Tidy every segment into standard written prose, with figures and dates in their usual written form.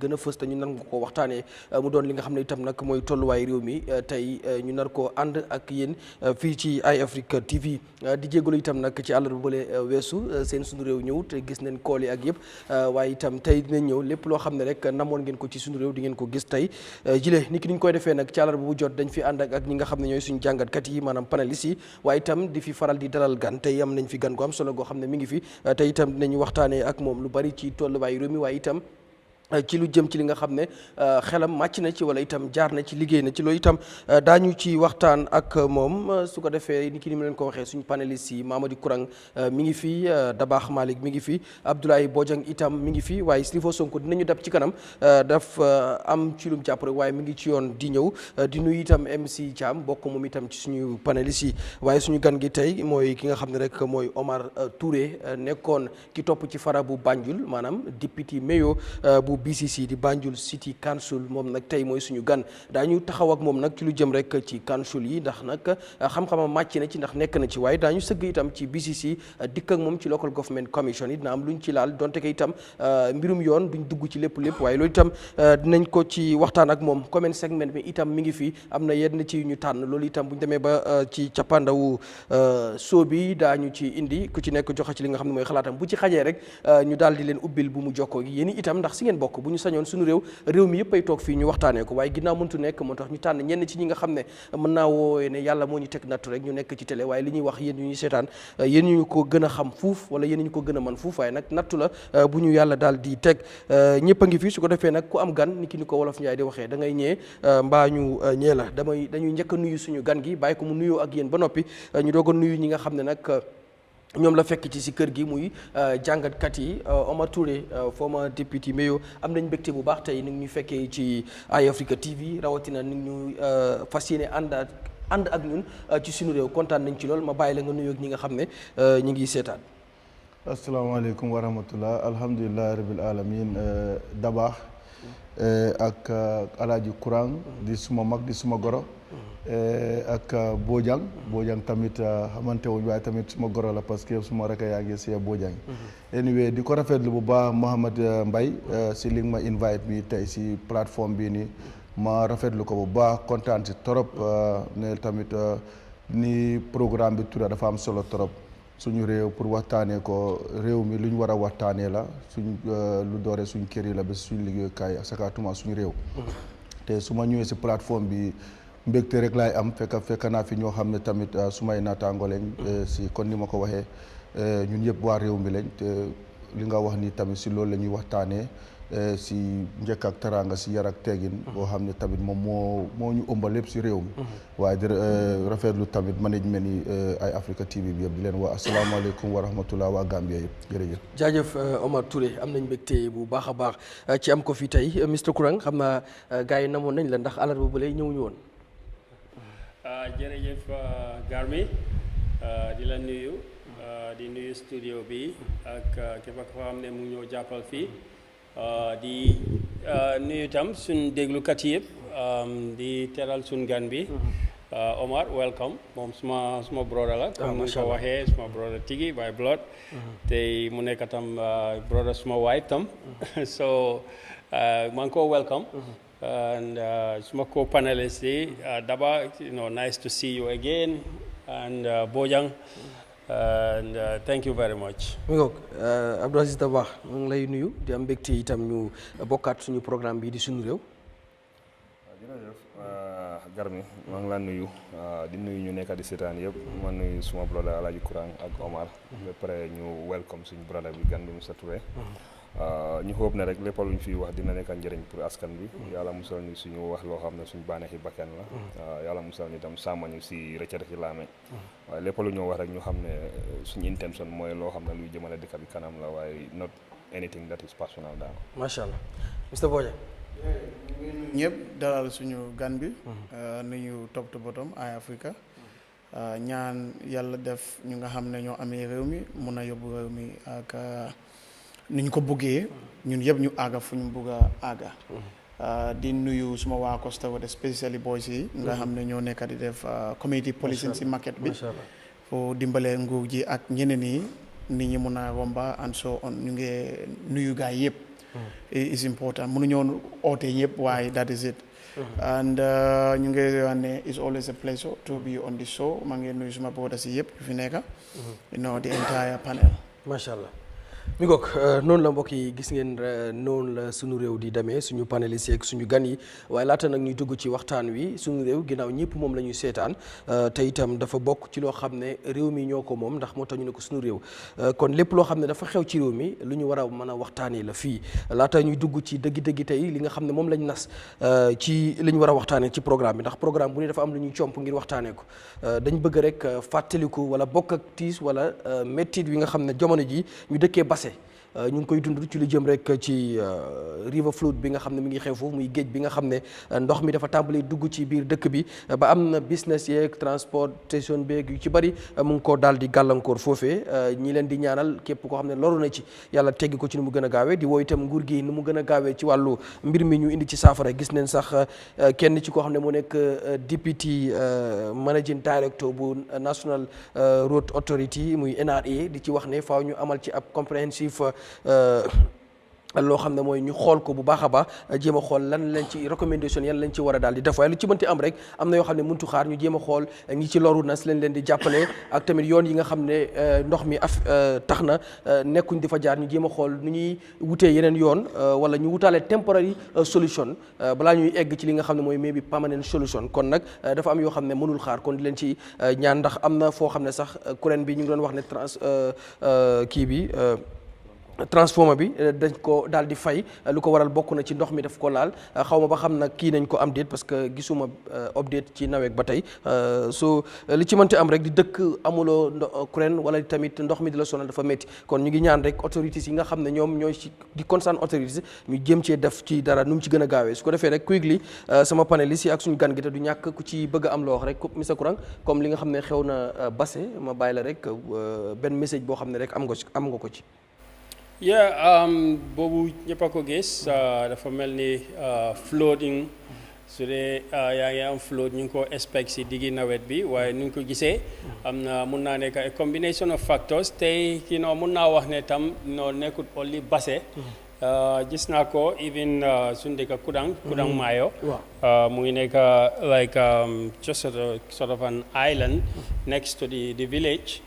gën a fës te ñu nar ko waxtaanee mu doon li nga xam ne itam nag mooy tolluwaay réew mi tey ñu nar koo ànd ak yéen fii ci Eyeafrica TV di jégalu itam nag ci àllarba bële weesu seen sunu réew ñëw te gis nañ kool yi ak yëpp waaye itam tey dinañ ñëw lépp loo xam ne rek namoon ngeen ko ci sunu réew di ngeen ko gis tey jile ni ki ni ñu koy defee nag ci àllarba bu jot dañ fi ànd ak ñi nga xam ne ñooy suñu jàngatkat yi maanaam panélistes yi waaye itam di fi faral di dalal gan tey am nañ fi gan gu am solo goo xam ne mi ngi fi tey itam dinañu waxtaanee ak moom lu bari ci tolluwaayu réew mi waaye itam ci lu jëm ci li nga xam ne xelam màcc na ci wala itam jaar na ci liggéey na ci loolu itam daañu ci waxtaan ak moom su ko defee ni ki ni mu leen ko waxee suñu panélistes yi Mamadi Kurang mi ngi fi Dabakh Malick mi ngi fi Abdoulaye Bojang itam mi ngi fi waaye Slifo Sonko dinañu dab ci kanam daf am ci lum jàpp rek waaye mi ngi ci yoon di ñëw di nuyu itam MC Thiam bokk moom itam ci suñu panélistes yi waaye suñu gan gi tey mooy ki nga xam ne rek mooy Omar Touré nekkoon ki topp ci fara bu Banjul maanaam député mayor bu BCC di Banjul City Council moom nag tey mooy suñu gan daañu taxaw ak moom nag ci lu jëm rek ci council yi ndax nag xam-xamam màcc na ci ndax nekk na ci waaye daañu sëgg itam ci BCC dikk ak moom ci local government commission yi dina am luñ ci laal donte ko itam mbirum yoon duñ dugg ci lépp waaye loolu itam dinañ ko ci waxtaan ak moom comment segment bi itam mi ngi fi am na yenn ci ñu tànn loolu itam buñ demee ba ci cappaandawu soo bi daañu ci indi ku ci nekk joxe ci li nga xam ne mooy xalaatam bu ci xajee rek ñu daal di leen ubbil bu mu jokkoo gi yéen itam ndax si ngeen bokk bu ñu sañoon suñu réew mi yëpp ay toog fii ñu waxtaanee ko waaye ginnaaw mëntu nekk moo tax ñu tànn ñenn ci ñi nga xam ne mën naa woowee ne yàlla moo ñu teg nattu rek ñu nekk ci télé waaye li ñuy wax yéen ñu ñuy seetaan yéen ñu ko gën a xam fuuf wala yéen ñu ko gën a mën fuuf waaye nag nattu la bu ñu yàlla daal di teg ñëpp a ngi fi su ko defee nag ku am gan ni ki ni ko wolof Njaay di waxee da ngay ñee mbaa ñu ñee la dañuy njëkk a nuyu suñu gan gi bàyyi ko mu nuyoo ak yéen ba noppi ñu doog a nuyu ñi nga xam ne nag ñoom la fekk ci si kër gi muy jàngatkat yi Omar Touré former député mayor am nañ mbégte bu baax tey ni ñu fekkee ci Eyeafrica TV rawatina ni ñu fas yéene ànd ak ñun ci suñu réew kontaan nañ ci lool ma bàyyi la nga nuyoo ak ñi nga xam ne ñu ngi seetaan. asalaamaaleykum wa rahmatullah alhamdulilah rabil alamin Dabakh ak Alaaji Kurang di suma mag di suma goro. ak Bojang tamit xamante wuñ waaye tamit suma goro la parce que suma rek yaa ngi si Bojang. anyway di ko rafetlu bu baax Mohamed Mbaye si li nga ma invite mi tey si plateforme bii nii ma rafetlu ko bu baax kontaan si trop ne tamit ni programme bi tudda dafa am solo trop suñu réew pour waxtaanee ko réew mi lu ñu war a waxtaanee la suñ lu doore suñ kër yi la ba suñ liggéeyukaay sakatuma suñu réew. te su ma ñëwee si plateforme bi. mbégte rek laay am fekk naa fi ñoo xam ne tamit sumay naataango lañ si kon ni ma ko waxee ñun yëpp waa réew mi lañ te li nga wax ni tamit si loolu la ñuy waxtaanee si njëkk ak teraanga si yar ak teggin boo xam ne tamit moom moo ñu ëmbal lépp si réew mi waaye di rafetlu tamit management yi Eyeafrica TV bi yëpp di leen wax asalaamaaleykum wa rahmatullah waa Gambia yëpp jërëjëf. jaajëf Omar Touré am nañ mbégte bu baax a baax ci am ko fi tey Mr Kurang xam naa gars yi namoon nañ la ndax àllarba ba lay ñëwuñu woon. jërëjëf Garmi di la nuyu di nuyu studio bi ak képp koo xam ne mu ñëw jàppal fii di nuyu tam suñ déglukat yëpp di teral suñ gan bi Omar welcome moom suma brother la comme ni ko waxee suma brother tigi by blood te mu nekk tam brother suma wife tam so maa ngi ko welcome and suma co-panelists Daba, nice to see you again, and Bojang, and thank you very much. mi ngoog Abdou Aziz Dabakh mu ngi lay nuyu di am mbégte itam ñu bokkaat suñu programme bi di suñu réew. jërëjëf Garmi maa ngi laa nuyu di nuyu ñu nekk di seetaan yëpp ma nuyu suma brother Alaaji Kurang ak Omar ba pare ñu welcome suñu brother bi gan bi Mr Touré. ñu xóob ne rek lépp lu ñu fi wax dina nekk njëriñ pour askan bi yàlla musal ñu suñu wax loo xam ne suñu bànneexi bakkan la yàlla musal ñu tam sàmm ñu si rëcc laame waaye lépp lu ñu wax rek ñu xam ne suñu intention mooy loo xam ne luy jëmale dëkk bi kanam la waaye not anything that is personal daal. macha allah Mr Bojang. ñëpp dalal suñu gan bi nuyu top to bottom Eyeafrica ñaan yàlla def ñu nga xam ne ñoo amee réew mi mun a yóbbu réew mi ak ni ñu ko buggee ñun yëpp ñu àgga fu ñu bugg a àgga di nuyu suma waa Costa Wade especially boys yi nga xam ne ñoo nekk di def community policing si market bi foo dimbalee nguur ji ak ñeneen yi nit ñi mun a romba and so on ñu ngi nuyu gaay yëpp is important mënuñoo oote yëpp waaye that is it. And ñu ngi wax ne it's always a pleasure to be on the show maa ngi nuyu suma brothers yi yëpp fi nekk the entire panel. macha allah mi ngoog noonu la mbokk yi gis ngeen noonu la suñu réew di demee suñu panélistes yeeg suñu gan yi waaye laata nag ñuy dugg ci waxtaan wi suñu réew ginnaaw ñëpp moom la ñuy seetaan te itam dafa bokk ci loo xam ne réew mi ñoo ko moom ndax moo tax ñu ne ko suñu réew kon lépp loo xam ne dafa xew ci réew mi lu ñu war a mën a waxtaanee la fii laata ñuy dugg ci dëggi-dëggi tey li nga xam ne moom lañ nas ci li ñu war a waxtaanee ci programme bi ndax programme bu ne dafa am lu ñuy comp ngir waxtaanee ko dañ bëgg rek fàttaliku wala bokk ak tiis wala méttit wi nga xam ne jamono ji ñu dëkkee Basse ñu ngi koy dund ci lu jëm rek ci river flood bi nga xam ne mi ngi xew foofu muy géej bi nga xam ne ndox mi dafa tàmbali dugg ci biir dëkk bi ba am na business yeeg transportation beeg yu ci bëri mu ngi koo daal di gàllankoor foofee ñi leen di ñaanal képp koo xam ne loru na ci yàlla teggi ko ci ni mu gën a gaawee di woo itam nguur gi ni mu gën a gaawee ci wàllu mbir mi ñu indi ci saafara gis neen sax kenn ci koo xam ne mu nekk deputy managing director bu National Road Authority muy NRA di ci wax ne faaw ñu amal ci ab comprehensive loo xam ne mooy ñu xool ko bu baax a baax jéem a xool lan lañ ci recommandation yan lañ ci war a daal di def waaye lu ci mënti am rek am na yoo xam ne mëntu xaar ñu jéem a xool ñi ci loru nas lañ leen di jàppale ak tamit yoon yi nga xam ne ndox mi tax na nekkuñ di fa jaar ñu jéem a xool nu ñuy wutee yeneen yoon wala ñu wutaale temporary solution balaa ñuy egg ci li nga xam ne mooy maybe permanent solution kon nag dafa am yoo xam ne mënul xaar kon di leen ci ñaan ndax am na foo xam ne sax kuréel bi ñu ngi doon wax ne kii bi transformer bi dañ ko daal di fay lu ko waral bokk na ci ndox mi daf ko laal xaw ma ba xam nag kii nañ ko am déet parce que gisuma update ci nawet ba tey so li ci mënti am rek di dëkk amuloo kuréel wala tamit ndox mi di la sonal dafa métti kon ñu ngi ñaan rek autorités yi nga xam ne ñoom ñooy ci di concern autorités ñu jéem cee def ci dara nu mu ci gën a gaawee su ko defee rek quickly sama panélistes yi ak suñu gan gi te du ñàkk ku ci bëgg a am loo wax rek Mr Kurang comme li nga xam ne xew na Basse ma bàyyi la rek benn message boo xam ne rek am nga ko ci. boobu ñëpp a ko gis dafa mel ni flooding su dee yaa ngi am flood ñu ngi ko expect si diggi nawet bi waaye nu ñu ko gisee am na mun naa nekk a combination of factors tey mun naa wax ne tam nekkut only Basse gis naa ko even suñu dëkk Kudang Mayo mu ngi nekk like just sort of an island next to the village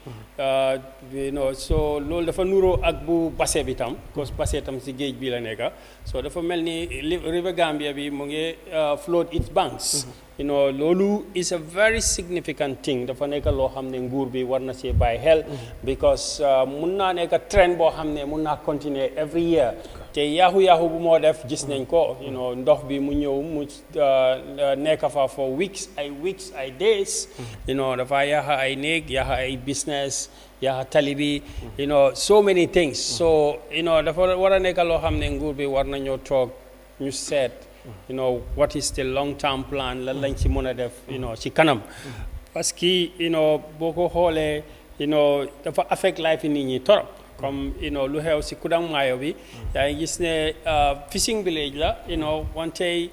so loolu dafa nuroo ak bu Basse bi tam parce que Basse tam si géej bi la nekk so dafa mel ni river Gambia bi mu ngi flood its banks loolu is a very significant thing dafa nekk loo xam ne nguur bi war na see bàyyi xel because mun naa nekk trend boo xam ne mun naa continuer every year te yaaxu bu moo def gis nañ ko ndox bi mu ñëw mu nekk fa for weeks ay days dafa yaaxa ay néeg yaaxa ay business yaaxa tali bi so many things so dafa war a nekk loo xam ne nguur bi war nañoo toog ñu seet what is the long term plan lan lañ ci mën a def ci kanam parce que boo ko xoolee dafa affect life nit ñi torop comme lu xew si Kudang Mayo bi yaa ngi gis ne fishing village la wante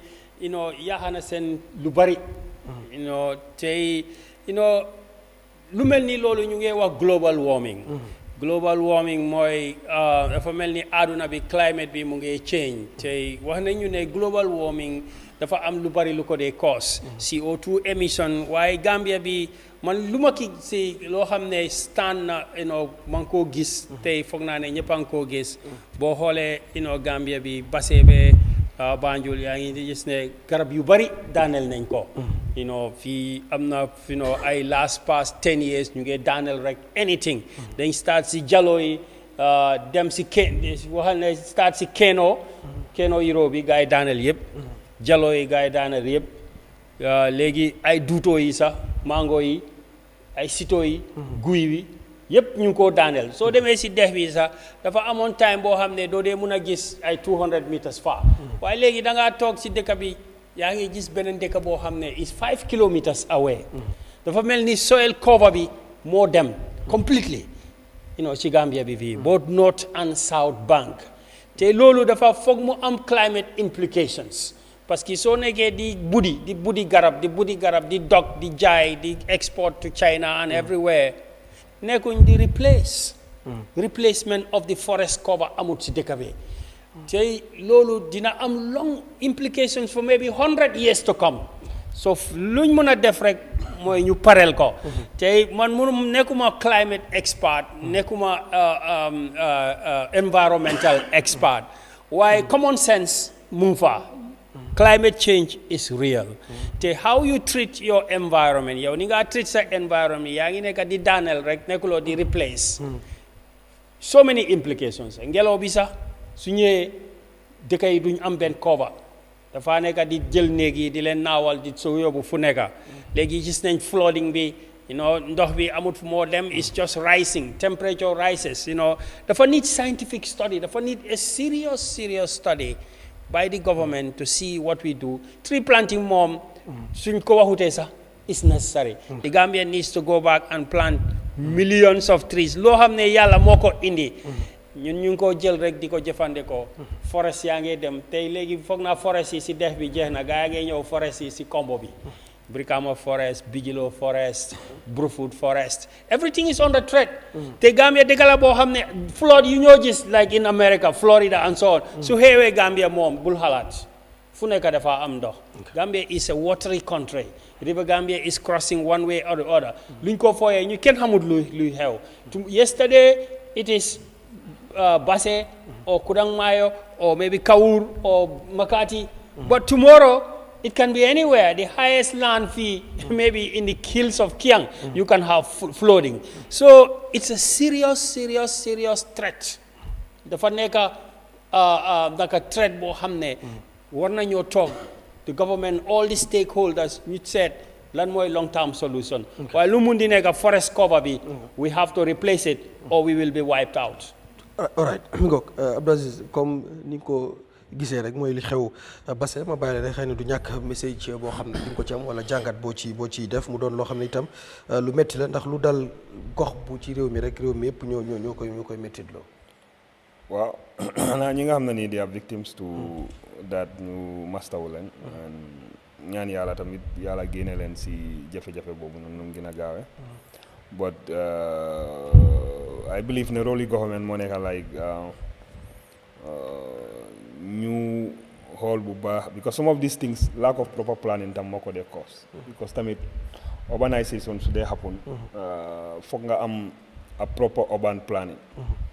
yaaxa na seen lu bari tey lu mel ni loolu ñu ngi wax global warming mooy dafa mel ni àdduna bi climate bi mu ngi change tey wax nañu ne global warming dafa am lu bari lu ko dee cause CO2 emission waaye Gambia bi man lu ma ki si loo xam ne stand na ma ngi koo gis tey foog naa ne ñëpp a ngi koo gis boo xoolee Gambia bi Basse be Banjul yaa ngi di gis ne garab yu bari daaneel nañ ko fii am na ay last past 10 years ñu ngi daaneel rek anything dañ start si jalo yi dem si waxal ne start si keno yiro bi gars yi daaneel yëpp jalo yi gars yi daaneel yëpp léegi ay duutoo yi sax mango yi ay sito yi guy wi yëpp ñu ngi koo daaneel soo demee si dex bi sax dafa amoon time boo xam ne doo dee mun a gis ay 200 meters far waaye léegi da ngaa toog si dëkk bi yaa ngi gis beneen dëkk boo xam ne is 5 kilometers away dafa mel ni soil cover bi moo dem completely ci Gambia bi fii both north and south bank te loolu dafa foog mu am climate implications parce que soo nekkee di buddi garab di dog di jaay di export to China and everywhere nekkuñ di replacement of the forest cover amut si dëkk bi tey loolu dina am long implications for maybe 100 years to come so luñ mën a def rek mooy ñu pareel ko tey man mënu nekkuma climate expert nekkuma environmental expert waaye common sense mu ngi fa climate change is real te how you treat your environment yow ni nga treat sa environment yaa ngi nekk di daaneel rek nekkuloo di replace so many implications ngelaw bi sax su ñëwee dëkk yi duñ am benn cover dafa nekk di jël néeg yi di leen naawal di so yóbbu fu nekk léegi gis nañ flooding bi ndox bi amut fu moo dem is just rising temperature rises dafa need scientific study dafa need a serious study by the government to see what we do tree planting moom suñ ko waxutee sax is necessary the Gambia needs to go back and plant millions of trees loo xam ne yàlla moo ko indi ñun ñu ngi ko jël rek di ko jëfandikoo forest yaa ngi dem tey léegi foog naa forest yi si dex bi jeex na gaa yaa ngi ñëw forest yi si Kombo bi Brikama forest Bijilo forest Brufut forest everything is under threat te Gambia dëkk la boo xam ne flood yu ñoo gis like in America Florida and so on su xeewee Gambia moom bul xalaat fu nekk dafa am ndox Gambia is a watery country River Gambia is crossing one way or the other luñ ko fooyee ñu kenn xamut luy xew yesterday it is Basse or Kudang Mayo or maybe Kaur or Makati but tomorrow it can be anywhere. The highest land fee, maybe in the hills of Kiang, you can have flooding. So it's a serious threat. Dafa nekk naka threat boo xam ne war nañoo toog the government all the stakeholders ñu seet lan mooy long term solution. waaye lu mun di nekk forest cover bi we have to replace it or we will be wiped out. all right mi ngoog Abdou Aziz comme ni ko gisee rek mooy li xew Basse ma bàyyi la rek xëy na du ñàkk message boo xam ne di nga ko ci am wala jàngat boo ci def mu doon loo xam ne itam lu metti la ndax lu dal gox bu ci réew mi rek réew mi yëpp ñoo koy mettit loo waaw xanaa ñi nga xam ne nii di are victims to that ñu mastawu leen ñaan yàlla tamit yàlla génne leen si jafe-jafe boobu noonu nu gën a gaawe but I believe ne role yi government moo nekk like ñu xool bu baax because some of these things lack of proper planning tam moo ko dee cause because tamit urbanization su dee happen foog nga am a proper urban planning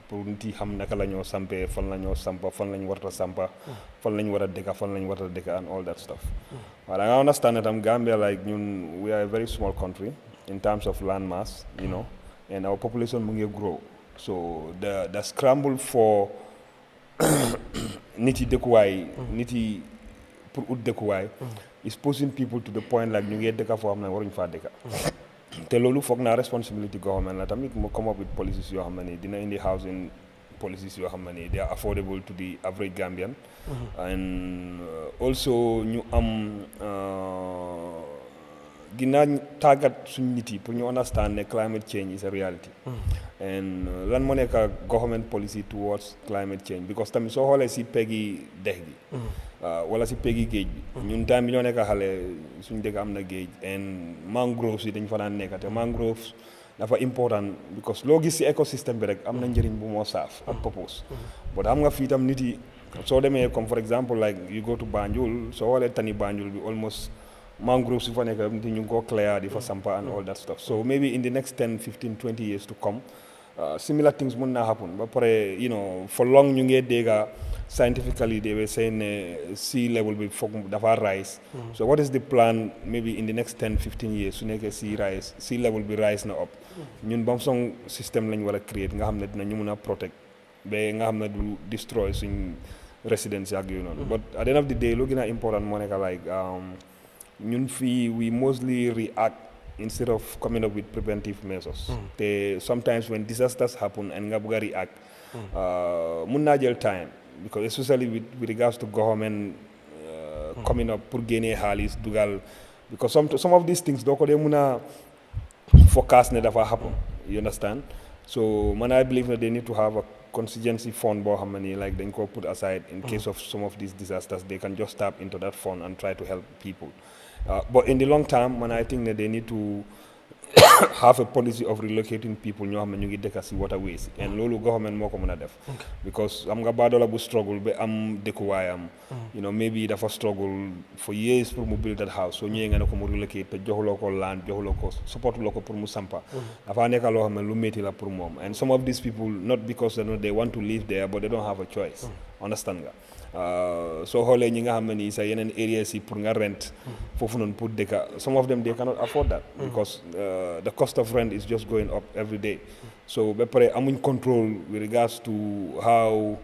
pour nit yi xam naka la ñoo sampee fan la ñoo sampa fan lañ warta sampa fan lañ war a dëkka fan lañ warta dëkka and all that stuff waaye da nga understand ne tam Gambia like ñun we are a very small country in terms of land mass and our population mu ngi grow so the scramble for nit yi dëkkuwaay nit yi pour ut dëkkuwaay is pushing people to the point like ñu ngi dëkka foo xam ne waruñ faa dëkka te loolu foog naa responsibility government la tamit mu come up with policies yoo xam ne nii dina indi housing policies yoo xam ne nii they are affordable to the average Gambian and also ñu am ginnaaw tàggat suñ nit yi pour ñu understand ne climate change is a reality and lan moo nekk government policy towards climate change because tamit soo xoolee si peggi dex gi wala si peggi géej bi ñun time bi ñoo nekk xale suñ dëkk am na géej and mangroves yi dañ fa daan nekk te mangroves dafa important because loo gis si écosystème bi rek am na njëriñ bu moo saaf ak purpose but xam nga fii tam nit yi soo demee comme for example like you go to Banjul soo xoolee tani Banjul bi almost mangroves su fa nekk nit ñu ngi ko clear di fa sampa and all that stuff so maybe in the next 10 15 20 years to come similar things mun naa happen ba pare for long ñu ngee dégga scientifically they were saying sea level bi foog dafa rise so what is the plan maybe in the next 10 15 years su nekkee sea level bi rise na up ñun bam song système lañ war a create nga xam ne dina ñu mun a protect ba nga xam ne du destroy suñ residence ak yooyu noonu but at the end of the day lu gën a important moo nekk like ñun fii we mostly react instead of coming up with preventive measures te sometimes when disasters happen and nga bëgg a react mun naa jël time because especially with regards to government coming up pour génnee xaalis dugal because some of these things doo ko dee mun a forecast ne dafa happen you understand so man I believe that they need to have a contingency fund boo xam ne like dañ ko put aside in case of some of these disasters they can just tap into that fund and try to help people but in the long term man I think that they need to have a policy of relocating people ñoo xam ne ñu ngi dëkk si waterways and loolu government moo ko mën a def because am nga baadoola bu struggle ba am dëkkuwaayam you know maybe dafa struggle for years pour mu build that house soo ñëwee nga ne ko mu relocate te joxuloo ko land joxuloo ko supportuloo ko pour mu sampa dafa nekk loo xam ne lu métti la pour moom and some of these people not because they want to live there but they don't have a choice understand nga soo xoolee ñi nga xam ne nii sa yeneen areas yi pour nga rent foofu noonu pour dëkka some of them they cannot afford that because the cost of rent is just going up every day so ba pare amuñ control with regards to how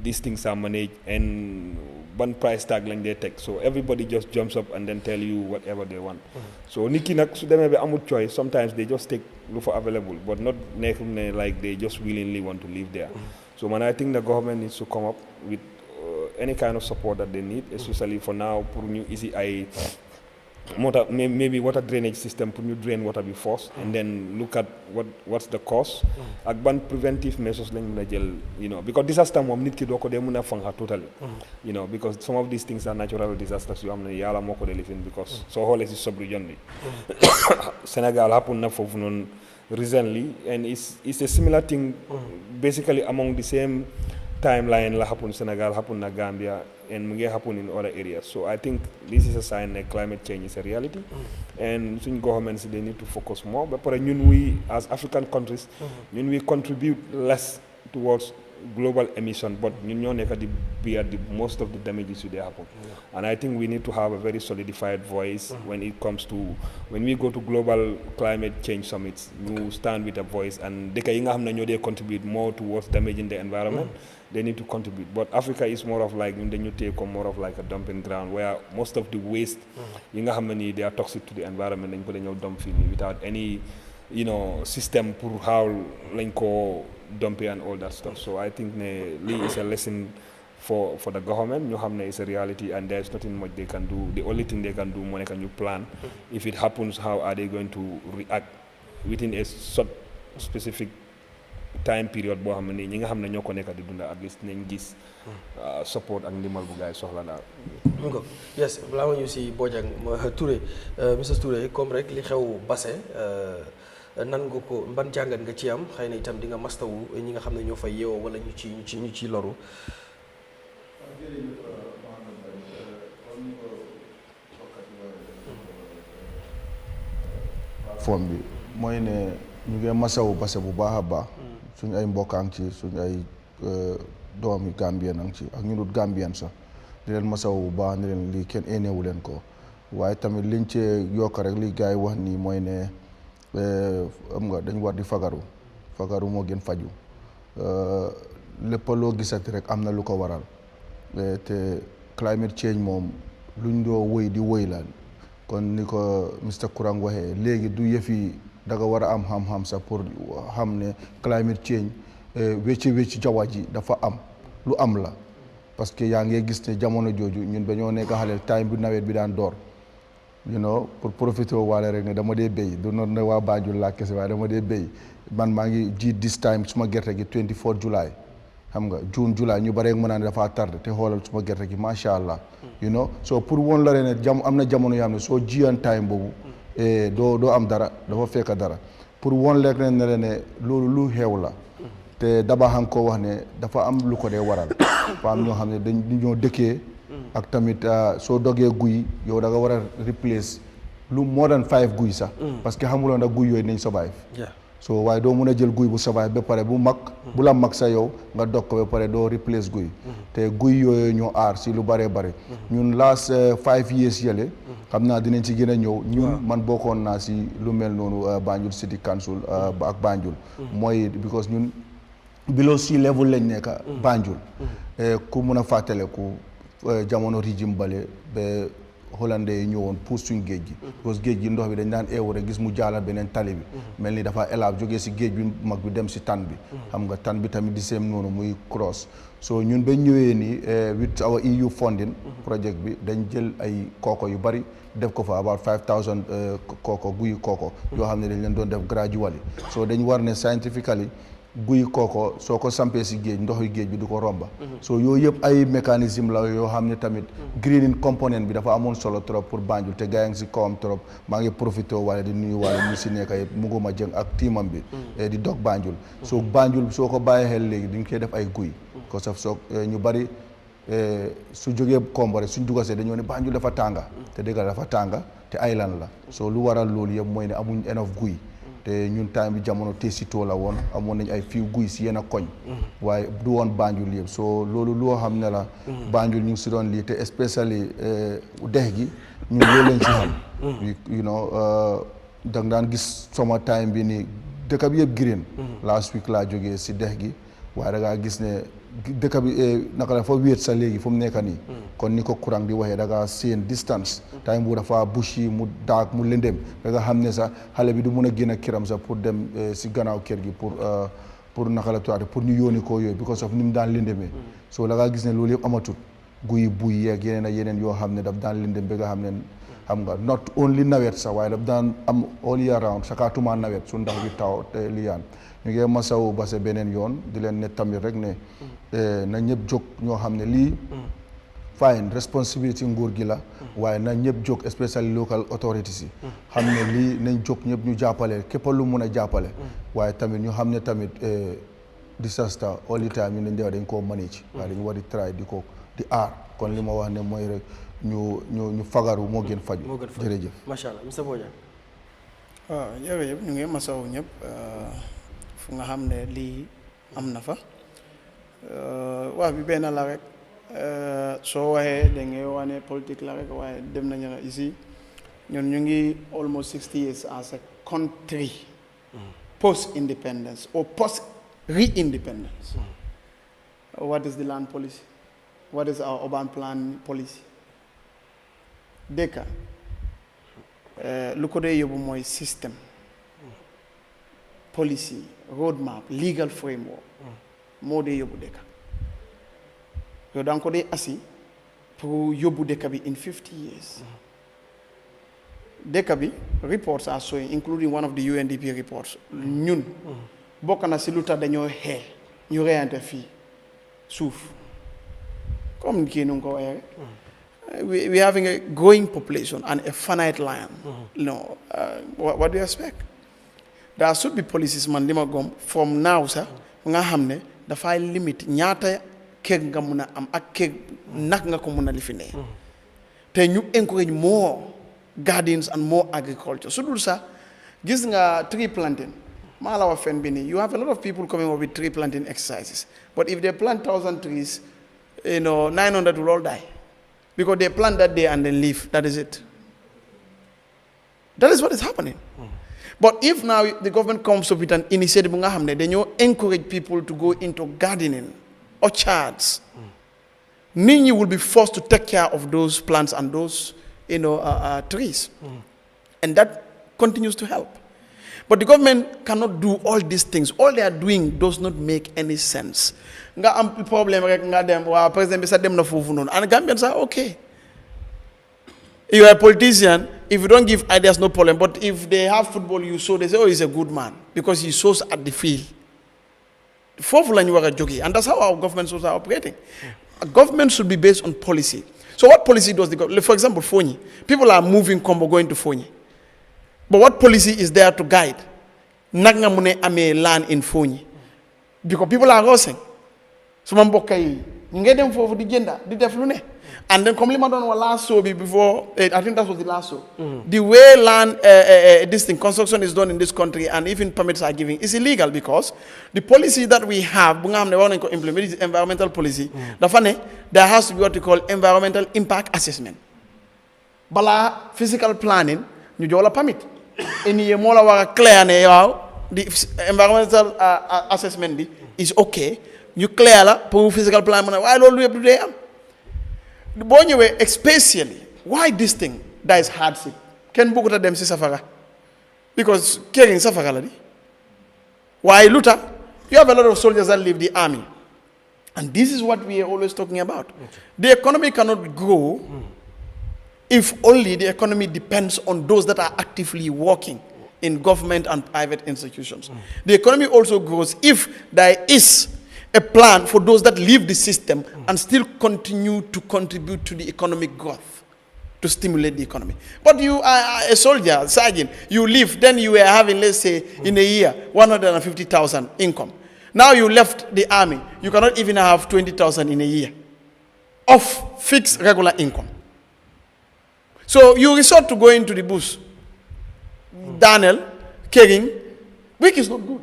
these things are managed and ban price tag lañ dee teg so everybody just jumps up and then tell you whatever they want so nit ki nag su demee ba amul choice sometimes they just take lu fa available but not nekk ne like they just willingly want to live there so man I think the government needs to come up with any kind of support that they need, especially for now, pour ñu easy ay maybe water drainage system pour ñu drain water bi first and then look at what's the cost ak ban preventive measures lañ mën a jël you know because disaster moom nit ki doo ko dee mën a fanxa totally you know because some of these things are natural disasters yoo xam ne yàlla moo ko dee lifin because soo xoolee si sub-region bi Sénégal happen na foofu noonu recently and it's a similar thing basically among the same timeline la happen Senegal happen na Gambia and mu ngi happen in other areas so I think this is a sign that climate change is a reality and suñ governments they need to focus more ba pare ñun we as African countries ñun we contribute less towards global emission but ñun ñoo nekk di bear the most of the damages yu dee happen and I think we need to have a very solidified voice when it comes to when we go to global climate change summits ñu stand with a voice and dëkk yi nga xam ne ñoo dee contribute more towards damaging the environment they need to contribute but Africa is more of like ñun dañu take more of like a dumping ground where most of the waste yi nga xam ne nii they are toxic to the environment dañ ko dañoo dump fii nii without any you know system pour how lañ ko dumping and all that stuff so I think ne lii is a lesson for the government ñu xam ne is a reality and there's nothing much they can do the only thing they can do moo nekk ñu plan if it happens how are they going to react within a short specific time period boo xam ne ñi nga xam ne ñoo ko nekk di dunda at least nañ gis support ak ndimbal bu gaay soxla daal ko yes balaa ma ñu si Bojang Touré Mr Touré comme rek li xew Basse nan nga ko ban jàngat nga ci am xëy na itam di nga mastawu ñi nga xam ne ñoo fay yeewoo wala ñu ci loru forme bi mooy ne ñu ngi masawu Basse bu baax a baax suñ ay mbokkaang ci suñ ay doomi Gambien ang ci ak ñu dut Gambien sax di leen masawu bu baax ni leen lii kenn éenewu leen ko waaye tamit liñ cee yokk rek li gars yi wax nii mooy ne am nga dañ war di fagaru moo gën faju lépp loo gisati rek am na lu ko waral te climate change moom luñ doo wëy di wëy la kon ni ko Mr Kurang waxee léegi du yëfi da nga war a am xam-xam sax pour xam ne climate change wecci jaww ji dafa am lu am la parce que yaa ngi gis ne jamono jooju ñun dañoo nekk xale time bi nawet bi daan door you know pour profiter waale rek ne dama dee béy du noonu ne waa Banjul laa kese waaye dama dee béy man maa ngi ji this time suma gerte gi 24 July xam nga June July ñu bare mën naa ne dafa tardé te xoolal suma gerte gi macha allah you know so pour woon la ne am na jamono yoo xam ne soo jiyan time boobu doo am dara dafa fekk dara pour woon lekk ne loolu lu xew la te daba xam koo wax ne dafa am lu ko dee waral fa am ñoo xam ne dañoo dëkkee ak tamit soo dogee guy yow da nga war a replace lu more than 5 guy sax parce que xamuloon nag guy yooyu nañ survive so waaye doo mën a jël guy bu survive ba pare bu la mag sa yow nga dog ko ba pare doo replace guy te guy yooyu ñoo aar si lu bëree bëri ñun last 5 years yële xam naa dinañ ci gën a ñëw ñun man bokkoon naa si lu mel noonu Banjul City Council ak Banjul mooy because ñun below sea level lañ nekk Banjul ku mun a fàttaleku jamono régime bale ba hollandais yi ñëwoon pour suñ géej gi parce que géej gi ndox bi dañ daan eewu rek gis mu jaalat beneen tali bi mel ni dafa élab jógee si géej bi mag bi dem si tan bi xam nga tan bi tamit di seem noonu muy cross so ñun bañ ñëwee nii with our EU funding project bi dañ jël ay kooko yu bari def ko fa about 5000 kooko guyi kooko yoo xam ne dañ leen doon def gradually so dañ war ne scientifically guy kooko soo ko sampee si géej ndoxu géej bi du ko romba so yooyu yëpp ay mécanisme la yoo xam ne tamit greening component bi dafa amoon solo trop pour Banjul te gaa ngi si kawam trop maa ngi profité wala di nuyu wala ñu si nekk yëpp Muguma Jeng ak tiimam bi di dog Banjul so Banjul soo ko bàyyi xel léegi di nga koy def ay guy ko saf soo ñu bari su jógee Kombo rek suñ dugasee dañoo ne Banjul dafa tànga te dëgg la dafa tànga te island la so lu waral loolu yëpp mooy ne amuñ enough guy te ñun time bi jamono Tesito la woon amoon nañ ay fiw guy si yenn koñ waaye du woon Banjul yëpp so loolu loo xam ne la Banjul ñu ngi si doon lii te especially dex gi ñun loolu lañ si xam you know da nga daan gis summer time bi nii dëkk bi yëpp green last week laa jógee si dex gi waaye da ngaa gis ne dëkk bi naka la fa wéet sa léegi fu mu nekk nii kon ni ko courant di waxee da ngaa seen distance time bu dafa bush yi mu daag mu lëndëm da nga xam ne sax xale bi du mun a génn kiram sax pour dem si gannaaw kër gi pour naka la tuwaate pour ñu yóoni ko yooyu because of ni mu daan lëndëmee so da ngaa gis ne loolu yëpp amatul guy buy yeeg yeneen ak yeneen yoo xam ne daf daan lëndëm ba nga xam ne xam nga not only nawet sax waaye daf daan am all year round sakaatuma nawet su ndax bi taw te liyaan ñu ngi masawu base beneen yoon di leen ne tamit rek ne na ñëpp jóg ñoo xam ne lii fine responsibility nguur gi la waaye na ñëpp jóg especially local authorities yi xam ne lii nañ jóg ñëpp ñu jàppale képp lu mun a jàppale waaye tamit ñu xam ne tamit disaster all the time ñu ne ndewa dañ koo manage waaye dañu war di try di aar kon li ma wax ne mooy rek ñu fagaru moo gën faju jërëjëf macha allah monsieur Bojang waaw jërëjëf ñu ngi masawu ñëpp fu nga xam ne lii am na fa wax bi benn la rek soo waxee da ngay wane politique la rek waaye dem nañu la ici ñun ñu ngi almost 60 years as a country post independence or post re-independence. What is the land policy? What is our urban plan policy? Deka lu ko dee yóbbu mooy system policy roadmap legal framework moo dee yóbbu dëkk yow da nga ko dee asi pour yóbbu dëkk bi in 50 years dëkk bi reports are showing including one of the UNDP reports ñun bokk na si lu tax dañoo xee ñu reyante fii suuf comme kii nu nga ko waxee we having a growing population and a finite land. No, what do you expect? There should be policies man lima gom from now sa nga xamne da fay limit ñaata kër nga mëna am ak kër nak nga ko mëna lifi né té ñu encourage more gardens and more agriculture so dul sa gis nga tree planting mala wa fen bi ni you have a lot of people coming up with tree planting exercises but if they plant 1,000 trees 900 will all die because they plant that day and then leave. That is it. That is what is happening. But if now the government comes up with an initiative, then you encourage people to go into gardening, orchards. Nini will be forced to take care of those plants and those trees. And that continues to help. But the government cannot do all these things. All they are doing does not make any sense. Nga am problem rek nga dem wa president bi sa dem na fofu non and Gambians are okay. You are a politician, if you don't give ideas no problem, but if they have football you show, they say, oh, he's a good man because he shows at the field. Fofu lañu wara joggé and that's how our governments are operating. A government should be based on policy. So what policy does the government? For example, Fonyi. People are moving Kombo going to Fonyi. But what policy is there to guide? Nag nga mune amé land in Fonyi. Because people are rushing. So man bokay ñu ngay dem fofu di jënda di def lu ne. And then comme li ma don wa last show before I think that was the last show. The way land this thing construction is done in this country and even permits are given is illegal because the policy that we have bu nga xamne war nañ ko implement is environmental policy. Dafa ne there has to be what we call environmental impact assessment. Bala physical planning ñu jox la permit. Any mo la wara clear ne waaw the environmental assessment is okay. You clear la pour physical plan mo na why lolu yeb du day am. Bo ñëwé especially why this thing that is hardship ken bëgguta dem ci safara because caring safara la di why luta you have a lot of soldiers that leave the army and this is what we are always talking about. The economy cannot grow if only the economy depends on those that are actively working in government and private institutions. The economy also grows if there is a plan for those that leave the system and still continue to contribute to the economic growth, to stimulate the economy. But you are a soldier, sergeant, you leave, then you were having, let's say, in a year, 150,000 income. Now you left the army, you cannot even have 20,000 in a year of fixed regular income. So you resort to going to the bush, Daniel, caring, which is not good.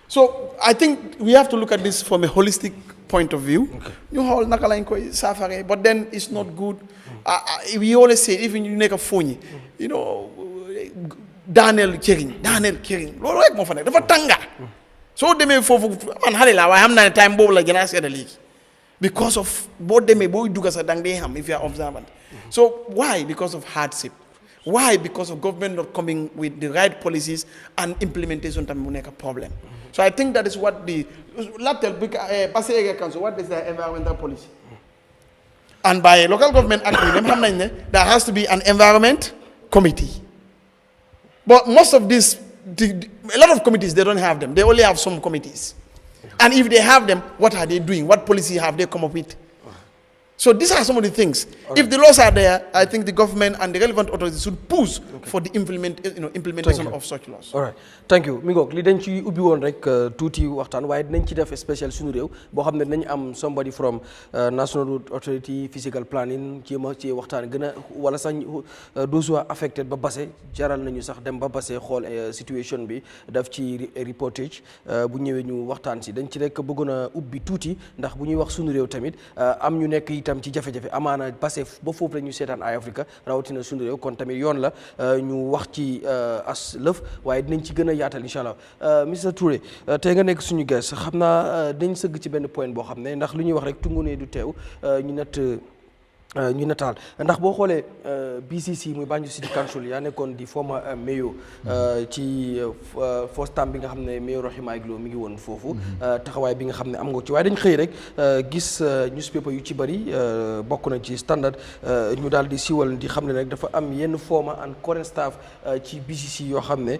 So I think we have to look at this from a holistic point of view. But then it's not good. We always say, even you make a phone, you know, Daniel caring. So they may for time because of what they may do if you are observant. So why? Because of hardship. Why? Because of government not coming with the right policies and implementation to make a problem. So I think that is what the Council, what is the environmental policy? And by local government agreement, there has to be an environment committee. But most of these, a lot of committees, they don't have them. They only have some committees. And if they have them, what are they doing? What policy have they come up with? So these are some of the things. Right. If the laws are there, I think the government and the relevant authorities should push for the implementation of such laws. All right. Thank you. Mi ngoog li dañ ci ubbi woon rek tuuti waxtaan waaye dinañ ci def spécial suñu réew boo xam ne dinañ am somebody from National Road Authority physical planning ci waxtaan gën a wala sax those who are affected ba base jaral nañu sax dem ba base xool situation bi daf ci reportage bu ñëwee ñu waxtaan si dañ ci rek bëggoon a ubbi tuuti ndax bu ñuy wax suñu réew tamit am ñu nekk itam ci jafe-jafe amaana passé ba foofu la ñu seetaan Eyeafrica rawatina suñu réew kon tamit yoon la ñu wax ci as lëf waaye dinañ ci gën a yaatal incha allah Mr Touré tey nga nekk suñu guest xam naa dañ sëgg ci benn point boo xam ne ndax lu ñuy wax rek tungu ne du teew ñu nataal ndax boo xoolee BCC muy Banjul City Council yaa nekkoon di former mayor ci first time bi nga xam ne mayor Rahima Iglo mi ngi woon foofu taxawaay bi nga xam ne am nga ci waaye dañ xëy rek gis newspaper yu ci bari bokk na ci Standard ñu daal di siwal di xam ne rek dafa am yenn former and current staff ci BCC yoo xam ne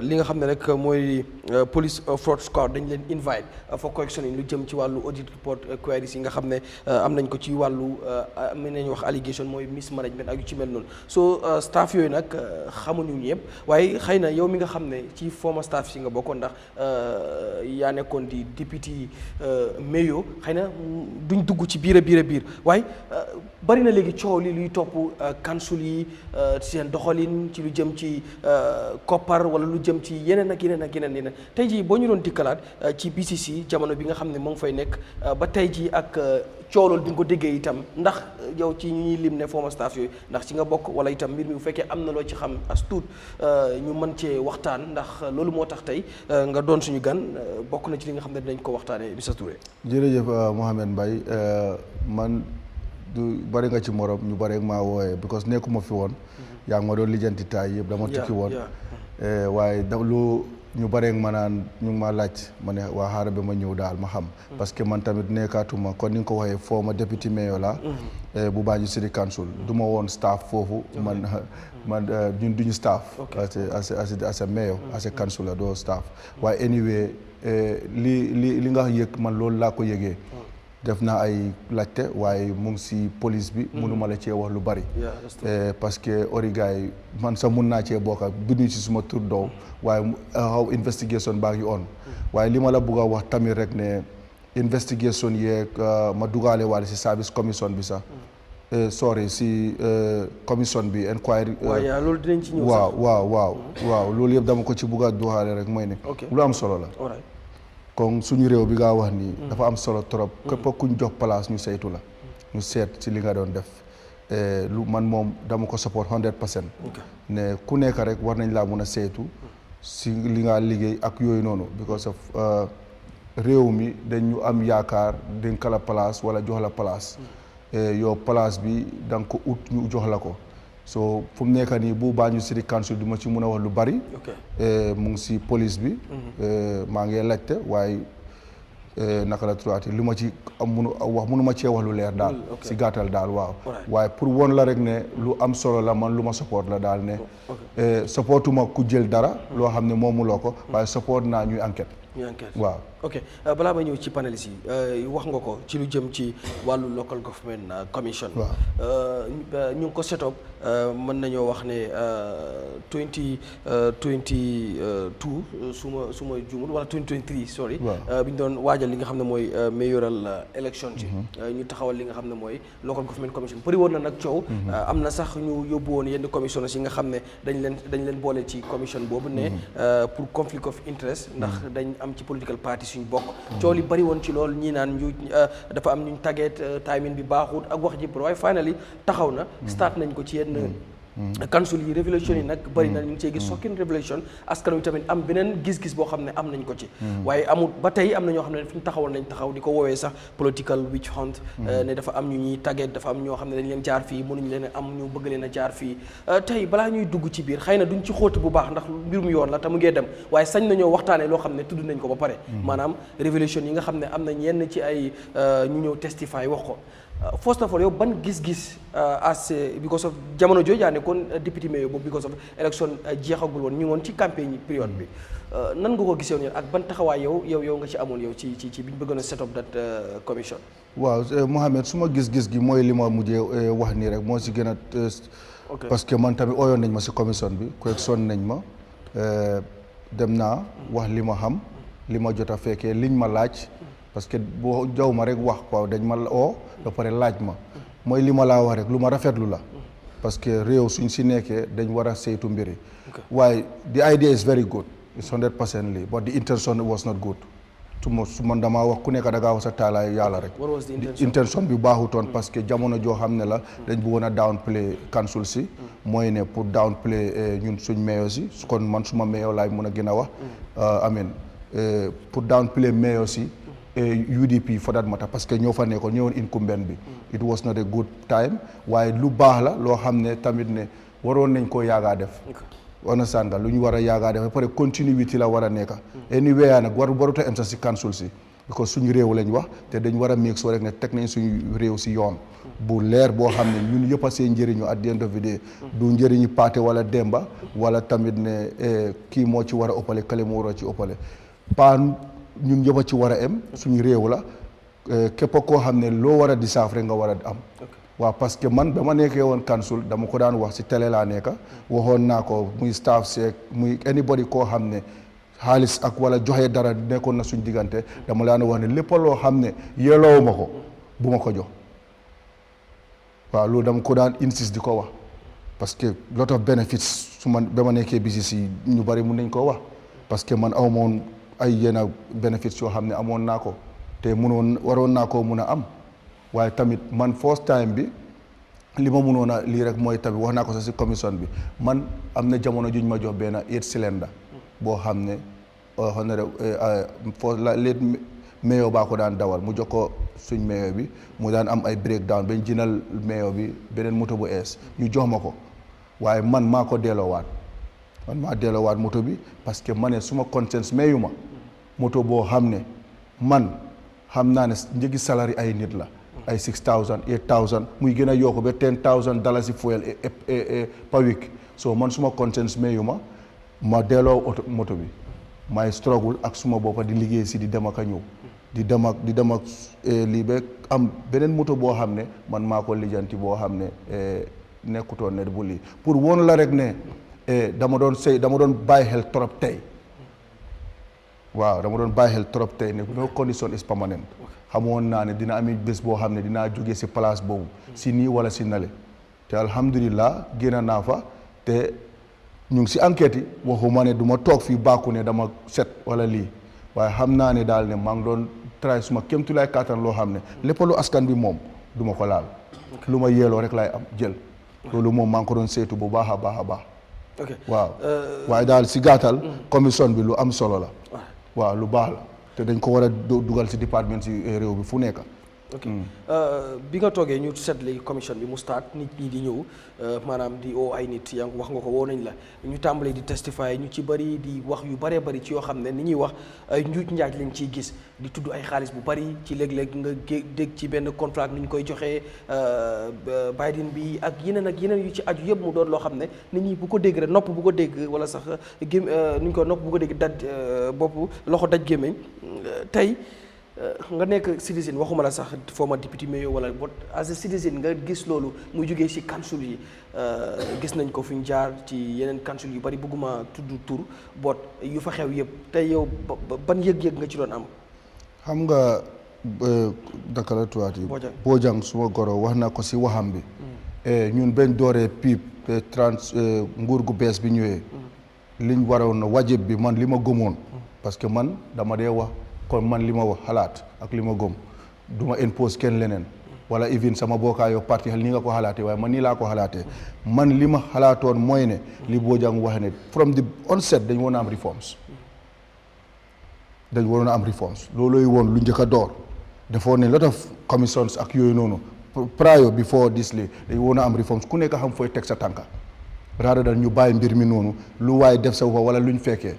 li nga xam ne rek mooy police fraud squad dañ leen invite for correction yi lu jëm ci wàllu audit report queries yi nga xam ne am nañ ko ci wàllu mën nañu wax allégation mooy mismanagement ak yu ci mel noonu so staff yooyu nag xamuñu ñëpp waaye xëy na yow mi nga xam ne ci former staff si nga bokkoon ndax yaa nekkoon di député mayor xëy na duñ dugg ci biir waaye bari na léegi coow li luy topp council yi seen doxalin ci lu jëm ci koppar wala lu jëm ci yeneen ak yeneen tey jii boo ñu doon dikkalaat ci BCC jamono bi nga xam ne moo ngi fay nekk ba tey jii ak coow loolu bi nga ko déggee itam ndax yow ci ñuy lim ne former staff yooyu ndax ci nga bokk wala itam mbir mi bu fekkee am na loo ci xam as tuut ñu mën cee waxtaan ndax loolu moo tax tey nga doon suñu gan bokk na ci li nga xam ne dinañ ko waxtaanee Mr Touré. jërëjëf Mohamed Mbaye man du bari nga ci morom ñu bari maa wooyee because nekkuma fi woon yaa ngi ma doon lijjanti taay yëpp dama tukki woon waaye lu ñu bare ma naan ñu ngi ma laaj ma ne waa xaaral ba ma ñëw daal ma xam parce que man tamit nekkaatuma kon ni nga ko waxee former député mayor la bu Banjul City Council du ma woon staff foofu man ñun duñu staff as a mayor as a councilor doo staff waaye anyway li nga yëg man loolu laa ko yëgee def naa ay laajte waaye mu ngi si police bi mënuma la cee wax lu bari parce que origaay man sax mun naa cee bokk binduñ si suma tur doow waaye how investigation baa ngi on waaye li ma la bëgg a wax tamit rek ne investigation yeeg ma dugaale waale si service commission bi sax sorry si commission bi inquiry loolu dinañ ci ñëw waaw loolu yëpp dama ko ci bëgg a dugaale rek mooy ne lu am solo la kon suñu réew bi nga wax nii dafa am solo trop képp kuñ jox place ñu saytu la ñu seet ci li nga doon def lu man moom dama ko support 100% ne ku nekk rek war nañ laa mun a saytu si li nga liggéey ak yooyu noonu because of réew mi dañu am yaakaar dénk la place wala jox la place yow place bi da nga ko ut ñu jox la ko so fu mu nekk nii bu Banjul City Council du ma ci mun a wax lu bari mu ngi si police bi maa ngi laajte waaye naka la tuwaati li ma ci mënu ma cee wax lu leer daal si gàttal daal waaw waaye pour woon la rek ne lu am solo la man lu ma support la daal ne supportuma ku jël dara loo xam ne moomuloo ko waaye support naa ñuy enquête waaw ok balaa ma ñëw ci panélistes yi wax nga ko ci lu jëm ci wàllu local government commission ñu ngi ko set up mën nañoo wax ne 2022 su ma juumul wala 2023 sorry bi ñu doon waajal li nga xam ne mooy mayoral election ci ñu taxawal li nga xam ne mooy local government commission bëri woon na nag coow am na sax ñu yóbbu woon yenn commissioners yi nga xam ne dañ leen boole ci commission boobu ne pour conflict of interest ndax dañ am ci political party suñu bokk coow li bari woon ci loolu ñii naan ñu dafa am ñu tàggeet timing bi baaxut ak wax ji pour waaye finally taxaw na start nañ ko ci yenn council yi révélation yi nag bari na ñu ngi cee gis sokkin révélation askan wi tamit am beneen gis-gis boo xam ne am nañ ko ci waaye amul ba tey am na ñoo xam ne fi ñu taxawal nañ taxaw di ko woowee sax political witch hunt ne dafa am ñu ñuy tàggeet dafa am ñoo xam ne dañ leen jaar fii mënuñ leen am ñu bëgg leen a jaar fii tey balaa ñuy dugg ci biir xëy na duñ ci xóotu bu baax ndax mbirum yoon la te mu ngee dem waaye sañ nañoo waxtaanee loo xam ne tudd nañ ko ba pare maanaam révélation yi nga xam ne am nañ yenn ci ay ñu ñëw testify wax ko first of all yow ban gis-gis as because of jamono jooju yaa nekkoon député mayor boobu because of election jeexagul woon ñu ngoon ci campagne période bi nan nga ko gisee woon ak ban taxawaay yow nga ci amoon yow ci bi ñu bëggoon a set up that commission. waaw Mohamed suma gis-gis gi mooy li ma mujjee wax nii rek moo si gën a parce que man tamit ooyoon nañ ma si commission bi correction nañ ma dem naa wax li ma xam li ma jot a fekkee liñ ma laaj parce que boo jaw ma rek wax ko dañ ma oo ba pare laaj ma mooy li ma laa wax rek lu ma rafetlu la parce que réew suñ si nekkee dañ war a saytu mbiri waaye the idea is very good it's 100% but the intention was not good su man damaa wax ku nekk da ngaa wax sa taalaay yàlla rek intention bi baaxutoon parce que jamono joo xam ne la dañ bëggoon a downplay council si mooy ne pour downplay ñun suñ mayor si kon man suma mayor laay mun a gën a wax amen pour downplay mayor si UDP for that matter parce que ñoo fa nekkoon ñëwoon incumbent bi it was not a good time waaye lu baax la loo xam ne tamit ne waroon nañ koo yaagaa def understand nga lu ñu war a yaagaa def ba pare continuity la war a nekka anywhere nag waruta em sa si council si because suñu réew lañ wax te dañ war a make sure rek ne teg nañ suñu réew si yoon bu leer boo xam ne ñun yëpp a seen njëriñu at the end of the day du njëriñu paate wala demba wala tamit ne kii moo ci war a ëppale kale moo war a ci ëppale ñun yëpp a ci war a em suñu réew la képp koo xam ne loo war a di saaf rek nga war a am waaw parce que man ba ma nekkee woon council dama ko daan wax si télé laa nekka waxoon naa ko muy staff seeg muy anybody koo xam ne xaalis ak wala joxe dara nekkoon na suñ diggante dama laan wax ne lépp loo xam ne yelloo ma ko bu ma ko jox waaw loolu dama ko daan insist di ko wax parce que lot of benefits su man ba ma nekkee BCC ñu bari mun nañ koo wax parce que man amoon ay yenn bénéfices yoo xam ne amoon naa ko te waroon naa koo mun a am waaye tamit man first time bi li ma munoon a lii rek mooy tamit wax naa ko sax si commission bi man am na jamono juñ ma jox benn 8 cylinder boo xam ne léet mayo baa ko daan dawal mu jox ko suñ mayo bi mu daan am ay breakdown bañ jënal mayo bi beneen moto bu ees ñu jox ma ko waaye man maa ko delloowaat moto bi parce que ma ne suma conscience mayu ma moto boo xam ne man xam naa ne njëgi salary ay nit la ay 6,000 8,000 muy gën a yokku ba $10,000 si fuel per week so man suma conscience mayu ma delloo moto bi may struggle ak suma boppa di liggéey si di dem ak a ñëw di dem ak lii ba am beneen moto boo xam ne man maa ko lijjanti boo xam ne nekkutoon ne bu lii pour woon la rek ne dama doon bàyyi xel trop tey waaw dama doon bàyyi xel trop tey ne no condition is permanent xamoon naa ne dina ami bés boo xam ne dinaa jóge si place boobu si nii wala si nale te alhamdulilah génn naa fa te ñu ngi si enquête yi waxuma ne du ma toog fii bàkku ne dama set wala lii waaye xam naa ne daal ne maa ngi doon try suma kéemtulaay kàttan loo xam ne lépp lu askan bi moom du ma ko laal lu ma yeeloo rek laay am jël loolu moom maa ngi ko doon saytu bu baax a baax a baax waaw waaye daal si gàttal commission bi lu am solo la waaw lu baax la te dañ ko war a dugal si département si réew bi fu nekk ok bi nga toogee ñu seet léegi commission bi mu start nit ñi di ñëw maanaam di oo ay nit yaa ngi wax nga ko woo nañ la ñu tàmbalee di testify ñu ci bëri di wax yu bëree bëri ci yoo xam ne ni ñuy wax ay njuuj njaaj lañ ciy gis di tudd ay xaalis bu bëri ci léeg-léeg nga dégg ci benn contrat ni ñu koy joxee Biden bi ak yeneen yu ci aju yëpp mu doon loo xam ne nit ñi bu ko dégg rek nopp bu ko dégg wala sax gém nu ñu ko nopp bu ko dégg daj bopp loxo daj gémmiñ tey nga nekk citizen waxuma la sax former député mayor wala as a citizen nga gis loolu muy jógee ci council yi gis nañ ko fi ñu jaar ci yeneen council yu bari bëgguma tudd tur boot yu fa xew yëpp tey yow ban yëg-yëg nga ci doon am. xam nga daka la tuwaat yi Bojang suma goro wax na ko si waxam bi ñun bañ dooree piip nguur gu bees bi ñëwee liñ waroon na wajib bi man li ma gëmoon parce que man dama dee wax kon man li ma wax xalaat ak li ma gëm du ma impose kenn leneen wala even sama bokkaayoo parti xel ni nga ko xalaatee waaye man nii laa ko xalaatee man li ma xalaatoon mooy ne li Bojang wax ne from the onset dañ woon a am reforms dañ waroon a am reforms loolooy woon lu njëkk a door defoon ne lot of commissions ak yooyu noonu prior before this li dañ waroon a am reforms ku nekk xam fooy teg sa tànka rather than ñu bàyyi mbir mi noonu lu waaye def sa wala luñ fekkee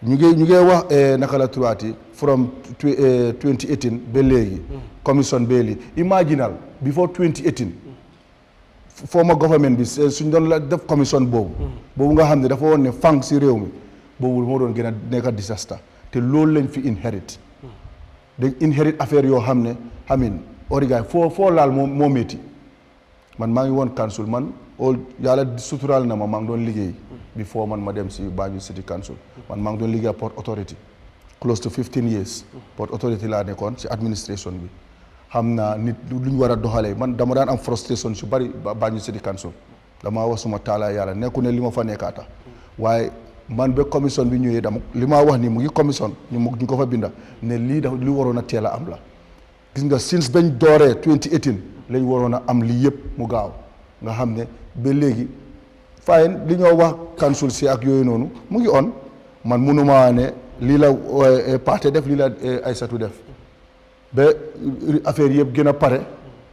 ñu ngi wax naka la tuwaati from 2018 ba léegi commission ba léegi imaginal before 2018 former government bi suñ doon la def commission boobu nga xam ne dafa woon ne fang si réew mi boobu moo doon gën a nekk disaster te loolu lañ fi inherit dañ inherit affaire yoo xam ne xamin origaay foo laal moo métti man maa ngi woon council man yàlla suturaal na maa ngi doon liggéey before man ma dem si Banjul City Council man maa ngi doon liggéey Port Authority close to 15 years Port Authority laa nekkoon si administration bi xam naa nit lu ñu war a doxalee man dama daan am frustration su bari Banjul City Council damaa wax suma taalaa yàlla nekku ne li ma fa nekkaata waaye man ba commission bi ñëwee dama li ma wax ni mu ngi commission ñu ko fa binda ne lii dafa li waroon a teel a am la gis nga since bañ dooree 2018 lañ waroon a am lii yëpp mu gaaw nga xam ne ba léegi fine li ñoo wax council si ak yooyu noonu mu ngi on man mënuma ne lii la parti def lii la Aysatu def ba affaire yëpp gën a pare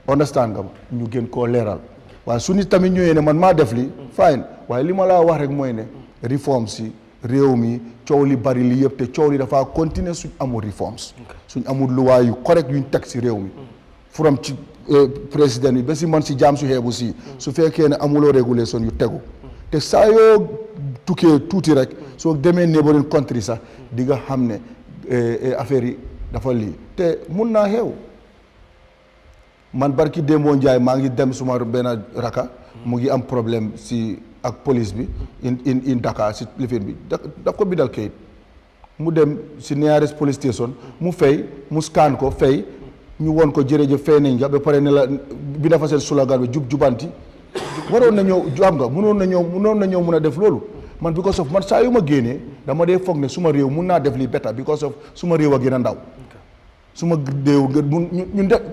understand nga ñu gën koo leeral waaye su nit tamit ñëwee ne man maa def li fine waaye li ma laa wax rek mooy ne reforms si réew mi coow li bari li yëpp te coow li dafa continuer suñ amul reforms suñ amul luwaa yu correct yuñ teg si réew mi from ci président bi ba si man si jaam su xeebu si su fekkee ne amuloo régulation yu tegu te saa yoo tukkee tuuti rek soo demee neighboring country sax di nga xam ne affaire yi dafa lii te mun naa xew man barki Dembo Njaay maa ngi dem suma benn raka mu ngi am problème si ak police bi in Dakar si lifin bi daf ko bindal kayit mu dem si nearest police station mu fay mu scan ko fay ñu woon ko jërëjëf fay nañ nga ba pare ne la bi dafa seen slogan bi jubanti waroon na ñëw xam nga mënoon na ñëw mun a def loolu man because of man saa yu ma génnee dama dee foog ne suma réew mun naa def lii betta because of suma réew a gën a ndaw suma réew nga ñu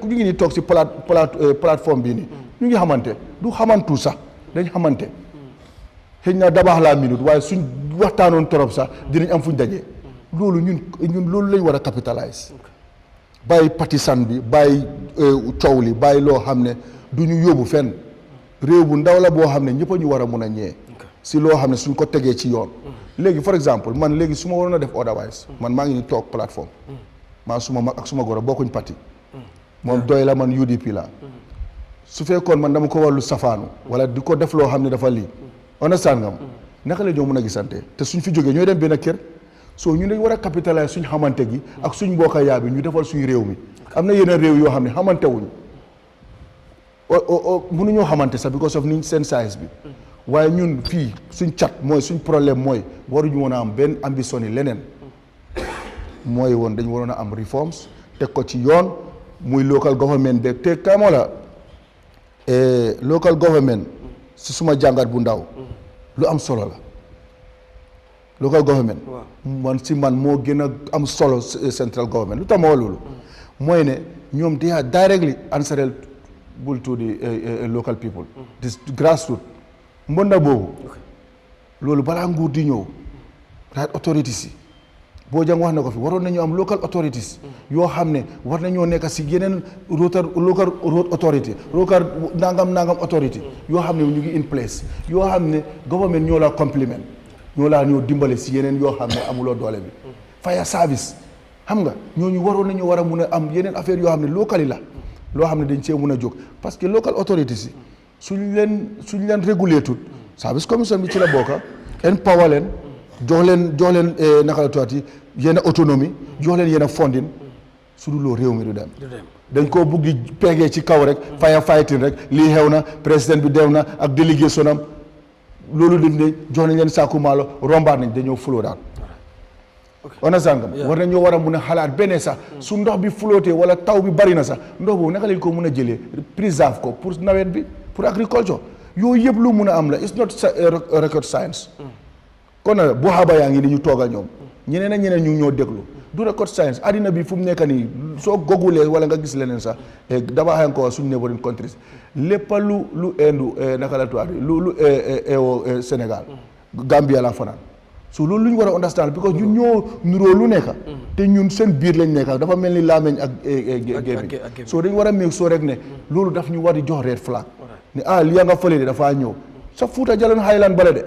ngi ni toog si plateforme bii nii ñu ngi xamante du xamantu sax dañ xamante xëy na dabaax laa minute waaye suñ waxtaanoon torop sax dinañ am fuñ dajee loolu ñun loolu lañ war a capitalize bàyyi partisan bi bàyyi coow li bàyyi loo xam ne du ñu yóbbu fenn réew bu ndaw la boo xam ne ñëpp a ñu war a mun a ñee si loo xam ne suñ ko tegee ci yoon léegi for exemple man léegi su ma waroon a def otherwise man maa ngi ni toog plateforme maa suma mag ak suma goro bokkuñ parti moom doy la man UDP la su fekkoon man dama ko wàllu safaanu wala di ko def loo xam ne dafa lii understand nga ma naka la ñoo mën a gisante te suñ fi jógee ñooy dem benn kër soo ñu dañ war a capitaliser suñ xamante gi ak suñ mbokka yaa bi ñu defal suñ réew mi am na yeneen réew yoo xam ne xamante wuñ mënuñoo xamante sax because of niñ seen size bi waaye ñun fii suñ cat mooy suñ problème mooy waruñu woon a am benn ambition yi leneen mooy woon dañ waroon a am reforms teg ko ci yoon muy local government beeg te kamoo la local government si suma jàngat bu ndaw lu am solo la local government man moo gën a am solo central government lu tax ma wax loolu mooy ne ñoom they are directly answerable to the local people this grassroots mbonda boobu loolu balaa nguur di ñëw right authority si Bojang wax na ko fi waroon nañu am local authorities yoo xam ne war nañoo nekk si yeneen local road authority local nangam authority yoo xam ne ñu ngi in place yoo xam ne government ñoo la compliment ñoo laa ñoo dimbale si yeneen yoo xam ne amuloo doole bi fire service xam nga ñooñu waroon nañu war a mun a am yeneen affaire yoo xam ne local yi la loo xam ne dañ cee mun a jóg parce que local authorities yi suñ leen réguler tout service commission bi ci la bokka empower leen jox leen naka la tuwaat yi yenn autonomie jox leen yenn funding su dul loo réew mi du dem dañ koo bugg di peegee ci kaw rek fire fighting rek lii xew na président bi dew na ak délégation am loolu dañ ne jox nañ leen saaku maalo rombaat nañ dañoo fuloo daal on sàngam war nañoo war a mun a xalaat beneen sax su ndox bi flottee wala taw bi bari na sax ndox boobu naka lañ ko mun a jëlee préserve ko pour nawet bi pour agriculture yooyu yëpp lu mun a am la it's not rocket science kon nag bu xaaba yaa ngi ni ñu toogal ñoom ñeneen ak ñeneen ñu ñoo déglu du rocket science addina bi fu mu nekk nii soo gogulee wala nga gis leneen sax dama xam ko suñu neighboring countries lépp lu indu naka la tuwaat lu ewo Sénégal Gambia la fanaan so loolu lu ñu war a understand because ñun ñoo nuroo lu nekk te ñun seen biir lañ nekk dafa mel ni laameñ ak gémmiñ so dañ war a meeg soo rek ne loolu daf ñu war di jox red flag ne li nga fële de dafaa ñëw sa Fuuta Jalon Highland bale de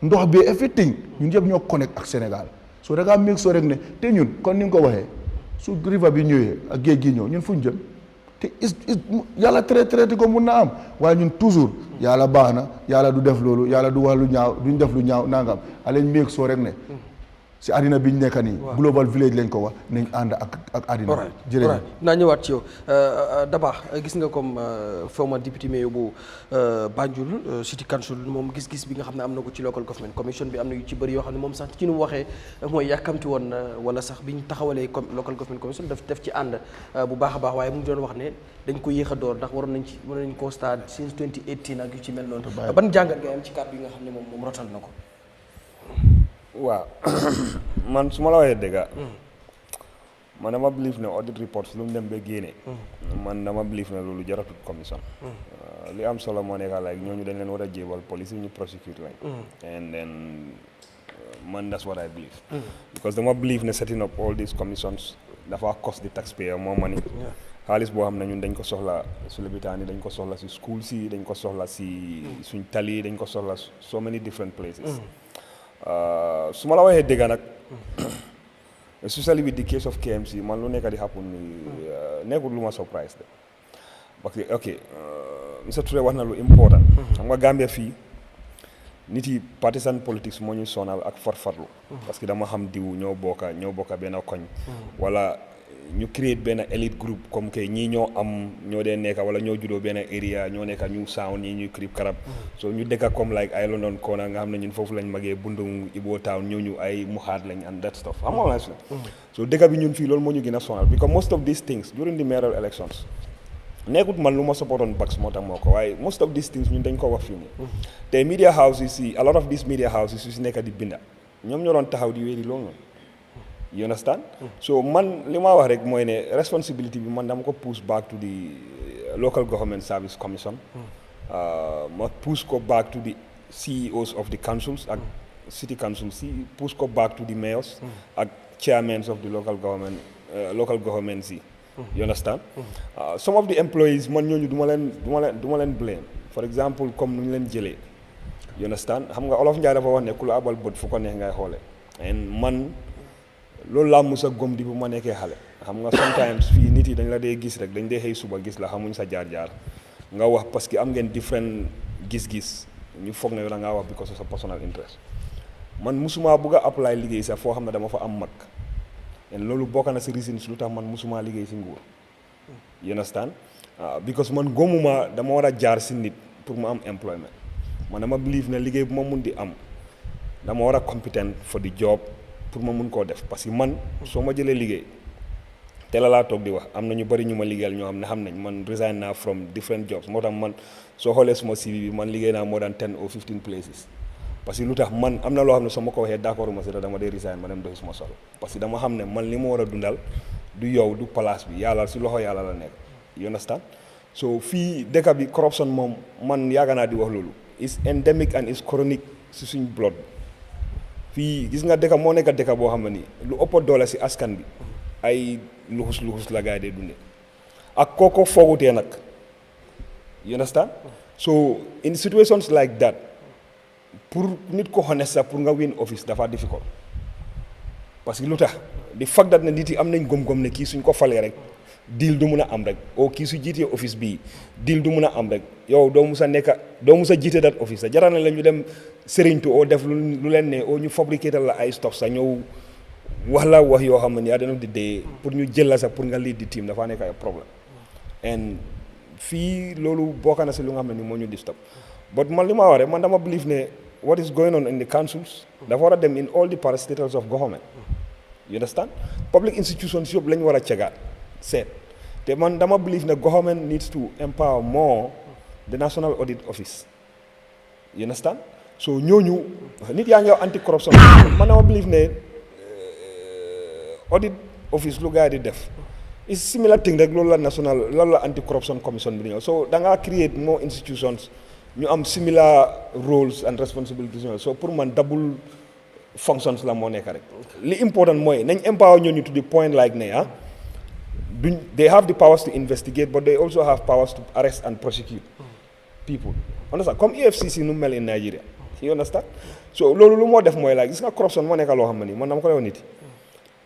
ndox bi everything ñun yëpp ñoo connect ak Sénégal so da ngaa meeg soo rek ne te ñun kon ni nga ko waxee su river bi ñëwee ak géej gi ñëw ñun fu ñu jëm te yàlla traité ko mun na am waaye ñun toujours yàlla baax na yàlla du def loolu yàlla du wax lu ñaaw duñ def lu ñaaw nangam alañ meeg soo rek ne si àddina bi ñu nekk nii global village lañ ko wax nañ ànd ak àddina jërëjëf naa ñëwaat ci yow Dabakh gis nga comme former député mayor bu Banjul City Council moom gis-gis bi nga xam ne am na ko ci local government commission bi am na yu ci bëri yoo xam ne moom sax ci nu mu waxee mooy yàkkamti woon wala sax bi ñu taxawalee local government commission def ci ànd bu baax a baax waaye mu ngi doon wax ne dañ ko yéex a door ndax waroon nañ constat since 2018 ak yu ci mel noonu ban jàngat nga am ci kàddu yi nga xam ne moom rotal na ko waaw man su ma la waxee dëgg man dama believe ne audit reports lu mu dem ba génne man dama believe ne loolu jaratut commission li am solo moo nekk like ñooñu dañ leen war a jébal police ñu prosecute lañ and then man that's what I believe because dama believe ne setting up all these commissions dafa cost the taxpayer more money xaalis boo xam ne ñun dañ ko soxla su lopitaan yi dañ ko soxla si school si dañ ko soxla si suñ tali dañ ko soxla so many different places su ma la waxee dëgg nag especially with the case of KMC man lu nekk di happen ni nekkul lu ma surprise de parce que ok Mr Touré wax na lu important xam nga Gambia fii nit yi partisan politics moo ñu sonal ak farfarlu parce que dama xam diw ñoo bokka benn koñ wala ñu create benn elite group comme que ñii ñoo am ñoo dee nekka wala ñoo juddoo benn area ñoo nekka ñu sound ñii ñuy crib karab so ñu dëkka comme like ay London Corner nga xam ne ñun foofu lañ magee Bundung Ibo Town ñooñu ay muhaat lañ and that stuff xam nga la so dëkka bi ñun fii loolu moo ñu gën a sonal because most of these things during the mayoral elections nekkut man lu ma supportoon Bax moo tax moo ko waaye most of these things ñun dañ ko wax fii nii te media houses yi a lot of these media houses yu si nekka di binda ñoom ñoo doon taxaw di wéeri loolu you understand so man li ma wax rek mooy ne responsibility bi man dama ko push back to the local government service commission ma push ko back to the CEOs of the councils ak city councils si push ko back to the mayors ak chairmen of the local governments yi you understand some of the employees man ñooñu duma leen blame for example comme nu ñu leen jëlee you understand xam nga Olof Njaay dafa wax ne ku la abal bët fu ko neex ngay xoole and man loolu laa musa gom di bu ma nekkee xale xam nga sometimes fii nit yi dañ la dee gis rek dañ dee xëy suba gis la xamuñ sa jaar-jaar nga wax parce que am ngeen different gis-gis ñu foog ne yow da ngaa wax because of sa personal interest man musuma bugg a apply liggéey sax foo xam ne dama fa am mag and loolu bokk na si reasons lu tax man musuma liggéey si nguur you understand because man gomuma dama war a jaar si nit pour mu am employment man dama believe ne liggéey bu ma mun di am dama war a competent for the job pour ma mun koo def parce que man soo ma jëlee liggéey te la laa toog di wax am na ñu bari ñu ma liggéeyal ñoo xam ne xam nañ man resign naa from different jobs moo tax man soo xoolee suma CV bi man liggéey naa more than 10 or 15 places parce que lu tax man am na loo xam ne soo ma ko waxee d'accord ma si dama dee resign ma dem doxi suma soxla parce que dama xam ne man li ma war a dundal du yow du place bi yàlla si loxo yàlla la nekk you understand so fii dëkk bi corruption moom man yaaga naa di wax loolu is endemic and is chronic si suñ blood fii gis nga dëkk moo nekk dëkk boo xam ne nii lu ëpp doole si askan bi ay luxus la gaay dee dunde ak kooko foogutee nag you understand so in situations like that pour nit ko honest sax pour nga win office dafa difficult parce que lu tax di fact that ne nit yi am nañ gom-gom ne kii suñ ko falee rek deal du mun a am rek o kii su jiitee office bii deal du mun a am rek yow doo mus a jiite that office sa jaral na la ñu dem sëriñtu oo def lu leen ne oo ñu fabriquer la ay stock sa ñëw wax la wax yoo xam ne ni à the end of the day pour ñu jël la sax pour nga lead di team dafaa nekk ay problème and fii loolu bokk na si lu nga xam ne ni moo ñu disturb but man li ma wax rek man dama believe ne what is going on in the councils dafa war a dem in all the parastatals of government you understand public institutions yëpp lañ war a cegaat seet te man dama believe ne government needs to empower more the National Audit Office you understand so ñooñu nit yaa ngi wax anti corruption man dama believe ne audit office lu gars yi di def is similar thing rek loolu la anti corruption commission bi di ñëw so da ngaa create more institutions ñu am similar roles and responsibilities so pour man double functions la moo nekk rek li important mooy nañ empower ñooñu to the point like ne they have the powers to investigate but they also have powers to arrest and prosecute people understand comme EFCC nu mel in Nigeria you understand so loolu lu moo def mooy like gis nga corruption moo nekk loo xam ne nii man dama ko leew nit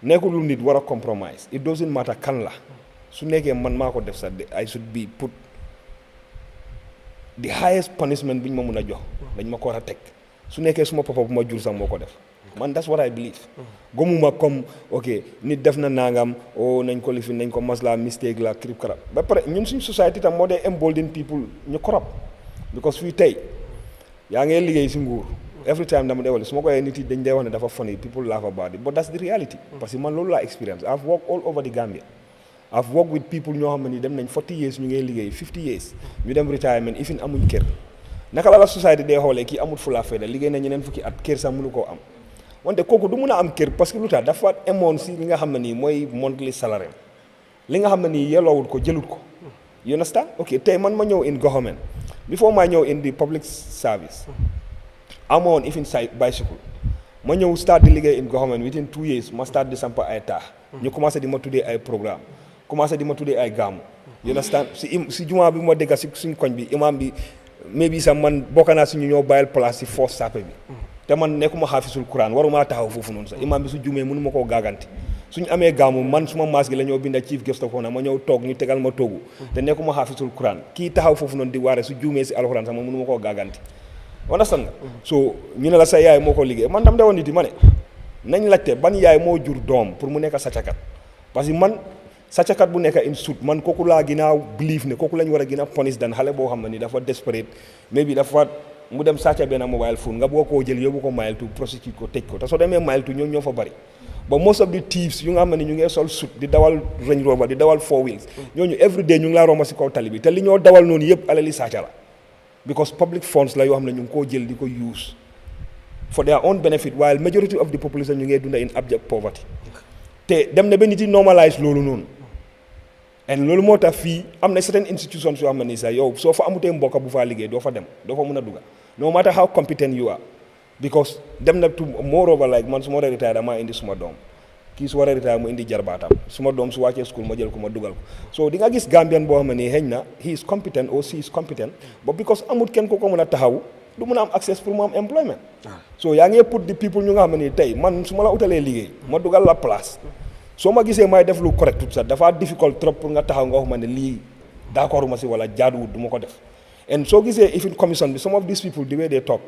nekkul lu nit war a compromise it doesn't matter kan la su nekkee man maa ko def sax I should be put the highest punishment bi ñu ma mun a jox dañ ma ko war a teg su nekkee suma papa bu ma jur sax moo ko def man that's what I believe gomuma comme ok nit def na nangam o nañ ko lifin nañ ko masla mistake la krip karab ba pare ñun suñ society tam moo dee embolden people ñu corrupt because fii tey yaa ngee liggéey si nguur every time dama dee wala su ma ko waxee nit yi dañ dee wax ne dafa funny people laugh about it but that's the reality parce que man loolu laa experience I've worked all over the Gambia I've worked with people ñoo xam ne dem nañ 40 years ñu ngay liggéey 50 years ñu dem retirement even amuñ kër naka la society dee xoolee kii amul fulla fayda liggéey na ñeneen fukki at kër sax mënu koo am wante kooku du mun a am kër parce que lu tax dafa emoon si li nga xam ne nii mooy monthly salary li nga xam ne nii yelloowul ko jëlut ko you understand ok tey man ma ñëw in government before ma ñëw in the public service amoon even bicycle ma ñëw start di liggéey in government within 2 years ma start di sampa ay taax ñu commencé di ma tuddee ay programme commencé di ma tuddee ay gàmmu you understand si jumaa bi ma dégga si suñ koñ bi imam bi maybe sax man bokk naa si ñu ñoo bàyyil place si force sape bi te man nekkuma xaafisul Quran waruma taxaw foofu noonu sax imam bi su jumee mënu ma koo gaaganti suñu amee gàmmu man suma maas gi la ñoo binda chief guest of honor ma ñëw toog ñu tegal ma toogu te nekkuma xaafisul Quran kii taxaw foofu noonu di waare su jumee si alxuraan sax ma mënu ma koo gaaganti understand nga so ñu ne la sa yaay moo ko liggéey man dam dewoon nit yi ma ne nañ laajte ban yaay moo jur doom pour mu nekk sàccakat parce que man sàccakat bu nekk in suit man kooku laa gën a believe ne kooku lañ war a gën a punish dan xale boo xam ne ni dafa desperate mais bi dafa mu dem sàcca benn mobile phone nga boo koo jël yóbbu ko mile to prosecute ko tëj ko te soo demee mile to ñoo fa bari ba most of the thieves yu nga xam ne ñu ngi sol suit di dawal Range Rover di dawal 4 wheels ñooñu every day ñu ngi laa romba si kaw tali bi te li ñoo dawal noonu yëpp alali sàcca la because public funds la yoo xam ne ñu ngi koo jël di ko use for their own benefit while majority of the population ñu ngi dunda in abject poverty te dem na ba nit yi normalise loolu noonu and loolu moo tax fii am na certain institutions yoo xam ne nii sax yow soo fa amutee mbokk bu faa liggéey doo fa dem doo fa mën a dugga no matter how competent you are because dem na to moreover like man su ma war a retire damaa indi suma doom kii su war a retire mu indi jarbaatam suma doom su wàccee school ma jël ko ma dugal ko so di nga gis Gambian boo xam ne nii xëy na he is competent or she is competent but because amut kenn ko mën a taxaw du mën a am access pour mu am employment so yaa ngi put the people ñu nga xam ne nii tey man su ma la utalee liggéey ma dugal la place soo ma gisee may def lu correct tout ça dafa difficult trop pour nga taxaw nga wax ma ne lii d'accord ma si wala jaaduwut du ma ko def and soo gisee even commission bi some of these people the way they talk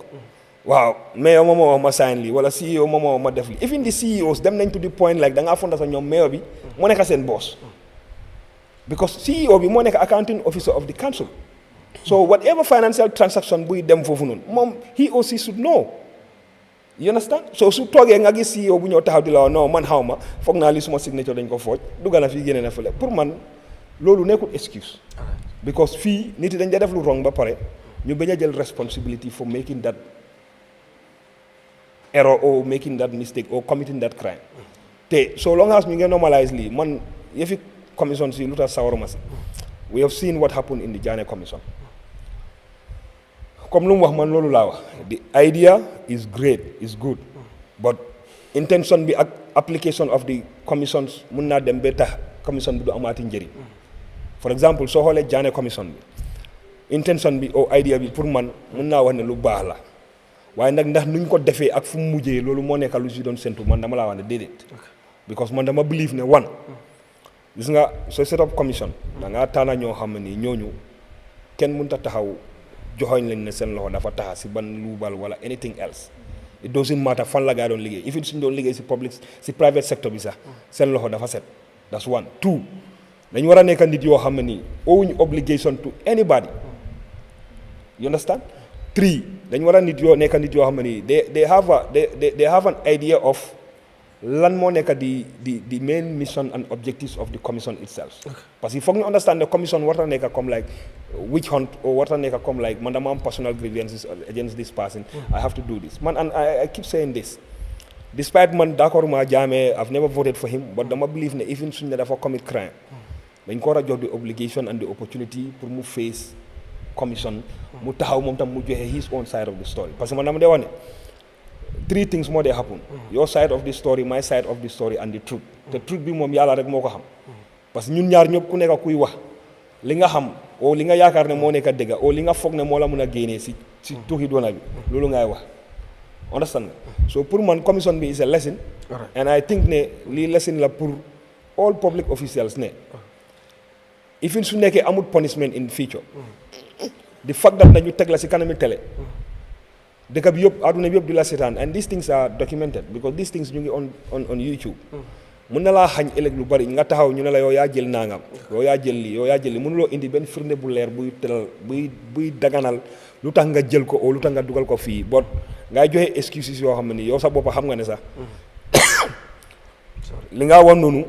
waaw mayor moom moo wax ma sign lii wala CEO moom moo wax ma def lii even the CEOs dem nañ to the point like da ngaa fonda sa ñoom mayor bi moo nekk seen boss because CEO bi moo nekk accounting officer of the council so whatever financial transaction buy dem foofu noonu moom he or she should know you understand so su toogee nga gis CEO bu ñëw taxaw di la wax non man xaw ma foog naa li suma signature dañ ko fooj dugga na fii génne na fële pour man loolu nekkul excuse because fii nit yi dañ da def lu wrong ba pare ñu bañ a jël responsibility for making that error or making that mistake or committing that crime te so long as ñu ngi normalise lii man yëfi commission si lu tax sawaruma si we have seen what happened in the Jammeh commission comme lu mu wax man loolu laa wax the idea is great is good but intention bi ak application of the commissions mun naa dem ba tax commission bi du amaati njëriñ for example soo xoolee Jammeh commission bi intention bi o idea bi pour man mun naa wax ne lu baax la waaye nag ndax nuñ ko defee ak fu mu mujjee loolu moo nekk lu si doon séntu man dama laa wax ne déedéet because man dama believe ne one gis nga soo set up commission da ngaa tànn ñoo xam ne nii ñooñu kenn mënut a taxaw joxoñ lañ ne seen loxo dafa taxa si ban luubal wala anything else it doesn't matter fan la gaa doon liggéey if it suñ doon liggéey si private sector bi sax seen loxo dafa set that's one two dañu war a nekk nit yoo xam ne nii owuñu obligation to anybody you understand three dañu war a nekk nit yoo xam ne nii they have an idea of lan moo nekk the main mission and objectives of the commission itself parce que foog ñu understand ne commission warta nekk comme like witch hunt or warta nekk comme like man dama am personal grievances against this person I have to do this man and I keep saying this despite man d'accord ma Jammeh I've never voted for him but dama believe ne even suñ ne dafa commit crime dañ ko war a jox the obligation and the opportunity pour mu face commission mu taxaw moom tam mu joxe his own side of the story parce que man dama dee wax ne three things moo dee happen your side of the story my side of the story and the truth te truth bi moom yàlla rek moo ko xam parce que ñun ñaar ñëpp ku nekk kuy wax li nga xam o li nga yaakaar ne moo nekk dëgga o li nga foog ne moo la mun a génnee si tuuxi doona bi loolu ngay wax understand nga so pour man commission bi is a lesson and I think ne lii lesson la pour all public officials ne even su nekkee amul punishment in future the fact that nañu teg la si kanami télé dëkk bi yëpp àdduna bi yëpp di la seetaan and these things are documented because these things ñu ngi on YouTube mun na laa xañ ëllëg lu bari nga taxaw ñu ne la yow yaa jël nangam yow yaa jël lii mënuloo indi benn firnde bu leer buy tëral buy daganal lu tax nga jël ko o lu tax nga dugal ko fii bot ngay joxe excuses yoo xam ne nii yow sa bopp xam nga ne sax li nga wax noonu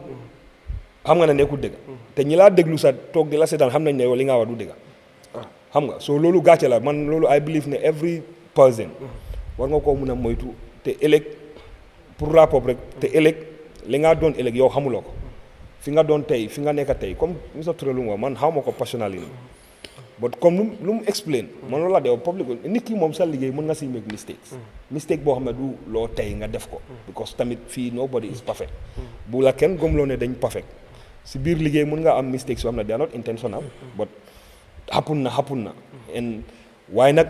xam nga ne nekkul dëgg te ñi laa déglu sax toog di la seetaan xam nañ ne yow li nga wax du dëgg xam nga so loolu gàcce la man loolu I believe ne every person war nga koo mun a moytu te ëllëg pour rapport rek te ëllëg li nga doon ëllëg yow xamuloo ko fi nga doon tey fi nga nekk tey comme Mr Touré lu nga man xaw ma ko personnally but comme lu mu explain man loolu la de public nit ki moom sa liggéey mën nga si make mistake boo xam ne du loo tey nga def ko because tamit fii nobody is perfect bu la kenn gëmloo ne dañ perfect si biir liggéey mën nga am mistake soo xam ne they are not intentional but happen na and waaye nag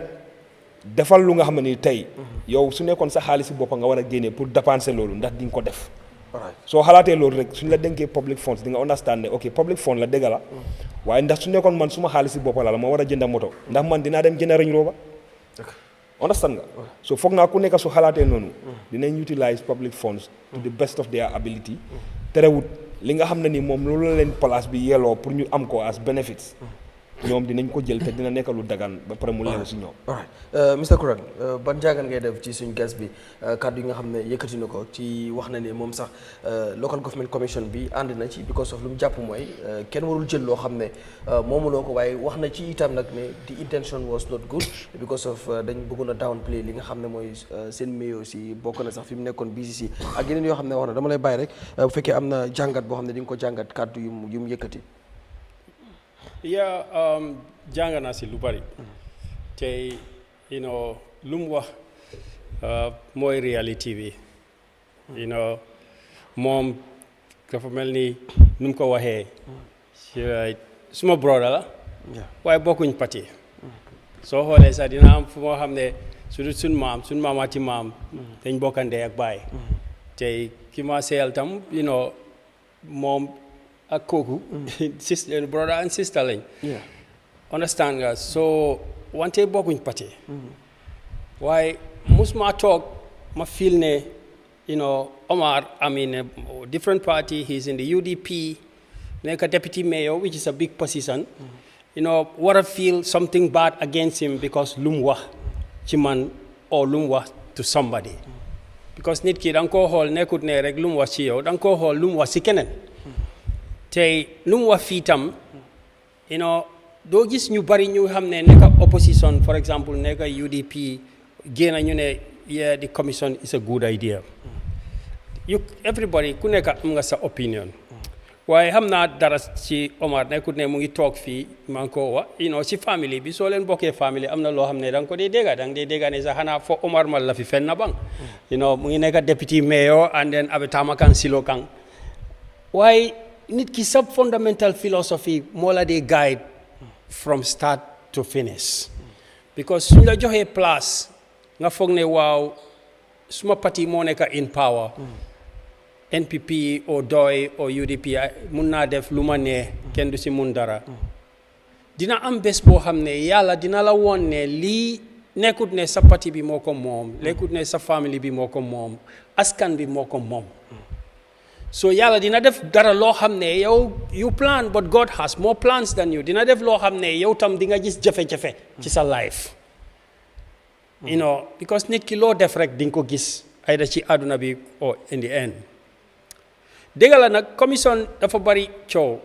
defal lu nga xam ne tey yow su nekkoon sa xaalis si boppa nga war a génnee pour dépenser loolu ndax di nga ko def soo xalaatee loolu rek suñ la dénkee public funds di nga understand ne ok public fund la dëgg la waaye ndax su nekkoon man suma xaalis si boppa la ma war a jënda moto ndax man dinaa dem jënda Range Rover understand nga so foog naa ku nekk su xalaatee noonu dinañ utilize public funds to the best of their ability terewut li nga xam ne ni moom loolu la leen place bi yelloo pour ñu am ko as benefits ñoom dinañ ko jël te dina nekk lu dagan ba pare mu leew si ñoom. Mr Kurang ban jàngat ngay def ci suñ gas bi kàddu yi nga xam ne yëkkati na ko ci wax na ne moom sax local government commission bi ànd na ci because of lu mu jàpp mooy kenn warul jël loo xam ne moomuloo ko waaye wax na ci itam nag ne the intention was not good because of dañ bëggoon a downplay li nga xam ne mooy seen mayo si bokk na sax fi mu nekkoon BCC ak yeneen yoo xam ne wax na dama lay bàyyi rek bu fekkee am na jàngat boo xam ne di nga ko jàngat kàddu yu mu yëkkati. jàng naa si lu bari te lu mu wax mooy réalité bi moom dafa mel ni nu mu ko waxee suma brother la waaye bokkuñ parti soo xoolee sax dina am fu moo xam ne su dul suñ maamaati maam dañ bokkandee ak baay te ki ma seyal tam moom ak kooku sister brother and sister lañ understand nga so wante bokkuñ parti waaye musuma toog ma feel ne Omar different party, he's in the UDP nekk a deputy mayor which is a big position what I feel something bad against him because lu mu wax ci man or lu mu wax to somebody because nit ki da nga koo xool nekkut ne rek lu mu wax ci yow da nga koo xool lu mu wax ci keneen tey lu mu wax fii tam doo gis ñu bari ñu xam ne nekk opposition for example nekk UDP génn ñu ne yeah the commission is a good idea everybody ku nekk am nga sa opinion waaye xam naa dara ci Omar nekkut ne mu ngi toog fii maa ngi ko wax ci famille bi soo leen bokkee famille am na loo xam ne da nga ko dee dégga da nga dee dégga ne sax xanaa fo Omar mal la fi fenn bang mu ngi nekk deputy mayor and then abe tamakan silo kang waaye nit ki sa fundamental philosophy moo la dee guide from start to finish because suñ la joxee place nga foog ne waaw suma parti moo nekk in power NPP or DOI or UDP mun naa def lu ma nee kenn du si mun dara dina am bés boo xam ne yàlla dina la woon ne lii nekkut ne sa parti bi moo ko moom nekkut ne sa famille bi moo ko moom askan bi moo ko moom so yàlla dina def dara loo xam ne yow you plan but God has more plans than you dina def loo xam ne yow tam di nga gis jafe-jafe ci sa life because nit ki loo def rek di nga ko gis ay da ci àdduna bi or in the end dégg la nag commission dafa bari coow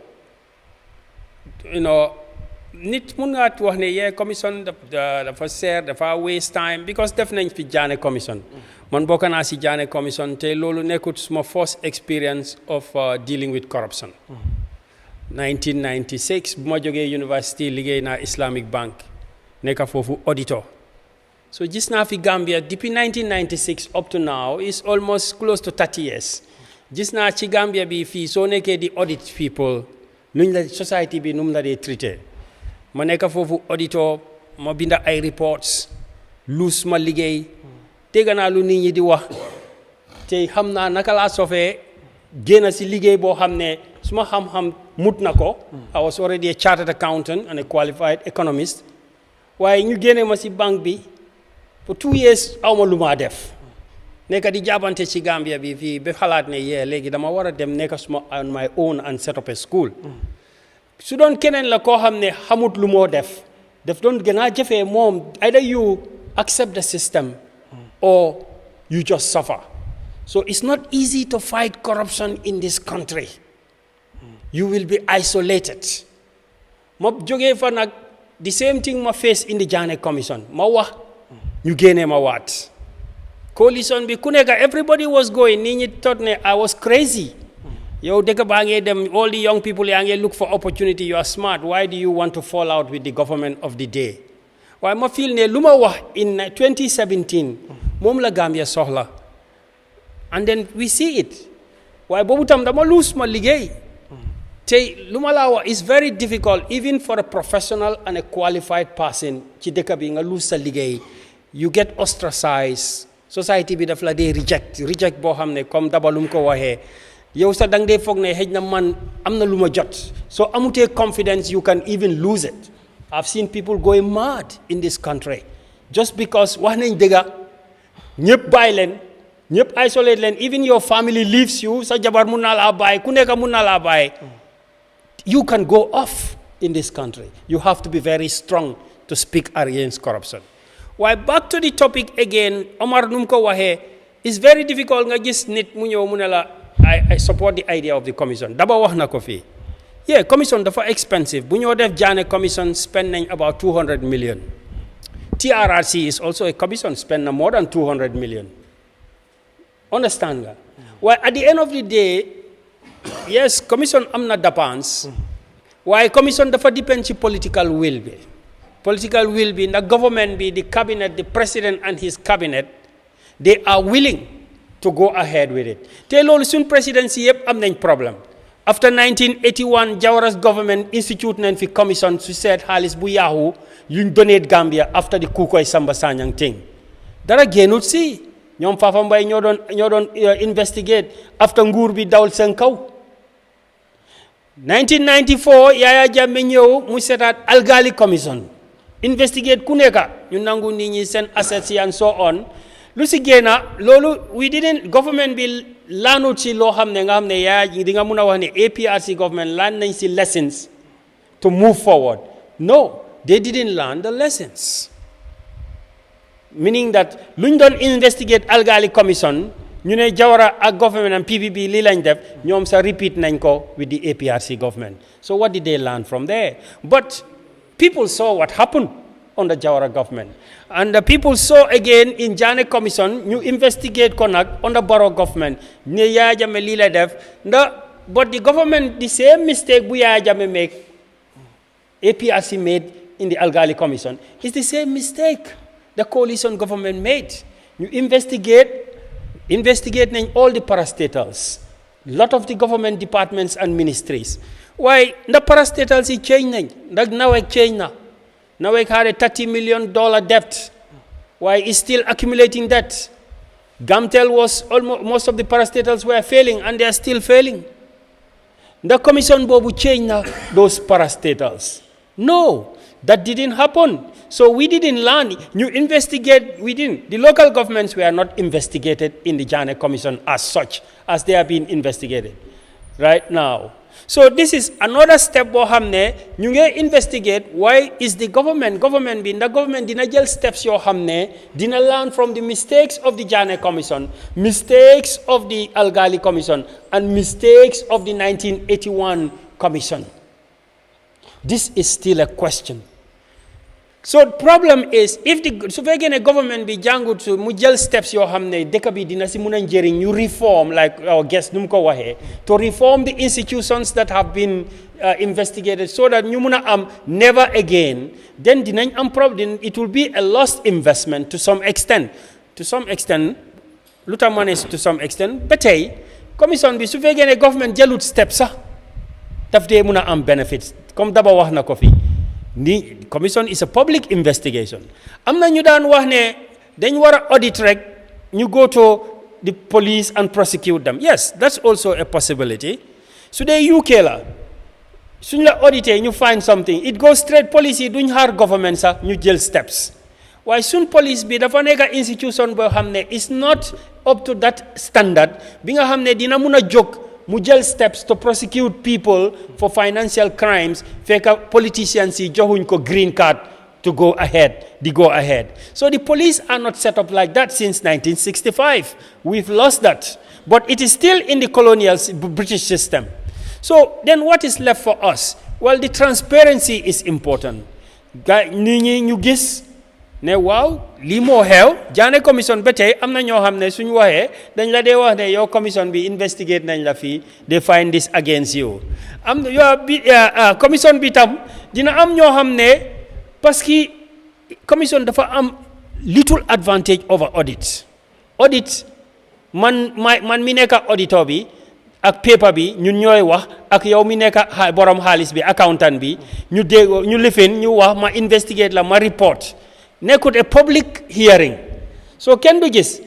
nit mun ngaa wax ne commission dafa seer dafa waste time because def nañ fi Jammeh commission man bokk naa si Jammeh commission te loolu nekkut suma first experience of dealing with corruption 1996 bu ma jógee university liggéey naa Islamic Bank nekk foofu auditor so gis naa fi Gambia depuis 1996 up to now is almost close to 30 years gis naa ci Gambia bi fii soo nekkee di audit people nuñ la society bi nu mu la dee traité ma nekk foofu auditor ma binda ay reports luus ma liggéey dégg naa lu nit ñi di wax te xam naa naka laa sofee génn si liggéey boo xam ne suma xam-xam mut na ko I was already a chartered accountant and a qualified economist waaye ñu génne ma si banque bi for 2 years awma lu maa def nekk di jàppante ci Gambia bi fii ba xalaat ne léegi dama war a dem nekk suma on my own and set up a school su doon keneen la koo xam ne xamut lu moo def doon gën a jafee moom either you accept the system or you just suffer so it's not easy to fight corruption in this country you will be isolated ma jógee fa nag the same thing ma face in the Jammeh commission ma wax ñu génnee ma waat coalition bi ku nekk everybody was going nit ñi thought ne I was crazy yow dëkk baa ngee dem all the young people yaa ngee look for opportunity you are smart why do you want to fall out with the government of the day waaye ma feel ne lu ma wax in 2017 moom la Gambia soxla and then we see it waaye boobu tam dama lose ma liggéey te lu ma laa wax is very difficult even for a professional and a qualified person ci dëkk bi nga lose sa liggéey you get ostracized society bi daf la dee reject boo xam ne comme dabalum ko waxee yow sax dang dee foog ne xëj na man am na lu ma jot soo amutee confidence you can even lose it I've seen people going mad in this country just because wax nañ dëgga ñëpp bàyyi leen ñëpp isolate leen even your family leaves you sa jabar mun naa laa bàyyi ku nekk mun naa laa bàyyi you can go off in this country you have to be very strong to speak against corruption waaye back to the topic again Omar nu mu ko waxee it's very difficult nga gis nit mu ñëw mu ne la I support the idea of the commission daba wax na ko fii commission dafa expensive bu ñoo def Jammeh commission spend nañ about 200 million TRRC is also a commission spend na more than 200 million understand nga waaye at the end of the day yes commission am na dépense waaye commission dafa depend ci political will bi ndax government bi the cabinet the president and his cabinet they are willing to go ahead with it te loolu suñ presidency yëpp am nañ problème after 1981 Jawara's government institute nañ fi commission su seet xaalis bu yaaxu yuñ donate Gambia after the Kukoy Samba Sanyang thing dara génnut si ñoom Fafa Mbay ñoo doon investigate after nguur bi dawul seen kaw 1994 Yahya Jammeh ñëw mu seetaat Algali commission investigate ku nekka ñu nangu nit ñi seen assets yi and so on lu si génna loolu government bi laanut si loo xam ne nga xam ne yaa di nga mun a wax ne APRC government laan nañ si lessons to move forward no they didn't learn the lessons meaning that luñ doon investigate Algali commission ñu ne Jawara ak government and PPP lii lañ def ñoom sa repeat nañ ko with the APRC government so what did they learn from there but people saw what happened under Jawara government and the people saw again in Jammeh commission ñu investigate ko nag under Barrow government ne Yahya Jammeh lii la def ndax but the government, the same mistake Yahya Jammeh make, APRC made in the Algali Commission, is the same mistake the coalition government made. You investigate all the parastatals, lot of the government departments and ministries. Why the parastatals is changing? Now it change now. Now it had a $30 million debt. Why is still accumulating debt? Gamtel was almost, most of the parastatals were failing, and they are still failing. The commission bobu change now those parastatals. No, that didn't happen. So we didn't learn. You investigate, we didn't. The local governments were not investigated in the Jammeh Commission as such, as they are being investigated right now. So this is another step bo xamne ñu ngi investigate why is the government being the government dina jël steps yo xamne dina learn from the mistakes of the Jammeh Commission, mistakes of the Algali Commission, and mistakes of the 1981 Commission. This is still a question. So the problem is, if the government be jangut to mujal steps yo hamne dekabi dina si muna njering you reform, like our guest numko wahe, to reform the institutions that have been investigated so that ñu muna never again, then dinañ am problem. It will be a lost investment to some extent. To some extent, lutamanes to some extent, betay commission bi su fegene government jalut steps sa daf de muna benefits comme daba wax na ko fi. The commission is a public investigation. Amna ñu daan wax ne dañ wara audit rek ñu go to the police and prosecute them. Yes, that's also a possibility. So they UK la suñ la audité ñu find something, it goes straight police yi duñ xaar government sa ñu jël steps. Why suñ police bi dafa nekk institution boo xam ne is not up to that standard bi nga xam ne dina mun a jóg mu jël steps to prosecute people for financial crimes fekk politicians yi joxuñ ko green card to go ahead. So the police are not set up like that since 1965. We've lost that. But it is still in the colonial British system. So then what is left for us? Well, the transparency is important. Ñu gis ne waaw lii moo xew Jammeh commission ba tey am na ñoo xam ne suñu waxee dañ la dee wax ne yow commission bi investigate nañ la fii they find this against you. Am commission bi tam dina am ñoo xam ne parce que commission dafa am little advantage over audit. Man mi nekk auditor bi ak paper bi ñun ñooy wax ak yow mi nekk borom xaalis bi accountant bi ñu dégg ñu lifin ñu wax ma investigate la ma report. Nekut a public hearing. So can do this.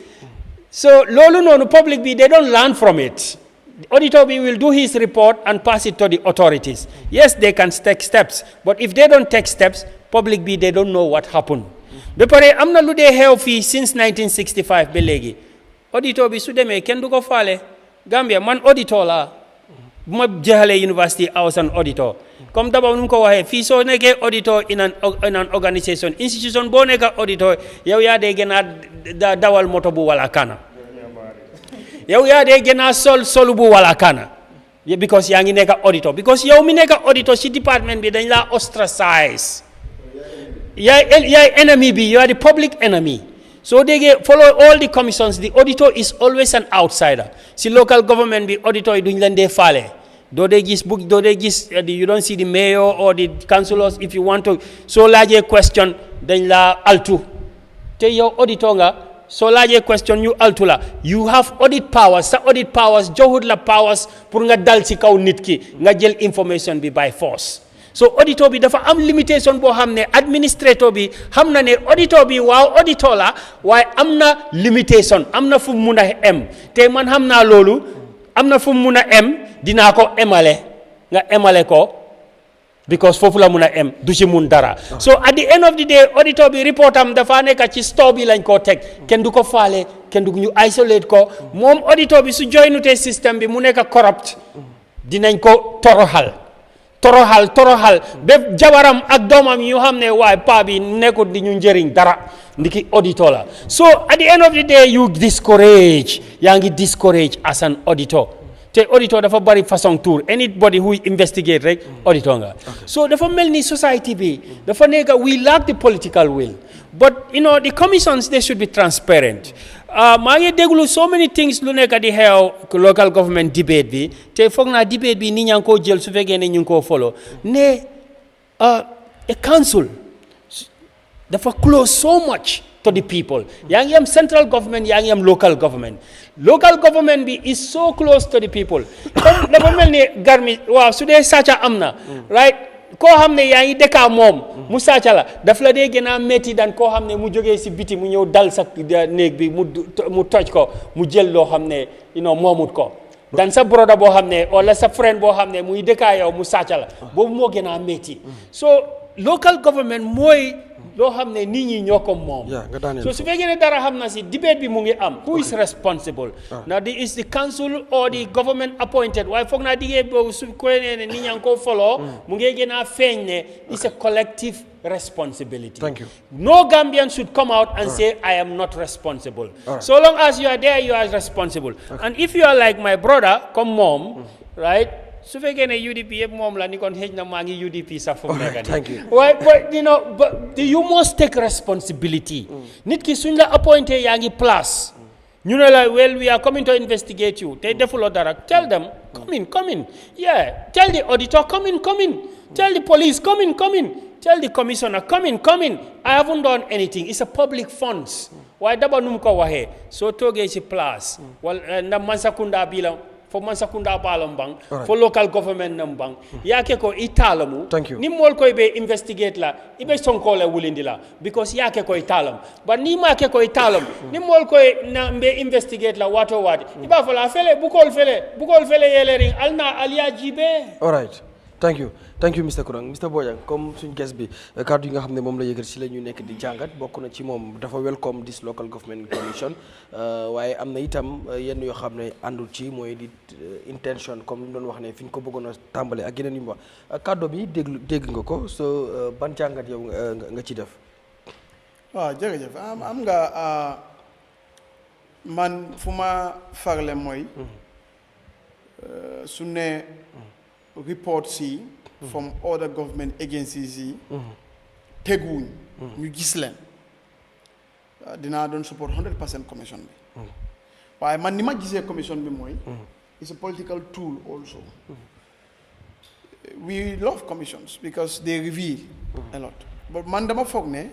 So lolu nonu public be they don't learn from it. The auditor will do his report and pass it to the authorities. Yes, they can take steps, but if they don't take steps, public be they don't know what happened. Be pare amna lu de xew fi since 1965 be legi. Auditor bi su deme ken du ko faale. Gambia man auditor la. Buma jehale university I was an auditor. Comme d'abord nu ko waxe fi so nekké auditor in an organization institution bo nekk auditor yow yaa de gëna dawal moto bu wala kana yow yaa de gëna sol bu wala kana because yaa ngi nekk auditor because yow mi nekk auditor ci department bi dañ la ostracize yaay enemy bi you are the public enemy. So they follow all the commissions. The auditor is always an outsider. See local government be auditor duñ leen dee faale. Do they you don't see the mayor or the councillors if you want to. So large question dañ la altu. Te yow auditor nga so large question you altu la. You have audit powers. Sa audit powers joxut la powers pour nga dal ci kaw nit ki nga jël information bi by force. So auditor bi dafa am limitation boo xam ne administrateur bi xam na ne auditor bi waaw auditor la waaye am na limitation am na fu mu mun a em te man xam naa loolu am na fu mu mun a em dinaa ko emale nga emale ko because foofu la mun a em du ci mun dara. So at the end of the day auditor bi report am dafa nekk ci store bi lañ koo teg kenn du ko faale kenn du ñu isolate ko moom auditor bi su joinute système bi mu nekk corrupt dinañ ko toroxal ba jabaram ak doomam ñu xam ne waaye paa bi nekkul di ñu njëriñ dara ndiki auditor la. So at the end of the day yaa ngi discourage as an auditor te auditor dafa bari façon tour anybody who investigate rek auditor nga. So dafa mel ni society bi dafa nekk we lack the political will but the commissions they should be transparent. maa ngi déglu so many things lu nekk di xew local government debate bi te foog naa debate bi nit ñaa ngi koo jël su fekkee ne ñu ngi koo follow ne a council dafa close so much to the people. yaa ngi am central government yaa ngi am local government bi is so close to the people comme dafa mel ni garmi waaw su dee sàcca am na right koo xam ne yaa ngi dëkkaa moom mu sàcca la daf la dee gën a métti daan koo xam ne mu jógee si biti mu ñëw dal sa néeg bi mu toj ko mu jël loo xam ne moomut ko dan sa broda boo xam ne wala sa friend boo xam ne muy dëkkaa yow mu sàcca la boobu moo gën a métti so local government mooy loo xam ne nit ñi ñoo ko moom so su fekkee ne dara xam na si debate bi mu ngi am who is responsible now is the council or the government appointed waaye foog naa diggee boobu su ko nee ne nit ñaa ngi ko follow mu ngi gën a feeñ ne it's a collective responsibility. Thank you. No Gambian should come out and say I am not responsible. So long as you are there, you are responsible. And if you are like my brother comme moom right su fekkee ne UDP yëpp moom la ni kon xëj na maa ngi UDP sax fu mu nekk nii. Thank you. Waaye but you must take responsibility. Nit ki suñ la appointé yaa ngi place. ñu ne la well we are coming to investigate you te defuloo dara tell them come in yeah tell the auditor come in tell the police come in tell the commissioner come in I haven't done anything it's a public funds waaye daba nu mu ko waxee soo toogee ci place wala na Mansakunda bi la fo Mansakunda balom bang fo local government nam bang yake ko italamu ni mol koy be investigate la ibe sonko la wulindi la because yake ko italam but ni ma ke ko italam ni mol koy na be investigate la wato wadi iba fala fele bukol fele yelering alna aliya jibe. All right. Thank you Mr. Kurang. Mr. Bojang comme suñ guest bi kàddu yi nga xam ne moom la yëkkati si la ñu nekk di jàngat bokk na ci moom dafa welcome this local government commission waaye am na itam yenn yoo xam ne àndul ci mooy di intention comme doon wax ne fi ñu ko bëggoon a tàmbale ak yeneen yu mu wax kàddu bi dégg nga ko so ban jàngat yow nga ci def. waaw jërëjëf am nga man fu ma farle mooy su ne reports yi from other government agencies yi teguwuñ ñu gis leen dinaa doon support 100% commission bi waaye man ni ma gisee commission bi mooy it's a political tool also we love commissions because they reveal a lot but man dama foog ne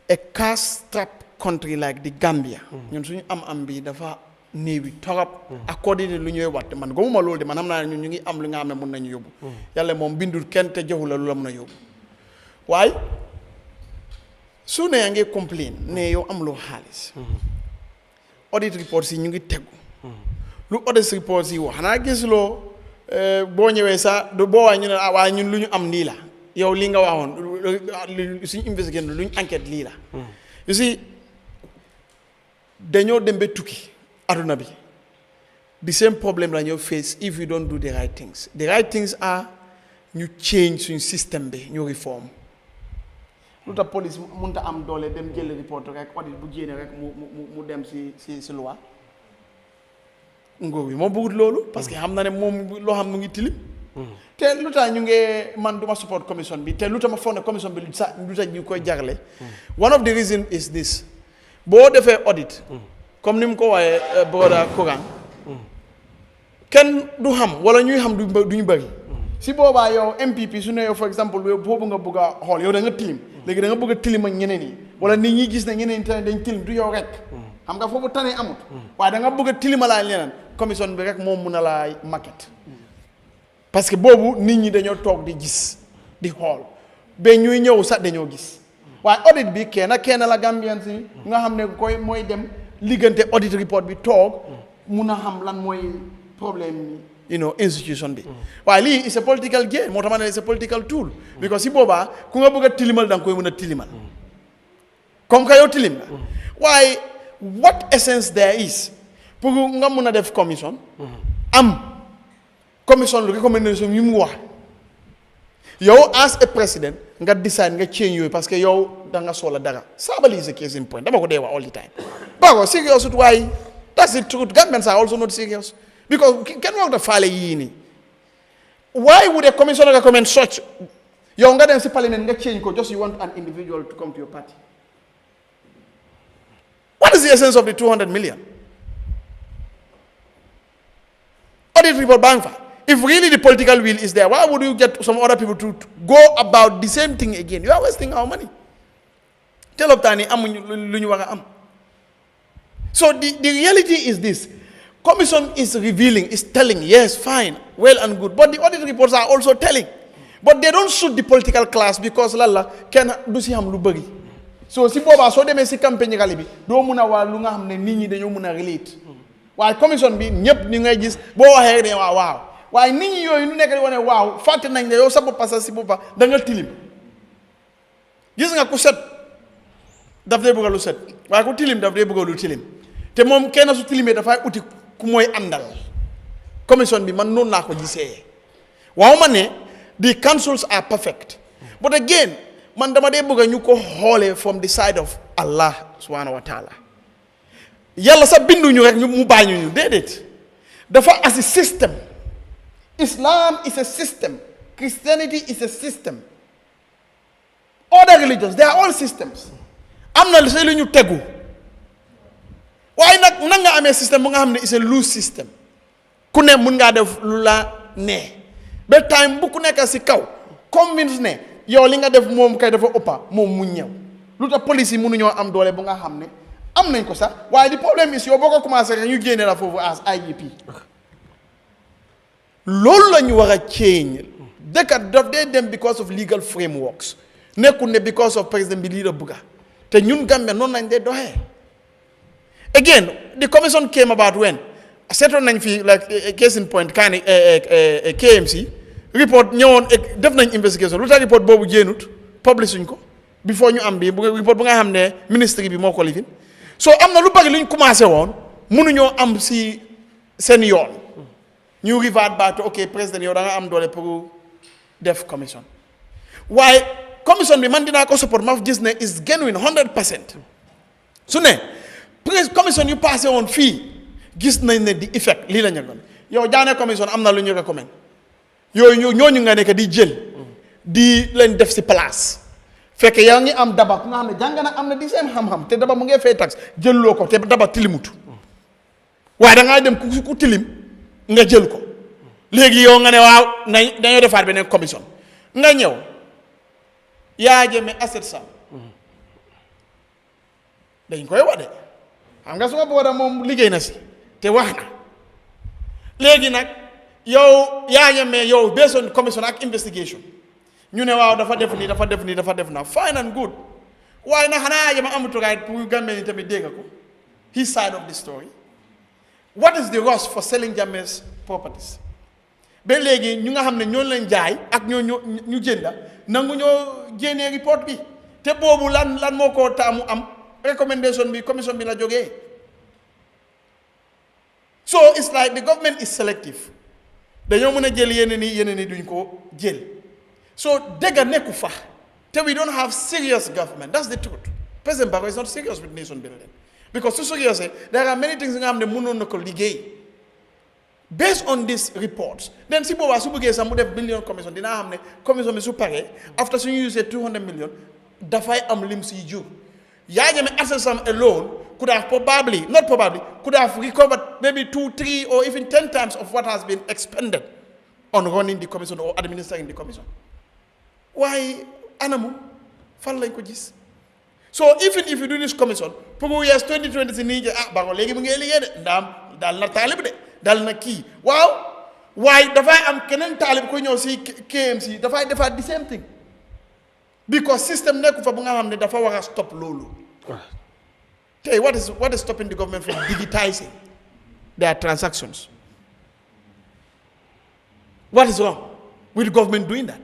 a cash-strapped country like the Gambia ñun suñu am bi dafa néewi torop according lu ñuy watte man gomuma loolu de man xam naa ñu ngi am li nga xam ne mën nañu yóbbu yàlla moom bindul kenn te joxu la lu la mën a yóbbu waaye su ne yaa ngi complain ne yow amuloo xaalis audit reports yi ñu ngi tegu lu audit reports yi wax xanaa gisuloo boo ñëwee sax boo waay ñu ne waaye ñun lu ñu am nii la yow li nga waxoon suñu investigation lu ñu enquête lii la you see dañoo dem ba tukki aduna bi the same problem la ñoo face if you don't do the right things are ñu change suñ système bi ñu reform lu tax police mënta am doole dem jël report rek audit bu jéene rek mu dem si loi ngóor bi moo bëggut loolu parce que xam na ne moom loo xam mu ngi tilim te lu tax ñu ngi man duma support commission bi te lu tax ma foog ne commission bi lu tax ñu koy jagle one of the reason is this boo defee audit comme ni mu ko waaye broda Kurang kenn du xam wala ñuy xam duñu bëri si boobaa yow MPP su ne yow for exemple yow boobu nga bëgg a xool yow da nga tilim léegi da nga bëgg a tilim ak ñeneen yi wala nit ñi gis ne ñeneen ñi tamit dañ tilim du yow rek xam nga foofu tane amut waaye da nga bëgg a tilimalaay ñeneen commission bi rek moom mun a laay maquette parce que boobu nit ñi dañoo toog di gis di xool ba ñuy ñëw sax dañoo gis waaye audit bi kenn la Gambian si nga xam ne mooy dem liggante audit report bi toog mun a xam lan mooy problème institution bi waaye lii it's a political game moo tax ma ne it's a political tool because si boobaa ku nga bëgg a tilimal da nga koy mën a tilimal comme que yow tilim la waaye what essence there is pour nga mun a def commission am commission lu recommendation yi mu wax yow as a president nga decide nga change yooyu parce que yow da nga soxla dara Sabally is a case in point dama ko dee wax all the time bago serious ut waaye that's the truth Gambians are also not serious because kenn wax da faale yii nii why would a commissioner recommend such yow nga dem si parliament nga change ko just you want an individual to come to your party What is the essence of the 200 million? Audit report bang. If really the political will is there, why would you get some other people to go about the same thing again? You are wasting our money. Tell up Tani, so the reality is this. Commission is revealing, is telling, yes, fine, well and good. But the audit reports are also telling. But they don't suit the political class because lala can do si ham lu bari. So si boba so demé si campagne gali bi do muna wa lu nga xamné nit ñi dañu mëna relate. Waye commission bi ñepp ni ngay gis bo waxé né waaw. Waye nit ñi yoy ñu nekk di wone waaw faté nañ né yow sa bop sa si bopa da nga tilim. Gis nga ku set daf lay bëgg lu set. Waye ku tilim daf lay bëgg lu tilim. Té mom kenn su tilimé da fay uti ku moy andal. Commission bi man non la ko gisé. Waaw ma né the councils are perfect. But again, man dama dey bëgg ñu ko xolé from the side of Allah subhanahu wa ta'ala. Yalla sa bindu ñu rek ñu mu bañu ñu dedet. Dafa as a system. Islam is a system. Christianity is a system. Other religions, they are all systems. Am na lu ñu teggu. Waaye nag na nga amee système bu nga xam ne is a loose system ku ne mun ngaa def lu la nee ba time bu ku nekk si kaw convince ne yow li nga def moom kay dafa ëppa moom mu ñëw lu tax police yi mënuñoo am doole bu nga xam ne am nañ ko sax waaye di problème is yow boo ko commencé rek ñu génne la foofu as IGP loolu la ñu war a change dëkk daf dee dem because of legal frameworks nekkul ne because of président bi lii la bëgga te ñun Gambia noonu lañ dee doxee. Again, the commission came about when? Settled like a case in point, kind of KMC report, def nañ investigation. Lu tax report boobu génnut publish ko before ñu am bi report bu nga xam ne ministry bi moo ko lifin so am na lu bari lu ñu commencé woon mënuñoo am si seen yoon ñu revert back to ok président yow da nga am doole pour def commission waaye commission bi man dinaa ko support ma gis ne is genuine 100% su ne commission yu passé woon fii gis nañ ne di effect lii la ñu doon yow jaane commission am na lu ñu recommend yooyu ñooñu nga nekk di jël di leen def si place fekk yaa ngi am daba ku nga xam ne jàng na am na di seen xam-xam te daba mu ngee fay tax jëlloo ko te daba tilimut waaye da ngaa dem ku tilim nga jël ko léegi yow nga ne waaw dañoo defaat beneen commission nga ñëw yaa jëme asset sam dañ koy wax de xam nga suma booda moom liggéey na si te wax na léegi nag yow yaa ñemee yow based on commission ak investigation ñu ne waaw dafa def na fine and good waaye nag xanaa yaa ñemee amatu right pour Gambie ni tamit dégg ko his side of the story what is the rush for selling Jammeh's properties ba léegi ñu nga xam ne ñoo leen jaay ak ñu jënda nangu ñoo génnee report bi te boobu lan moo ko taamu am recommendation bi commission bi la jógee so it's like the government is selective dañoo mën a jël yeneen yi duñ ko jël so dëgg nekku fa te we don't have serious government that's the truth President Barrow is not serious with nation building because su serious there are many things nga xam ne mënoon na ko liggéey based on these reports then si boobaa su bëggee sax mu def billion commission dinaa xam ne commission bi su paree after suñu usee 200 million dafay am lim siy jur Yahya Jammeh assessment alone could have could have recovered maybe 2, 3 or even 10 times of what has been expended on running the commission or administering the commission. Why anamu fan lañ ko gis so even if you do this commission pour years 2020 si nii Barrow léegi mu ngi liggéey de ndaam daal na taalib de daal na kii waaw waaye dafay am keneen taalib ko ñëw si KMC dafay defaat the same thing because system nekku fa bu nga xam ne dafa war a stop loolu tey what is stopping the government from digitizing their transactions what is wrong with the government doing that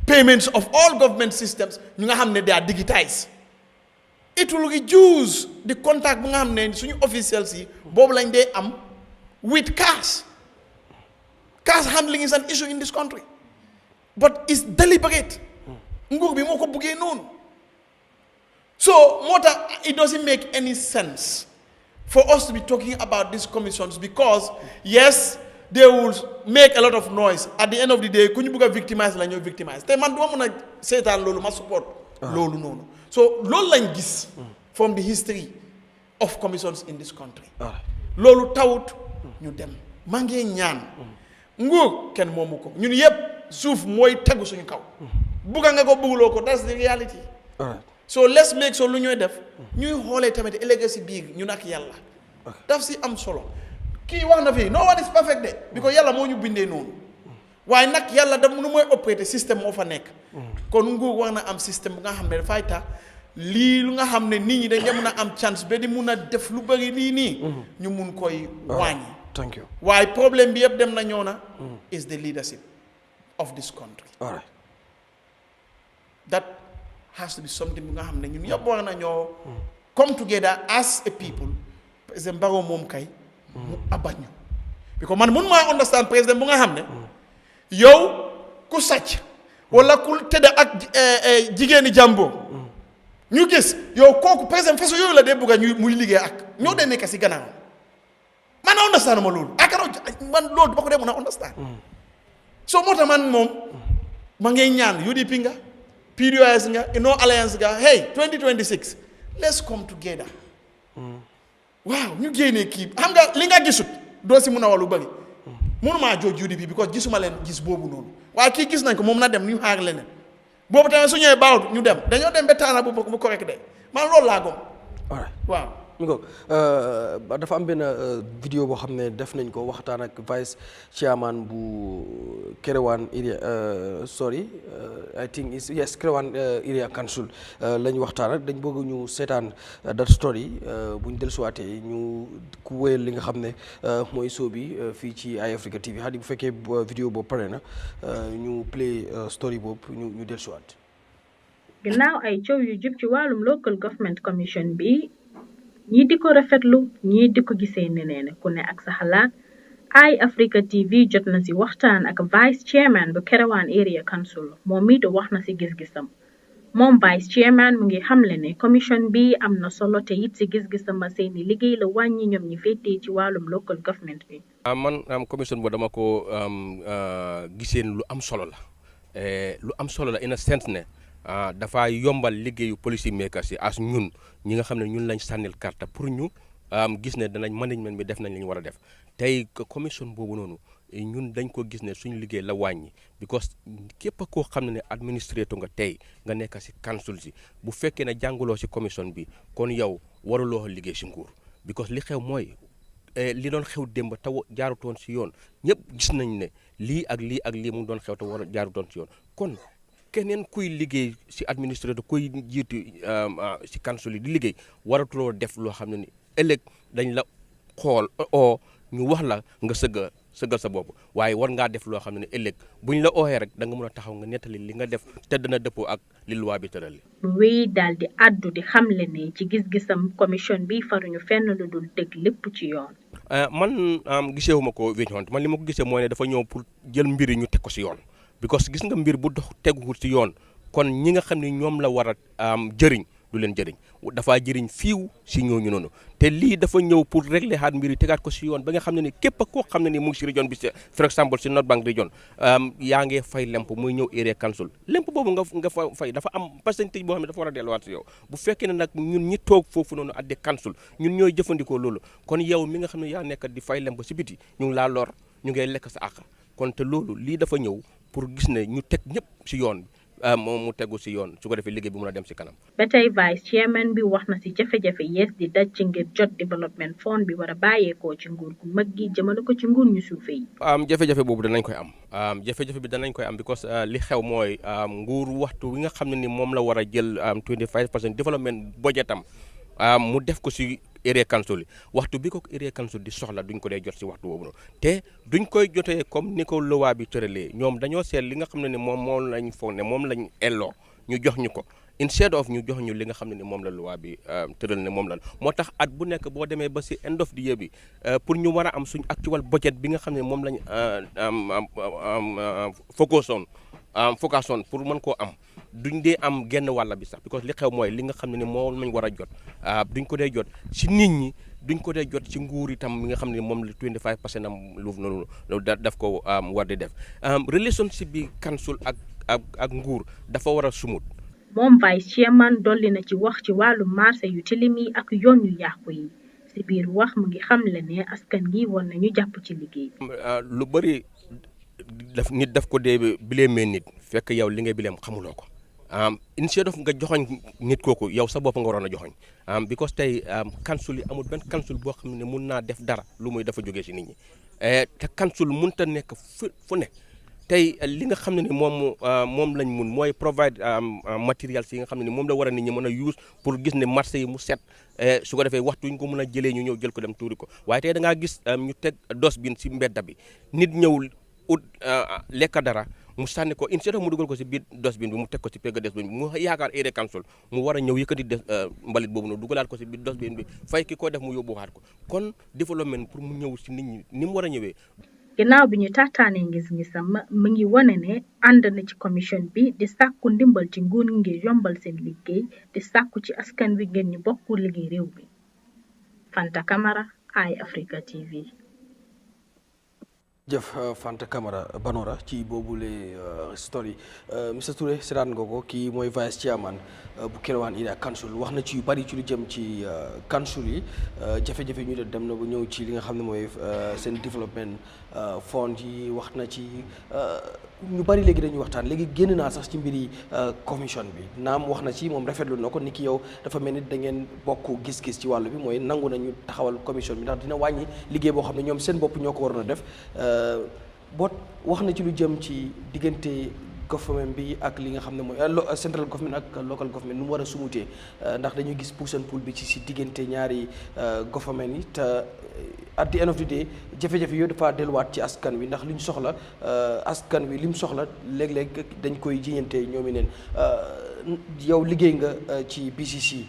payments of all government systems ñu nga xam ne they are digitized it will reduce the contact bu nga xam ne suñu officials yi boobu lañ dee am with cash handling is an issue in this country but it's deliberate nguur bi moo ko buggee noonu so moo tax it doesn't make any sense for us to be talking about these commissions because yes they will make a lot of noise at the end of the day ku ñu bëgg a victimize la ñoo victimize te man duma mën a seetaan loolu ma support loolu noonu so loolu lañ gis from the history of commissions in this country. loolu tawut ñu dem maa ngi ñaan nguur kenn moomu ko ñun yëpp suuf mooy tegu suñu kaw bugga nga ko bugguloo ko that's the reality. so let's make so lu ñooy def ñuy xoolee tamit ëllëg si biir ñun ak yàlla daf si am solo kii wax na fii no one is perfect de because yàlla moo ñu bindee noonu waaye nag yàlla da nu mooy opérer système moo fa nekk kon nguur war na am système bu nga xam ne dafay tax lii lu nga xam ne nit ñi dañ mun a am chance ba di mun a def lu bëri nii ñu mun koy wàññi. Thank you. waaye problème bi yëpp dem na ñëw na is the leadership of this country. All right. That has to be something bu nga xam ne ñun yëpp war na ñoo come together as a people président Barrow moom kay mu abañu because man mun maa understand président bu nga xam ne yow ku sàcc wala ku tëdd ak jigéeni jàmboo ñu gis yow kooku président façon yooyu la dee bëgg a ñu muy liggéey ak ñoo dee nekk si gannaaw man a understand ma loolu man loolu ba ko dee mën a understand so moo tax man moom ma ngay ñaan UDP nga PDOS nga no alliance nga hey 2026 let's come together waaw ñu génnee kii xam nga li nga gisut doo si mun a walu bëri mënumaa jooj UDP because gisuma leen gis boobu noonu waaye kii gis nañ ko moom na dem ñu xaar leneen boobu tamit su ñëwee baawut ñu dem dañoo dem ba taana bu correct de man loolu laa gom waaw dafa am benn vidéo boo xam ne def nañ ko waxtaan ak vice chairman bu Kerewan area I think yes Kerewan area council lañ waxtaan ak dañ bëgg ñu seetaan that story buñ dellusiwaatee ñu ku wéyal li nga xam ne mooy show bi fii ci Eyeafrica TV xadi bu fekkee vidéo boobu pare na ñu play story boobu ñu dellusiwaat. Gannaaw ay coow yu jub ci wàllum local government commission bi ñii di ko rafetlu ñii di ko gisee neneen ku ne ak sa xalaat Eyeafrica TV jot na si waxtaan ak vice chairman bu Kerewan area council moom mii wax na si gis-gisam moom vice chairman mu ngi xamle ne commission bi am na solo te it si gis-gisam ma seeni liggéey la wàññi ñoom ñi féetee ci wàllum local government bi. man commission bo dama ko giseen lu am solo la in a sense ne dafa yombal liggéeyu policy makers yi as ñun ñi nga xam ne ñun lañ sànnil carte pour ñu gis ne danañ management bi def nañ li ñu war a def tey commission boobu noonu ñun dañ ko gis ne suñu liggéey la wàññi because képp koo xam ne administrateur nga tey nga nekk si council si bu fekkee ne jànguloo si commission bi kon yow waruloo liggéey si nguur because li xew mooy li doon xew démb taw jaarutoon si yoon ñëpp gis nañ ne lii ak lii mu doon xew te war jaarutoon si yoon kon keneen kuy liggéey si administrateur kuy jiitu si council yi di liggéey waratuloo def loo xam ne ni ëllëg dañ la xool ñu wax la nga sëggal sa bopp waaye war ngaa def loo xam ne ëllëg buñ la ooxee rek da nga mën a taxaw nga nettali li nga def te dana dëppoo ak li loi bi tëral. wéy daal di addu di xamle ne ci gis-gisam commission bi faruñu fenn lu dul teg lépp ci yoon. man giseewuma ko wéñoon man li ma ko gisee mooy ne dafa ñëw pour jël mbir yi ñu teg ko si yoon because gis nga mbir bu dox teguwul si yoon kon ñi nga xam ne ñoom la war a jëriñ du leen jëriñ dafa jëriñ fiiw si ñooñu noonu te lii dafa ñëw pour régler xaat mbir yi tegaat ko si yoon ba nga xam ne ni képp koo xam ne ni mu ngi si région bi for exemple si North Bank région yaa ngee fay lemp muy ñëw area council lemp boobu nga fay dafa am pourcentage boo xam ne dafa war a delluwaat si yow bu fekkee ne nag ñun ñi toog foofu noonu at the council ñun ñooy jëfandikoo loolu kon yow mi nga xam ne yaa nekk di fay lemp si biti ñu ngi laa lor ñu ngay lekk sa àq kon te loolu lii dafa ñëw pour gis ne ñu teg ñëpp si yoon bi moom mu tegu si yoon su ko defee liggéey bi mën a dem si kanam. ba tey vice chairman bi wax na si jafe-jafe yees di daj ci ngir jot development fund bi war a bàyyeekoo ci nguur gu mag gi jëmale ko ci nguur ñu suufee yi. jafe-jafe boobu danañ koy am jafe-jafe bi danañ koy am because li xew mooy nguur waxtu wi nga xam ne ni moom la war a jël 25% development budget am mu def ko si area council yi waxtu bi ko area council di soxla duñ ko dee jot si waxtu boobu noonu te duñ koy jotee comme ni ko loi bi tëralee ñoom dañoo seet li nga xam ne ni moom lañ foog ne moom lañ elloo ñu jox ñu ko instead of ñu jox ñu li nga xam ne ni moom la loi bi tëral ne moom la moo tax at bu nekk boo demee ba si end of the year bi pour ñu war a am suñ actual budget bi nga xam ne moom lañ focus on pour mën koo am duñ dee am genn wàlla bi sax because li xew mooy li nga xam ne ni moom lañ war a jot duñ ko dee jot si nit ñi duñ ko dee jot si nguur itam mi nga xam ne moom la 25% am lu noonu daf ko war di def relationship bi council ak nguur dafa war a sumut. moom vice chairman dolli na ci wax ci wàllu marché yu tilim yi ak yoon yu yàqu yi ci biir wax mu ngi xamle ne askan gi war nañu jàpp ci liggéey. lu bëri nit daf ko dee bileemee nit fekk yow li ngay bileem xamuloo ko instead of nga joxoñ nit kooku yow sa bopp nga waroon a joxoñ because tey council yi amul benn council boo xam ne mun naa def dara lu muy dafa jógee si nit ñi te council mënut a nekk fu ne tey li nga xam ne ni moom lañ mun mooy provide matériel yi nga xam ne ni moom la war a nit ñi mën a use pour gis ne marché yi mu set su ko defee waxtu ñu ko mën a jëlee ñu ñëw jël ko dem tuuri ko waaye tey da ngaa gis ñu teg dustbin si mbedda bi nit ñëw ut lekka dara mu sànni ko instead mu dugal ko si biir dustbin bi mu teg ko si pegg dustbin bi mu yaakaar area council mu war a ñëw yëkkati mbalit boobu noonu dugalaat ko si biir dustbin bi fay ki ko def mu yóbbuwaat ko kon développement pour mu ñëw si nit ñi ni mu war a ñëwee. ginnaaw bi ñu taataanee ngis-ngisam mu ngi wane ne ànd na ci commission bi di sàkku ndimbal ci nguur ngir yombal seen liggéey di sàkku ci askan wi ngeen ñu bokk liggéey réew bi. Fanta Camara Eyeafrica TV. jëf Fanta Camara Banora ci boobule story Mr Touré seetaan nga ko kii mooy vice chairman bu Kerewan Area Council wax na ci yu bari ci lu jëm ci council yi jafe-jafe ñu dem na ba ñëw ci li nga xam ne mooy seen développement fond yi wax na ci ñu bari léegi dañuy waxtaan léegi génn naa sax ci mbiri commission bi naam wax na ci moom rafetlu na ko ni ki yow dafa mel ni da ngeen bokk gis-gis ci wàllu bi mooy nangu nañu taxawal commission bi ndax dina wàññi liggéey boo xam ne ñoom seen bopp ñoo ko waroon a def boo wax na ci lu jëm ci diggante government bi ak li nga xam ne mooy central government ak local government nu mu war a sumutee ndax dañuy gis push and pull bi ci si diggante ñaari government yi te at the end of the day jafe-jafe yooyu dafa delluwaat ci askan wi ndax li ñu soxla askan wi li mu soxla léeg-léeg dañ koy jiñante ñoomi neen yow liggéey nga ci BCC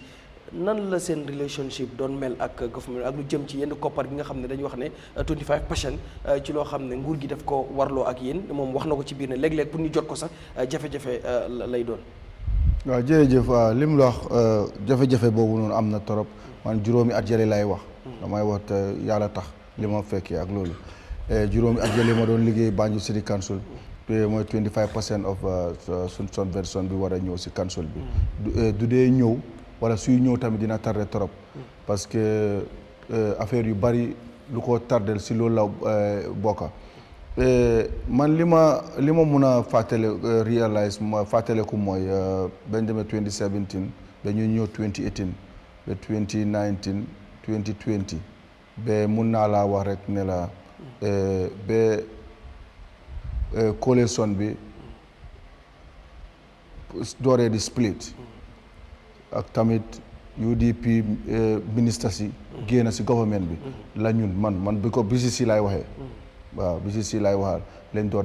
nan la seen relationship doon mel ak government ak lu jëm ci yenn koppar gi nga xam ne dañuy wax ne 25% ci loo xam ne nguur gi daf ko warloo ak yéen moom wax na ko ci biir ne léeg-léeg pour ñu jot ko sax jafe-jafe lay doon. waaw jërëjëf li mu la wax jafe-jafe boobu noonu am na trop man juróomi at jële lay wax. damay wax yàlla tax li ma fekkee ak loolu juróomi at jële ma doon liggéey Banjul City Council. mooy 25% of suñ subvention bi war a ñëw si council bi. du dee ñëw. wala suy ñëw tamit dina tardé trop parce que affaire yu bari lu ko tardel si loolu la bokka man li ma mun a fàttale réalise ma fàttaleku mooy bañ demee 2017 ba ñu ñëw 2018 ba 2019 2020 ba mun naa laa wax rek ne la ba coalition bi dooree di split ak tamit UDP ministre si génn si government bi la ñun man bi ko BCC laay waxee waaw BCC laay waxal leen door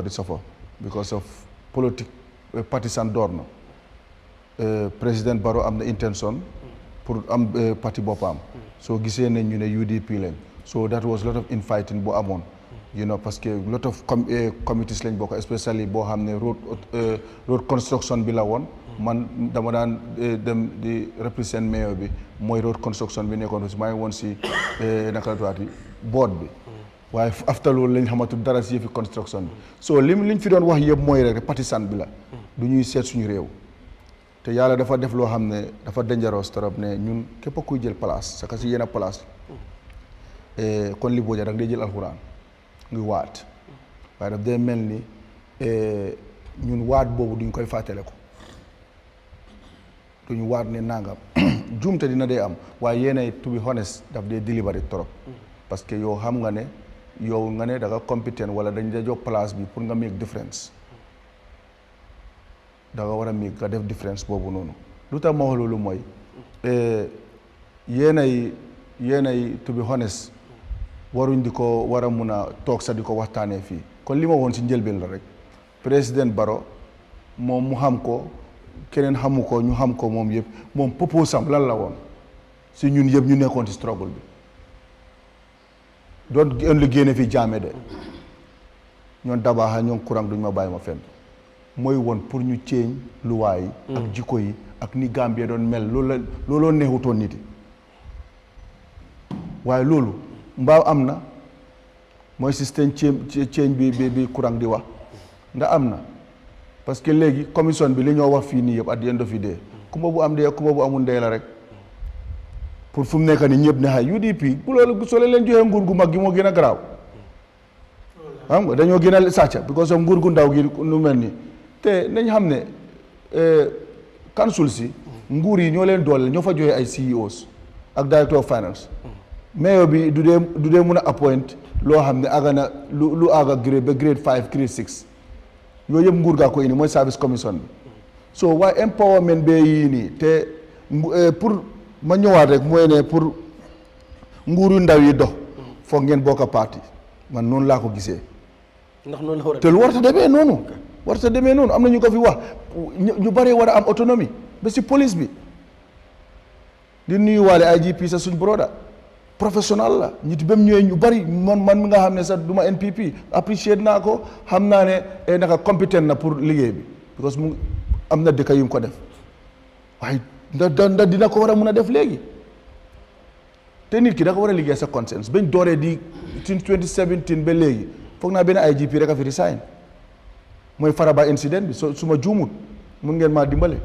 di suffer because of politique partisan door na président Barrow am na intention pour am parti boppam soo gisee ne ñu ne UDP leen so that was lot of infighting bu amoon you know parce que lot of committees lañ bokk especially boo xam ne road construction bi la woon man dama daan dem di represent mayor bi mooy road construction bi nekkoon si maa ngi woon si naka la tuwaati board bi waaye after loolu lañ xamatu dara si yëfi construction bi so liñ fi doon wax yëpp mooy rek partisan bi la du ñuy seet suñu réew te yàlla dafa def loo xam ne dafa dangereux trop ne ñun képp a kuy jël place saka si yenn place kon li booja da nga day jël alxuraan ngi waat waaye daf dee mel ni ñun waat boobu duñ koy fàttale ko duñu waat ne nangam juumte dina dee am waaye yéenay to be honest daf dee deliberate trop parce que yow xam nga ne yow nga ne da nga compétent wala dañ la jox place bi pour nga make difference da nga war a make nga def difference boobu noonu lu tax ma wax loolu mooy yéenay to be honest waruñ di ko war a mun a toog sax di ko waxtaanee fii kon li ma woon si njëlbeen la rek président Barrow moom mu xam ko keneen xamu ko ñu xam ko moom yëpp moom proposam lan la woon si ñun yëpp ñu nekkoon si struggle bi doon ëllëg génne fi Jammeh de ñoon dabaaxa ñoom courant duñ ma bàyyi ma fenn mooy woon pour ñu ceeñ luwaay yi ak jikko yi ak ni Gambie doon mel looloo neexutoon nit yi waaye loolu mbaa am na mooy système ceeñ bi courant di wax ndax am na parce que léegi commission bi li ñoo wax fii nii yëpp at the end of the day kumba bu am dee kumba bu amul ndey la rek pour fu mu nekk nii ñëpp ne xay UDP bu loolu soo leen joxee nguur gu mag gi moo gën a garaaw xam nga dañoo gën a sàcca because of nguur gu ndaw gi nu mel nii te nañ xam ne council si nguur yi ñoo leen dooleel ñoo fa joxe ay CEOs ak director of finance mayor bi du dee mun a appoint loo xam ne aga na lu aga grade ba grade 5 grade 6 yooyu yëpp nguur gaa ko indi mooy service commission bi so waaye empowerment bee yii nii te pour ma ñëwaat rek mooy ne pour nguuru ndaw yi dox foog ngeen bokk a parti man noonu laa ko gisee ndax noonu la war a te lu warta demee noonu am na ñu ko fi wax ñu bari war a am autonomie ba si police bi di nuyuwaale IGP sa suñ broda professionnel la ñit ba mu ñëwee ñu bari man mi nga xam ne sax du ma NPP apprécié naa ko xam naa ne naka compétent na pour liggéey bi because mu am na dëkk yu mu ko def waaye ndax dina ko war a mun a def léegi te nit ki da ko war a liggéey sa conscience bañ dooree di 2017 ba léegi foog naa benn IGP rek a fi resign mooy Faraba incident bi su ma juumut mun ngeen maa dimbale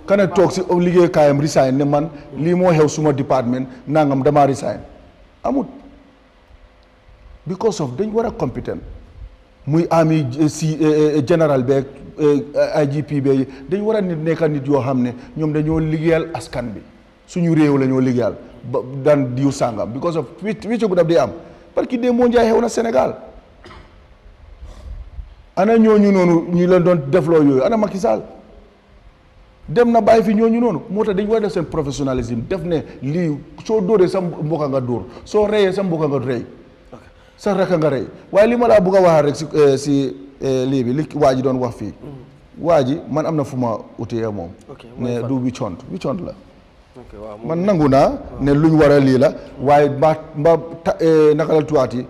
kana toog si liggéey kaayam resign ne man lii moo xew suma département nangam damaa resign amut because of dañ war a compétent muy ami si général beeg IGP beeg dañ war a nekk nit yoo xam ne ñoom dañoo liggéeyal askan bi suñu réew la ñoo liggéeyal ba daan diw sàngam because of wicce gu daf di am parce que de moo njaay xew na Sénégal ana ñooñu noonu ñu leen doon defloo yooyu ana Macky Sall dem na bàyyi fi ñooñu noonu moo tax dañ war a def seen professionnalisme def ne lii soo dóoree sa mbokka nga dóor soo reyee sa mbokka nga rey sa raka nga rey waaye li ma laa bëgg a waxaat rek si lii bi li waa ji doon wax fii waa ji man am na fu ma utee moom ne du wicont la man nangu naa ne luñ war a lii la waaye naka la tuwaati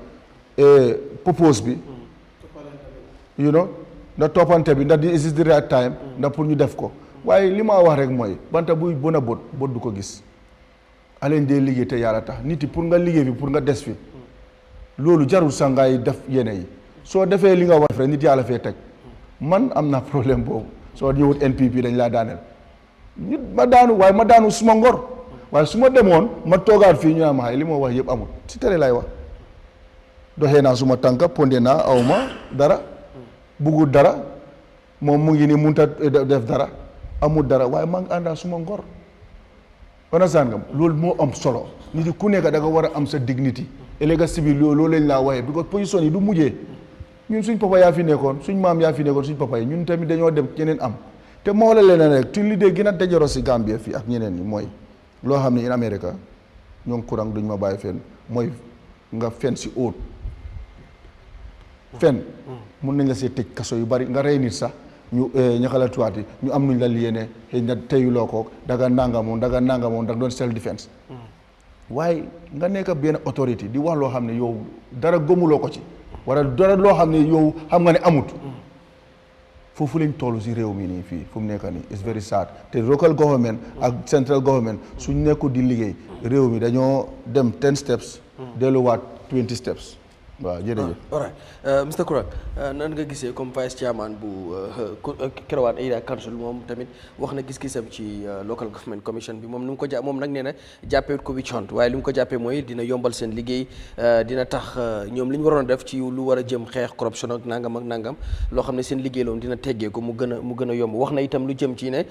propose bi you know ndax toppante bi ndax is the right time ndax pour ñu def ko waaye li ma wax rek mooy banta buy bon a bot du ko gis aleen dee liggéey te yàlla tax nit yi pour nga liggéey fi pour nga des fi loolu jarul sa ngay def yene yi soo defee li nga war rek nit yàlla fee teg man am na problème boobu soo ñëwut NPP dañ laa daaneel nit ma daanu suma ngor waaye su ma demoon ma toogaat fii ñu naa ma xay li ma wax yëpp amul si tere lay wax doxee naa suma tànka ponde naa awma dara buggul dara moom mu ngi ni munta def dara amul dara waaye maa ngi àndaa suma ngor understand nga loolu moo am solo nit yi ku nekk da nga war a am sa dignity élega civil loolu lañ laa waxee because position yi du mujjee ñun suñ papa yaa fi nekkoon suñ maam yaa fi nekkoon suñ papa yi ñun tamit dañoo dem ñeneen am te moo la leneen rek tu li dee gën a dajaro si Gambia fii ak ñeneen ñi mooy loo xam ne in America ñoom courant duñ ma bàyyi fenn mooy nga fen si óot fen mun nañ la see tëj kaso yu bari nga rey nit sax ñu ñaxala tuwaati ñu am nuñ la liyee xëy na teyuloo ko daga nangamoon da doon self defense waaye nga nekk benn autorité di wax loo xam ne yow dara gëmuloo ko ci wala dara loo xam ne yow xam nga ne amut foofu lañ toll si réew mi nii fii fu mu nekk nii it's very sad te local government ak central government suñ nekkul di liggéey réew mi dañoo dem 10 steps delluwaat 20 steps waaw jërëjëf. all right Mr Kurang nan nga gisee comme vice chairman bu Kerewan Area Council moom tamit wax na gis-gisam ci local government commission bi moom ni mu ko moom nag nee na jàppee ko witch hunt waaye li mu ko jàppee mooy dina yombal seen liggéey dina tax ñoom li ñu waroon a def ci lu war a jëm xeex corruption ak nangam loo xam ne seen liggéey loolu dina teggee ko mu gën a yomb wax na itam lu jëm ci ne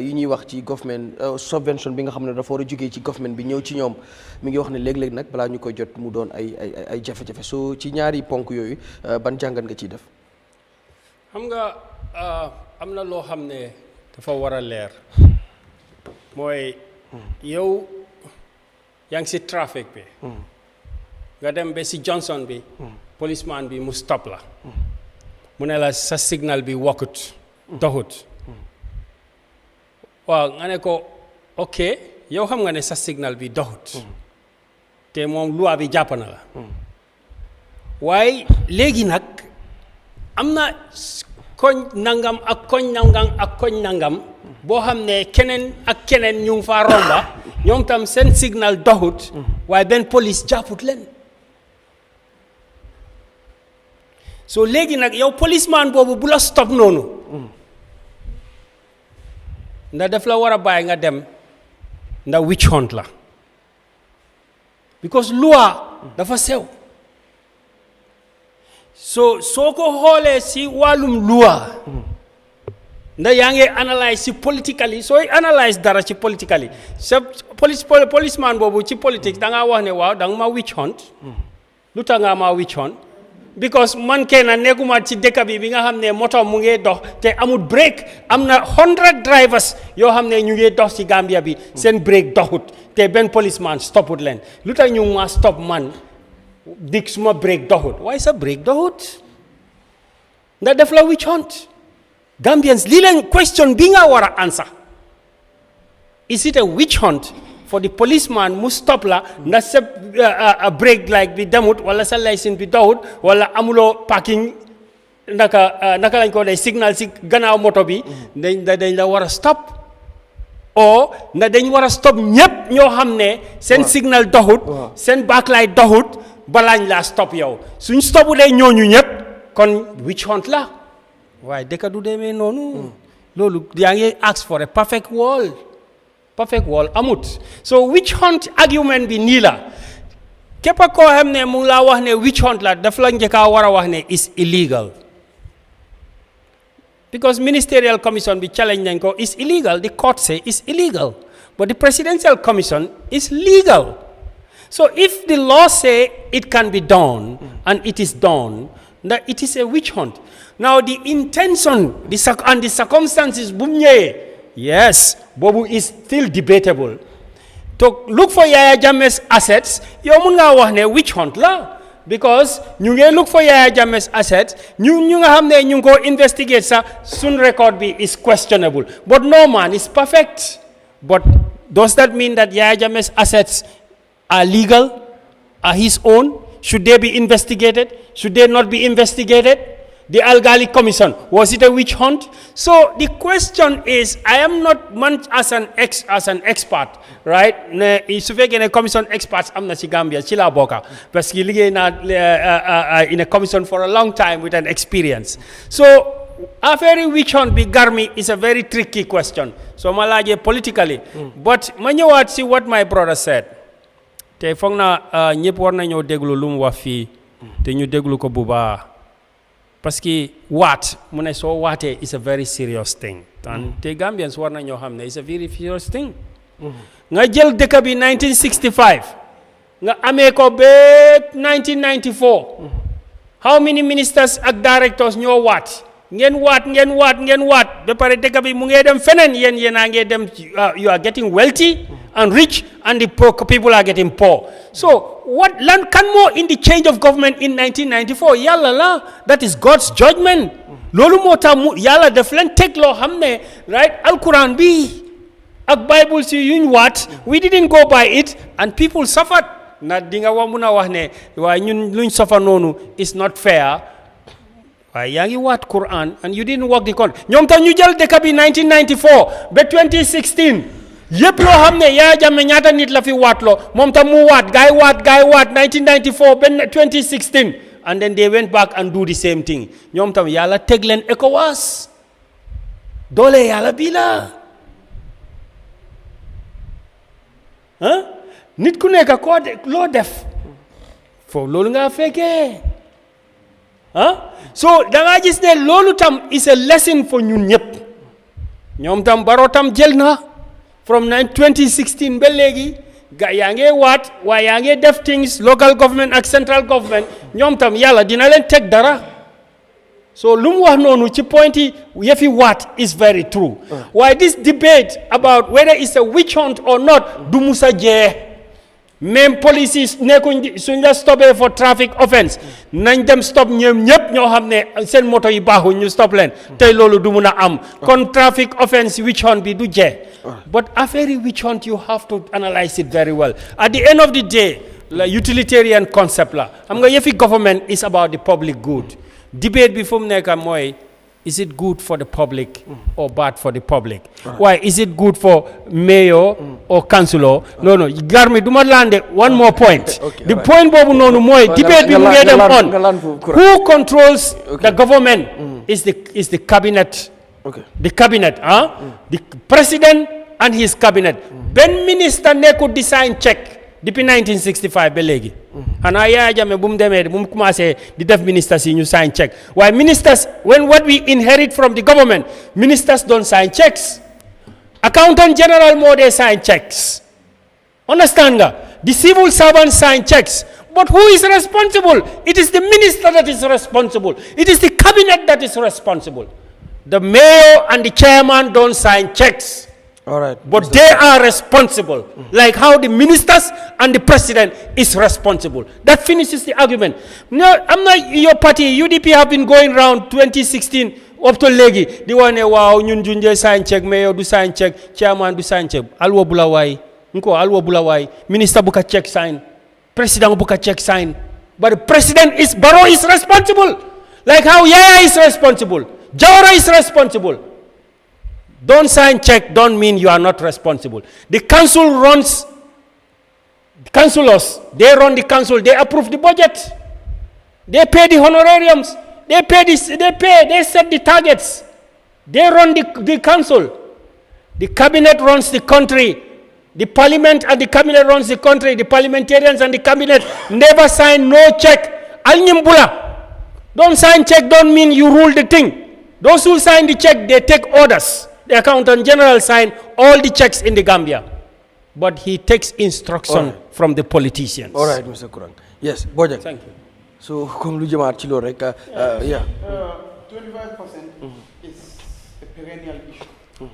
yu ñuy wax ci government subvention bi nga xam ne dafa war a jógee ci government bi ñëw ci ñoom mi ngi wax ne léeg-léeg nag balaa ñu koy jot mu doon ay jafe-jafe ci ñaari ponk yooyu ban jàngat nga ciy def. xam nga am na loo xam ne dafa war a leer mooy yow yaa ngi si trafic bi nga dem ba si Johnson bi policeman bi mu stop la mu ne la sa signal bi wokkut doxut waaw nga ne ko ok yow xam nga ne sa signal bi doxut te moom loi bi jàpp na la waaye léegi nag am na koñ nangam ak koñ nangam boo xam ne keneen ak keneen ñu ngi faa romba ñoom tam seen signal doxut waaye benn police jàpput leen so léegi nag yow policeman boobu bu la stop noonu ndax daf la war a bàyyi nga dem ndax witch hunt la because loi dafa sew soo ko xoolee si wàllum loi ndax yaa ngi analyse si politically sooy analyse dara ci politically sa policeman boobu ci politique da ngaa wax ne waaw da nga ma witch hunt lu tax nga ma witch hunt because man kenn nekkuma ci dëkk bi nga xam ne moto mu ngi dox te amul break am na 100 drivers yoo xam ne ñu ngi dox ci Gambia bi seen break doxut te benn policeman stoput leen lu tax ñu ma stop man dig suma break doxut waaye sa break doxut ndax def la witch hunt Gambians lii leen question bi nga war a answer is it a witch hunt for the policeman mu stop la ndax sa break like bi demut wala sa license bi doxut wala amuloo parking naka lañ ko dee signal si gannaaw moto bi dañ la war a stop o na dañ war a stop ñëpp ñoo xam ne seen signal doxut seen backlight doxut balaañ laa stop yow suñ stopu dee ñooñu ñëpp kon witch hunt la waaye dëkk du demee noonu loolu yaa ngi ask for a perfect world amut so witch hunt argument bi nii la képp koo xam ne mu laa wax ne witch hunt la daf la njëkk a war a wax ne is illegal because ministerial commission bi challenge nañ ko is illegal the court say is illegal but the presidential commission is legal so if the law say it can be done and it is done that it is a witch hunt now the intention and the circumstances bu ñëwee yes boobu is still debatable to look for Yahya Jammeh's assets yow mun ngaa wax ne witch hunt la because ñu ngi look for Yahya Jammeh's assets ñu nga xam ne ñu ngi ko investigate sax sun record bi is questionable but no man is perfect but does that mean that Yahya Jammeh's assets are legal, are his own? Should they be investigated? Should they not be investigated? The Algali Commission, was it a witch hunt? So the question is, I am not much as an expert, right? Su fekkee ne commission experts am na ci Gambia ci la bokka parce que liggéey naa in a commission for a long time with an experience. So affaire witch hunt bi garmi is a very tricky question. So ma laajee politically, but ma ñëwaat si what my brother said. te foog naa ñëpp war nañoo déglu lu mu wax fii te ñu déglu ko bu baax parce que waat mu ne soo waatee is a very serious thing te Gambians war nañoo xam ne is a very serious thing nga jël dëkk bi 1965 nga amee ko ba 1994 how many ministers ak directors ñoo waat ngeen waat ba pare dëkk bi mu ngee dem feneen yéen a ngee dem you are getting wealthy and rich and the poor people are getting poor. So what land can more in the change of government in 1994 yàlla la that is God's judgment loolu moo tax mu yàlla def leen teg loo xam ne right alquran bi ak bible si yuñ waat we didn't go by it and people suffered na di nga mun a wax ne waaye ñun luñ suffer noonu is not fair waaye yaa ngi waat Quran and you didn't walk the con ñoom tam ñu jël dëkk bi 1994 ba 2016 yëpp loo xam ne Yahya Jammeh ñaata nit la fi waatloo moom tam mu waat gaay waat 1994 ba 2016 and then they went back and do the same thing ñoom tam yàlla teg leen ECOWAS doole yàlla bii la nit ku nekk koo loo def foofu loolu nga fekkee so da nga gis ne loolu tam is a lesson for ñun ñëpp ñoom tam Barrow tam jël na from 2016 ba léegi ga yaa ngi waat waaye yaa ngi def things local government ak central government ñoom tam yàlla dina leen teg dara so lu mu wax noonu ci point yi yëfi waat is very true waaye this debate about whether it's a witch hunt or not du musa jeex même police nekkuñ suñ la stopé for traffic offense nañ dem stop ñoom ñëpp ñoo xam ne seen moto yi baaxuñ ñu stop leen tey loolu du mun a am kon traffic offense witch hunt bi du jeex but affaire witch hunt you have to analyse it very well at the end of the day la utilitarian concept la xam nga yëfi government is about the public good debate bi fu mu nekk mooy is it good for the public or bad for the public? Why is it good for mayor or councillor? No, Garmi, do not land one more point. Okay, the point bobu nonu moy debate we get them on. Who controls the government is the cabinet Okay. The cabinet, the president and his cabinet. Ben minister nekkul di sign check depuis 1965 ba léegi. Xanaa Yahya Jammeh bu mu demee bu mu commencé di def ministers yi ñu sign check. Why ministers, when what we inherit from the government, ministers don't sign checks. Accountant general moo dee sign checks. Understand nga? The civil servants sign checks. But who is responsible? It is the minister that is responsible. It is the cabinet that is responsible. The mayor and the chairman don't sign checks. All right. But they are responsible. Like how the ministers and the president is responsible. That finishes the argument. No, I'm not your party. UDP have been going around 2016 up to legi. The one wow, ñun junjé sign check, mayor do sign check, chairman do sign check. Alwo bulaway. Nko alwo bulaway. Minister buka check sign. President buka check sign. But the president is Barrow is responsible. Like how Yahya is responsible. Jawara is responsible. Don't sign check don't mean you are not responsible. The council runs, councillors, they run the council, they approve the budget. They pay the honorariums. They set the targets. They run the council. The cabinet runs the country. The parliament and the cabinet runs the country. The parliamentarians and the cabinet never sign no check. Al-Nyimbula. Don't sign check don't mean you rule the thing. Those who sign the check, they take orders. The accountant general signed all the checks in the Gambia. But he takes instruction from the politicians. All right, Mr. Kurang. Yes, Bojang. Thank you. So, comme lu jëmaat ci loolu rek, yeah. 25% is a perennial issue.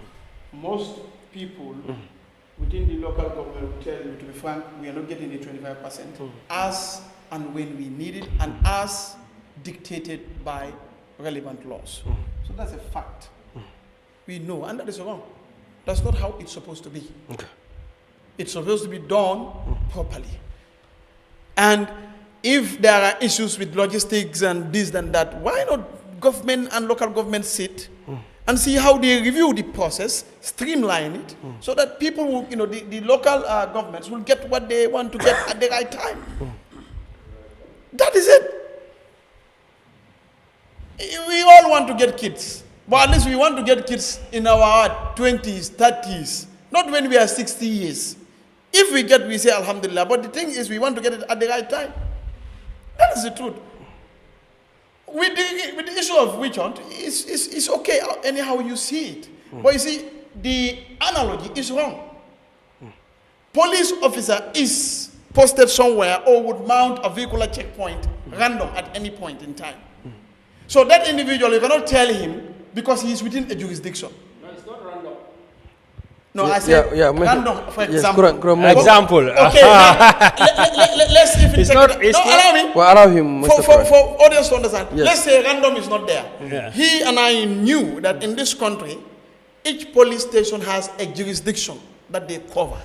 Most people within the local government will tell you, to be frank, we are not getting the 25% as and when we need it and as dictated by relevant laws. So that's a fact. We know, and that is wrong. That's not how it's supposed to be. Okay. It's supposed to be done properly. And if there are issues with logistics and this and that, why not government and local government sit and see how they review the process, streamline it, so that people will, the local governments will get what they want to get at the right time. That is it. We all want to get kids. But at least we want to get kids in our 20s, 30s, not when we are 60 years. If we get, we say Alhamdulillah. But the thing is, we want to get it at the right time. That is the truth. With the issue of witch hunt, it's okay anyhow you see it. But you see, the analogy is wrong. Police officer is posted somewhere or would mount a vehicular checkpoint random at any point in time. So that individual, you cannot tell him because he is within a jurisdiction. No, it's not random. No, I said random, for example. Example. Okay, let's even it's take not, it. No, allow me. Well, allow him, Mr. For audience to understand. Yes. Let's say random is not there. Yeah. He and I knew that in this country, each police station has a jurisdiction that they cover.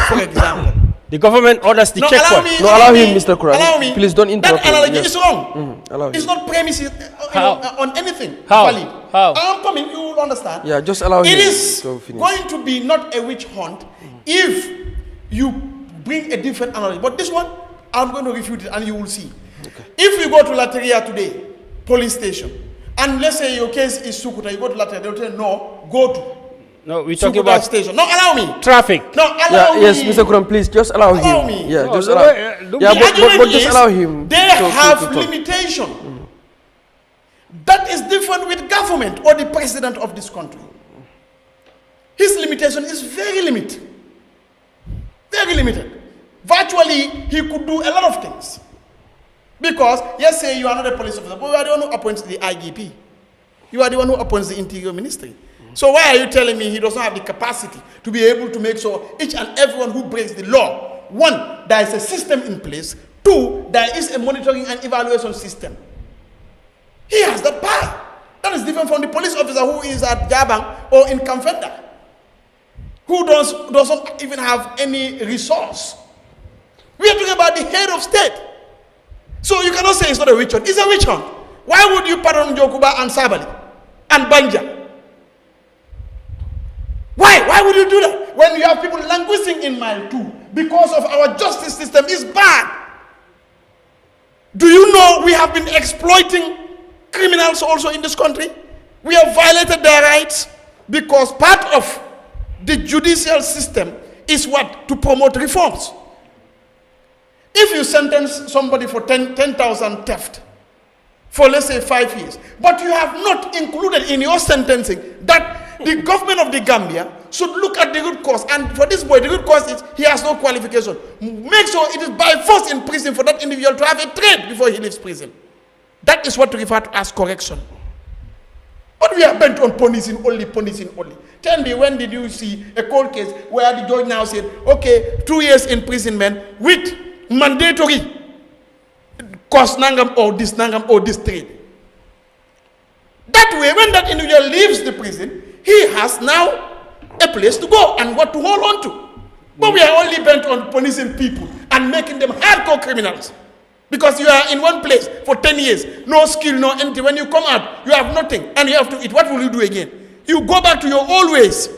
For example. The government orders the checkpoint. Allow him, Mr. Kurang. Allow me. Please don't interrupt That analogy him. is wrong. It's not premises on anything. How? Valid. How? I'm coming, you will understand. Yeah, just allow him It is to finish. going to be not a witch hunt if you bring a different analogy. But this one, I'm going to refute it and you will see. Okay. If you go to Lateria today, police station, and let's say your case is Sukuta, you go to Lateria, they'll tell you, no, go to No, we're talking Sukuta about station. No, allow me. Traffic. No, allow me. Yes, Mr. Kurang, please just allow him. me. Yeah, No, just no, allow. the Yeah, but argument just is allow him. They to have talk. limitation. That is different with government or the president of this country. His limitation is very limited. Very limited. Virtually, he could do a lot of things. Because, yes, say you are not a police officer, but you are the one who appoints the IGP. You are the one who appoints the Interior Ministry. So why are you telling me he doesn't have the capacity to be able to make sure each and everyone who breaks the law, one, there is a system in place, two, there is a monitoring and evaluation system. He has that power. That is different from the police officer who is at Jabang or in Kamfenda, who doesn't even have any resource. We are talking about the head of state. So you cannot say it's not a witch hunt. It's a witch hunt. Why would you pardon Jokuba and Sabali and Banja? Why would you do that? When you have people languishing in mile 2 because of our justice system is bad. Do you know we have been exploiting criminals also in this country? We have violated their rights because part of the judicial system is what? To promote reforms. If you sentence somebody for 10,000 theft for, let's say, 5 years, but you have not included in your sentencing that the government of the Gambia should look at the root cause, and for this boy, the root cause is he has no qualification. Make sure it is by force in prison for that individual to have a trade before he leaves prison. That is what we refer to as correction. But we are bent on punishing only. Tell me, when did you see a cold case where the judge now said, okay, 2 years imprisonment with mandatory cost nangam or this trade? That way, when that individual leaves the prison, he has now a place to go and what to hold on to. But we are only bent on punishing people and making them hardcore criminals. Because you are in one place for 10 years, no skill, no anything. When you come out, you have nothing and you have to eat. What will you do again? You go back to your old ways.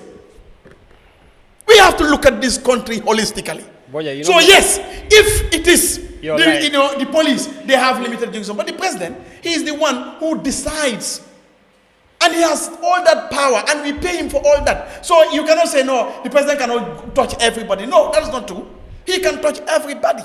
We have to look at this country holistically. Boya, so yes, if it is the police, they have limited jurisdiction. But the president, he is the one who decides. And he has all that power and we pay him for all that. So you cannot say, no, the president cannot touch everybody. No, that is not true. He can touch everybody.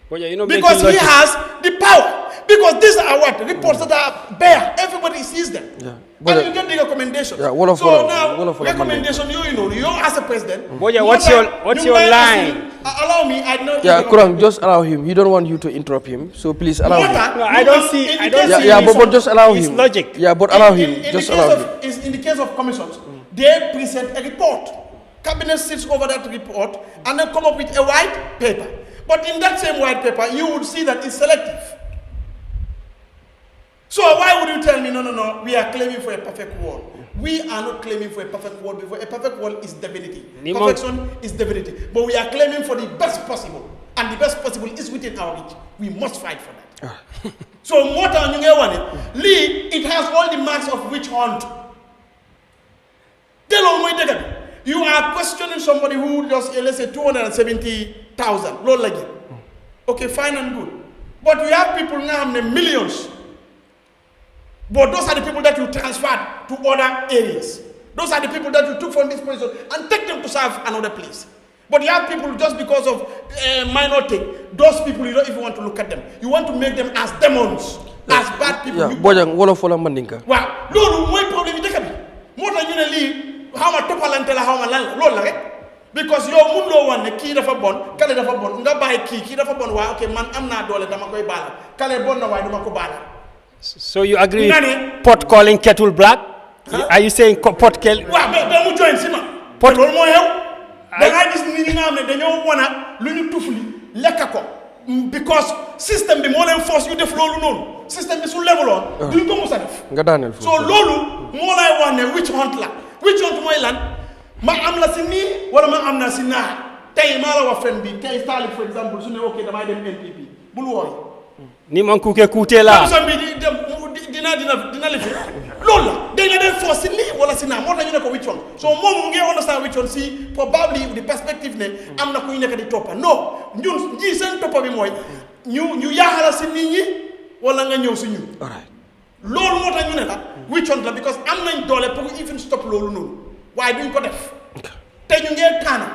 Because he has the power. Because these are what? Reports that are bare. Everybody sees them. Yeah. And you get the recommendation. Yeah, recommendation, you as a president. Boya, what's your line? Allow me, I know. Yeah, Kurang, just allow him. You don't want you to interrupt him. So please allow him. No, I don't see. Yeah, but just allow him. It's logic. Yeah, but allow him. Just allow him. In the case of commissions, they present a report. Cabinet sits over that report and then come up with a white paper. But in that same white paper, you would see that it's selective. So why would you tell me, no, we are claiming for a perfect world? We are not claiming for a perfect world before a perfect world is divinity. Perfection is divinity. But we are claiming for the best possible. And the best possible is within our reach. We must fight for that. So Lee, it has all the marks of witch hunt. You are questioning somebody who just, let's say, 270,000. Okay, fine and good. But we have people now in millions. But those are the people that you transferred to other areas. Those are the people that you took from this position and take them to serve another place. But you have people just because of minor thing. Those people, you don't even want to look at them. You want to make them as demons, as bad people. Yeah, Bojang, wala fola mandinka. Wow, no, my problem is more than you leave. How much topalantela, how much land, because your mundo one the key dafa bon, kale dafa bon, nga buy key dafa bon wa okay man am na dole dama koy bala. Kale bon na way dama ko bala. So you agree pot calling kettle black? Huh? Are you saying pot calling? Wa be mu join sima. Pot lol mo yow. Da nga gis ni nga xamne dañoo wona luñu tufli lekako because system bi mo len force you def lolu non. System bi su level on duñ ko musa def. Nga danel fu. So lolu mo lay wax ne witch hunt la. Witch hunt moy lan? Ma am la si nii wala ma am na si naa tey maa la wax fen bi tey Talib for example su ne ok damay dem NPP bul wooy ni man ku ke kuute la comme bi dina lifi loolu la day na dem force si nii wala si naa moo tax ñu ne ko witch hunt so moom mu ngi understand witch hunt si probably the perspective ne am na ku ñu nekk di toppa non ñun ñii seen toppa bi mooy ñu yaaxala si nit ñi wala nga ñëw si ñun loolu moo tax ñu ne la witch hunt la because am nañ doole pour even stop loolu noonu waaye duñ ko def te ñu ngee taana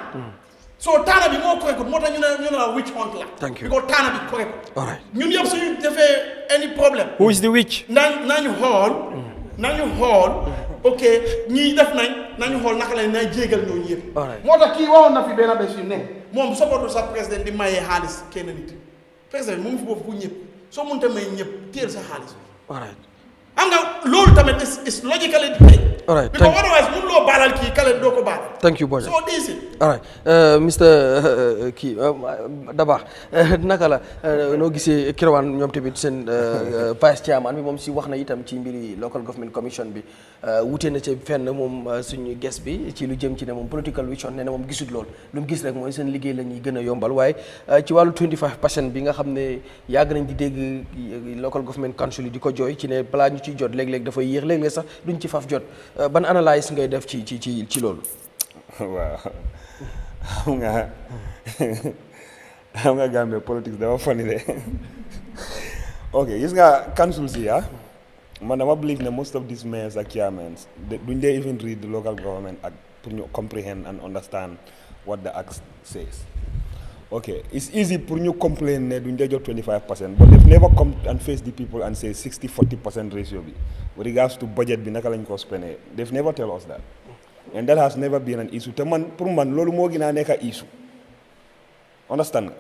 so taana bi moo correct moo tax ñu ne la witch hunt la thank you because taana bi correct ñun yëpp suñu defee any problem who is the witch nañu xool ok ñii def nañu xool naka la na jéegal ñooñu yëpp moo tax kii waxoon na fi benn bés fi ne moom soppatu sa président di mayee xaalis kenn nit président mu ngi fi boobu pour ñëpp soo mënta may ñëpp téel sa xaalis xam nga loolu tamit is logically all right because otherwise mun loo baalal kii kale doo ko baalal. Thank you Boja. So easy. All right Mr kii Dabakh naka la noo gisee Kirawaan ñoom tamit seen vice chairman bi moom si wax na itam ci mbiri local government commission bi wute na ci fenn moom suñu guest bi ci lu jëm ci ne moom political witch hunt ne moom gisul lool lu mu gis rek mooy seen liggéey la ñuy gën a yombal waaye ci wàllu 25% bi nga xam ne yàgg nañ di dégg local government council yi di ko jooy ci ne balaa ñu ciy jot léeg-léeg dafay yéex léeg-léeg sax duñ ci faf jot ban analyse ngay def ci loolu. waaw xam nga Gambia politics dafa funny de ok gis nga council si man dama believe ne most of these mayors ak chairmen duñ dee even read the local government act pour ñu comprehend and understand what the act says. Okay, it's easy pour ñu complain ne duñ dee jot 25%, but they've never come and face the people and say 60-40% ratio bi with regards to budget bi naka lañ ko spendee. They've never tell us that, and that has never been an issue te man pour man loolu moo gën a nekk issue. Understand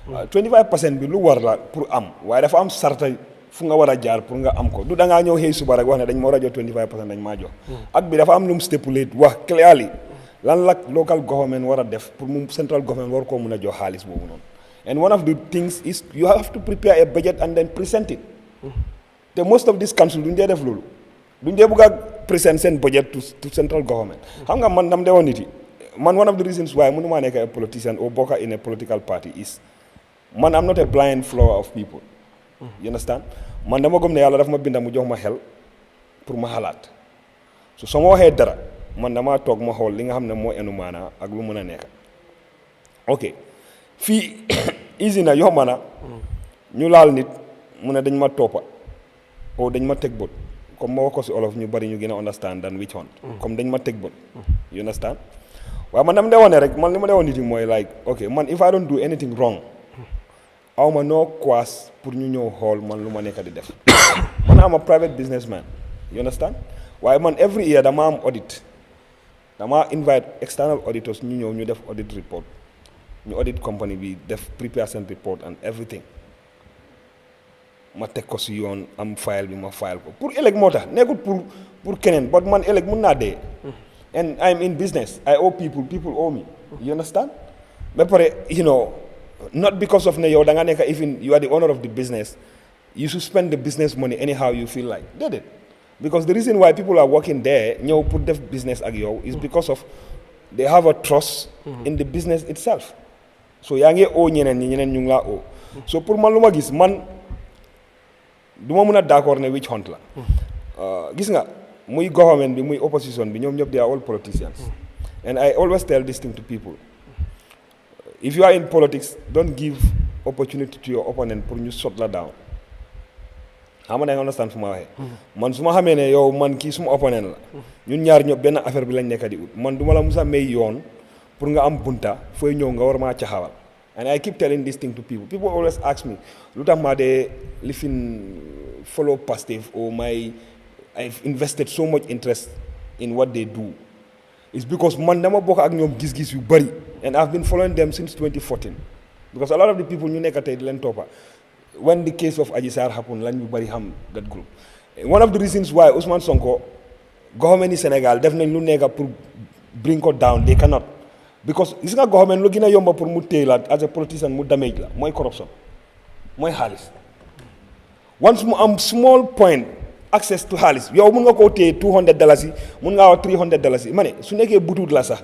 nga 25% bi lu war la pour am waaye dafa am sarta fu nga war a jaar pour nga am ko du da ngaa ñëw xëy suba rek wax ne dañ ma war a jot 25% dañ maa jox. ak bi dafa am lu mu stipulate wax clearly lan la local government war a def pour mu central government war koo mun a jox xaalis boobu noonu. And one of the things is you have to prepare a budget and then present it. te most of this council duñ dee def loolu duñ dee bëgg a present seen budget to central government. xam nga man dam dee woon nit yi man one of the reasons why mënumaa nekk a politician or bokk in a political party is man I'm not a blind follower of people. You understand man dama gëm ne yàlla daf ma binda mu jox ma xel pour ma xalaat so soo ma waxee dara man dama toog ma xool li nga xam ne moo enu maana ak lu mën a nekk. ok fii easy na yomb na ñu laal nit mu ne dañ ma toppa o dañ ma teg bët comme ma wax ko si olof ñu bari ñu gën a understand than which one comme dañ ma teg bët. You understand waaye man dama dee wane rek man li ma dee wane nit yi mooy like ok man if I don't do anything wrong aw ma noo quas pour ñu ñëw xool man lu ma nekk di def man am a private businessman. You understand waaye man every year dama am audit dama invite external auditors ñu ñëw ñu def audit report ñu audit company bi def prepare seen report and everything ma teg ko si yoon am file bi ma file ko pour ëllëg moo tax nekkul pour keneen but man ëllëg mun naa dee. and I'm in business I owe people owe me. You understand ba pare you know not because of ne yow da nga nekk even you are the owner of the business you should spend the business money anyhow you feel like déedéet because the reason why people are working there ñëw pour def business ak yow is because of they have a trust in the business itself so yaa ngi oo ñeneen ñu ngi laa oo so pour man lu ma gis man du ma mun a d'accord ne witch hunt la gis nga muy government bi muy opposition bi ñoom ñëpp they are all politicians and I always tell this thing to people if you are in politics don't give opportunity to your opponent pour ñu shut la down xam nga da nga understand fu ma waxee man su ma xamee ne yow man kii suma opponent la ñun ñaar ñëpp benn affaire bi lañ nekk di ut man du ma la musa may yoon pour nga am bunta fooy ñëw nga war maa caxawal and I keep telling this thing to people always ask me lu tax maa dee lifin follow Pastef or I've invested so much interest in what they do it's because man dama bokk ak ñoom gis-gis yu bari and I've been following them since 2014 because a lot of the people ñu nekk tey di leen toppa when the case of Adji Sarr happened lañ ñu bari xam that group one of the reasons why Ousmane Sonko government yi Sénégal def nañ lu nekk pour bring ko down they cannot because gis nga government lu gën a yomba pour mu téye la as a politician mu damage la mooy corruption mooy xaalis once mu am small point access to xaalis yow mun nga koo téye $200 mun ngaa wax $300 ma ne su nekkee butut la sax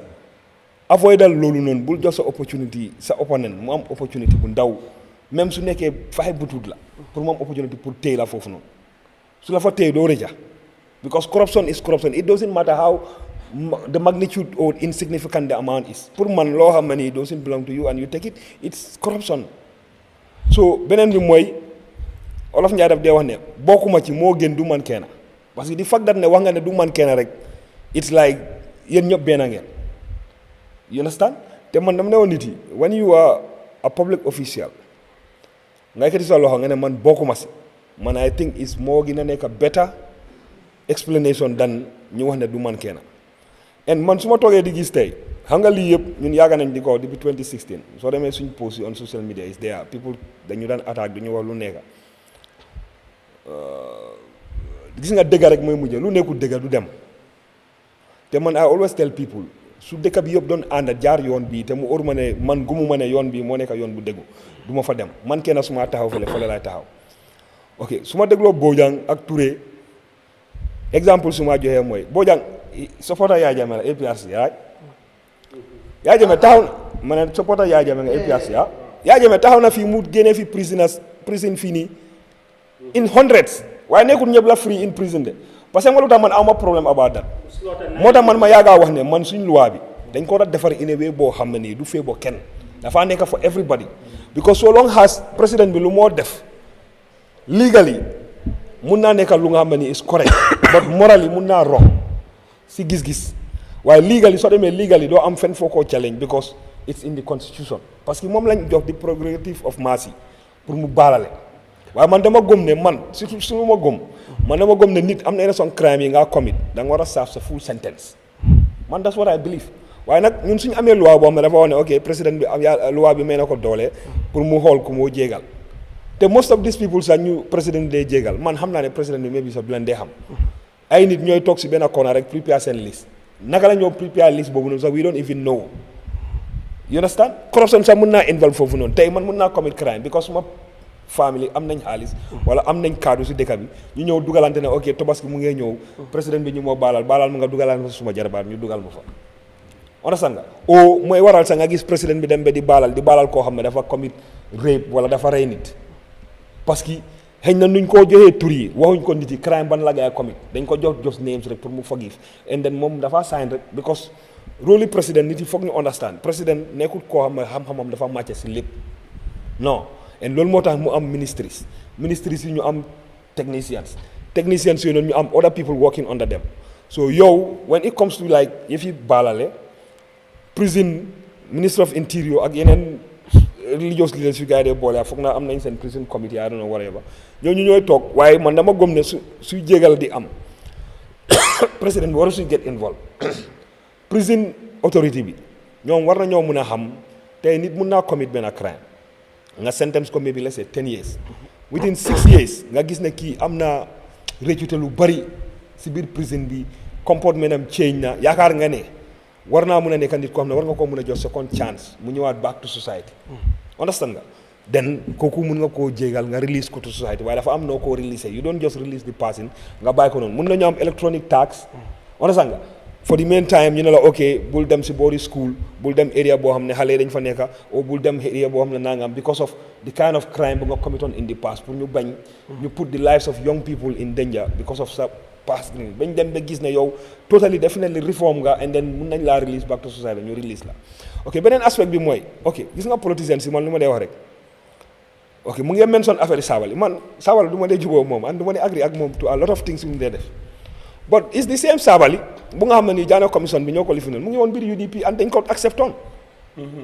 avoidal loolu noonu bul jox sa opportunity sa opponent mu am opportunity bu ndaw même su nekkee faxe butut la pour mu am opportunity pour téye la foofu noonu su la fa téye doo rëcca because corruption is corruption it doesn't matter how the magnitude or insignificant the amount is pour man loo xam ne nii doesn't belong to you and you take it it's corruption so beneen bi mooy Olof Njaay daf dee wax ne bokkuma ci moo gën du man kenn parce que di fact that ne wax nga ne du man kenn rek it's like yéen ñëpp benn ngeen you understand te man dama ne woon nit yi when you are a public official nga yëkkati sa loxo nga ne man bokkuma si man I think is moo gën a nekk better explanation than ñu wax ne du man kenn and man su ma toogee di gis tey xam nga lii yëpp ñun yàgg nañ di ko depuis 2016 soo demee suñ post yi on social media is there people dañu daan attaque du ñu wax lu nekk gis nga dëgg rek mooy mujjee lu nekkul dëgg du dem te man I always tell people su dëkk bi yëpp doon ànd jaar yoon bii te mu óor ma ne man gumu ma ne yoon bii moo nekk yoon bu dëggu du ma fa dem man kenn su ma taxaw fële laay taxaw ok su ma dégloo Bojang ak Touré exemple su ma joxee mooy Bojang supporter Yahya Jammeh la APRC yaay Yahya Jammeh taxaw na ma ne supporter Yahya Jammeh nga APRC Yahya Jammeh taxaw na fii mu génnee fi prison fii nii in hundreds waaye nekkul ñëpp la free in prison de parce que nga lu tax man awma problème about that moo tax man ma yaagaa wax ne man suñ loi bi dañ ko war a defar in a way boo xam ne nii du fee boo kenn dafa nekk for everybody because so long as président bi lu moo def legally mun naa nekk lu nga xam ne is correct but morally mun naa wrong si gis-gis waaye legally soo demee legally doo am fenn foo koo challenge because it's in the constitution parce que moom lañ jox di prerogative of mercy pour mu baalale waaye man dama gëm ne man surtout suñu ma gëm man dama gëm ne nit am na innocent crime yi nga commit da nga war a serve sa full sentence man that's what I believe waaye nag ñun suñu amee loi boo xam ne dafa wax ne ok président bi am yaa loi bi may na ko doole pour mu xool ku moo jéegal te most of these people sax ñu président bi day jéegal man xam naa ne président bi maybe sax du leen dee xam ay nit ñooy toog si benn corner rek prepare seen liste naka la ñoo prepare liste boobu noonu sax we don't even know you understand corruption sax mën naa involve foofu noonu tey man mën naa commit crime because suma family am nañ xaalis wala am nañ kaddu si dëkk bi ñu ñëw dugalante ne ok Tabaski mu ngee ñëw président bi ñu moo baalal mu nga dugalante suma jarabaat ñu dugal ma fa understand nga o mooy waral sax nga gis président bi dem ba di baalal koo xam ne dafa commit rape wala dafa rey nit parce que xëy na nuñ koo joxee tur yi waxuñ ko nit yi crime ban la gaay commit dañ ko jox just names rek pour mu forgive and then moom dafa sign rek because rôle président nit yi foog ñu understand président nekkul koo xam ne xam-xamam dafa màcce si lépp non and loolu moo tax mu am ministries yi ñu am technicians yooyu noonu ñu am other people working under them so yow when it comes to like if you baalale prison minister of interior ak yeneen religious leaders yu gars yi dee boole foog naa am nañ seen prison committee I don't know whatever ñooñu ñooy toog waaye man dama gëm ne suy jégal di am président bi war suy get involved prison authority bi ñoom war na ñoo mun a xam tey nit mun naa commit benn crime nga sentence ko maybe let's say 10 years within 6 years nga gis ne kii am na récute lu bari si biir prison bi comportement am change na yaakaar nga ne war naa mun a nekk nit koo xam ne war nga koo mun a jox second chance mu ñëwaat back to society understand nga then kooku mun nga koo jégal nga release ko to society waaye dafa am noo koo release you don't just release the person nga bàyyi ko noonu mun nañu am electronic tax understand nga for the meantime ñu ne la ok bul dem si boori school bul dem area boo xam ne xale dañ fa nekka o bul dem area boo xam ne nangam because of the kind of crime bu nga commit on in the past pour ñu bañ ñu put the lives of young people in danger because of sa past bañ dem ba gis ne yow totally definitely reform nga and then mun nañ laa release back to society ñu release la ok beneen aspect bi mooy ok gis nga politiciens si man lu ma dee wax rek ok mu ngi mention affaire Sabally man Sabally du ma dee jubóo moom and du ma dee agree ak moom to a lot of things yu mu dee def but it's the same Sabally bu nga xam ne nii Jammeh commission bi ñoo ko lifinal mu ngi woon biir UDP and dañ ko accept on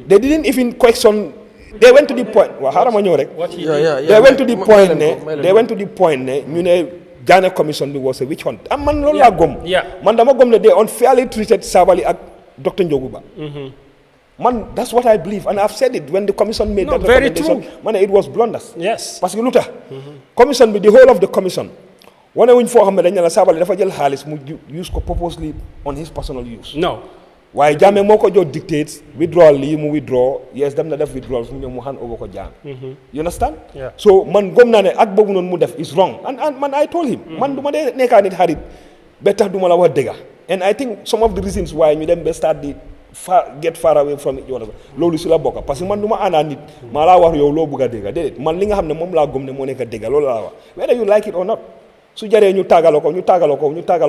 they didn't even question they went to the point waaw xaaral ma ñëw rek they went to the point ne ñu ne Jammeh commission bi was a witch hunt man loolu laa gom man dama gom ne they unfairly treated Sabally ak Dr. Njogu Ba man that's what I believe and I've said it when the commission made that recommendation man it was blunders yes parce que lu tax commission bi the whole of the commission wane wuñ foo xam ne dañ ne la Sabally dafa jël xaalis mu use ko purposely on his personal use waaye Jammeh moo ko jox dictates withdrawal lii mu withdraw yes dem na def withdrawal fu mu ñëw mu hand over ko Jammeh you understand so man gom naa ne ak boobu noonu mu def is wrong and man I told him man du ma dee nekkaa nit xarit ba tax du ma la wax dëgga and I think some of the reasons why ñu dem ba start di get far away from it loolu si la bokka parce que man du ma àndaa nit maa laa wax yow loo bëgg a dégga déedéet man li nga xam ne moom laa gom ne moo nekk a dégga loolu laa wax whether you like it or not su jaree ñu tàggaloo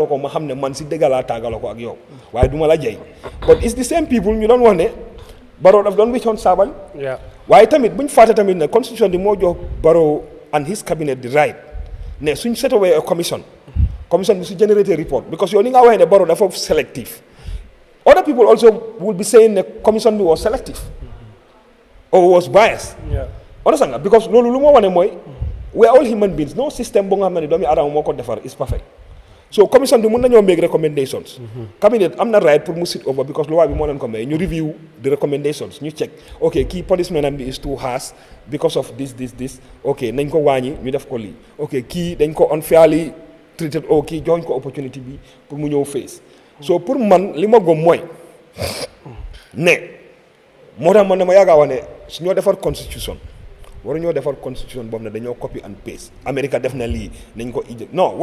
ko ma xam ne man si dëgg laa tàggaloo ko ak yow waaye du ma la jey but it's the same people ñu doon wax ne Barrow daf doon wiccoon Sabally waaye tamit buñ fàtte tamit ne constitution bi moo jox Barrow and his cabinet the right ne suñ setawee a commission bi su generate report because yow ni nga waxee ne Barrow dafa selective other people also will be saying the commission was selective or was biased. Understand? Because loolu lu ma wane mooy we are all human beings. No system bu nga xam ne doomi aadama moo ko defar is perfect. So commission bi mën nañoo make recommendations. Cabinet am na right pour mu sit over because loi bi moo leen ko may ñu review the recommendations ñu check ok kii punishment am bi is too harsh because of this ok nañ ko wàññi ñu def ko lii ok kii dañ ko unfairly treated o kii joxuñ ko opportunity bi pour mu ñëw face. So pour man li ma gëm mooy ne moo tax man dama yàgg a wax ne su ñoo defar constitution waruñoo defar constitution boobu ne dañoo copy and paste America def na lii nañ ko ijj non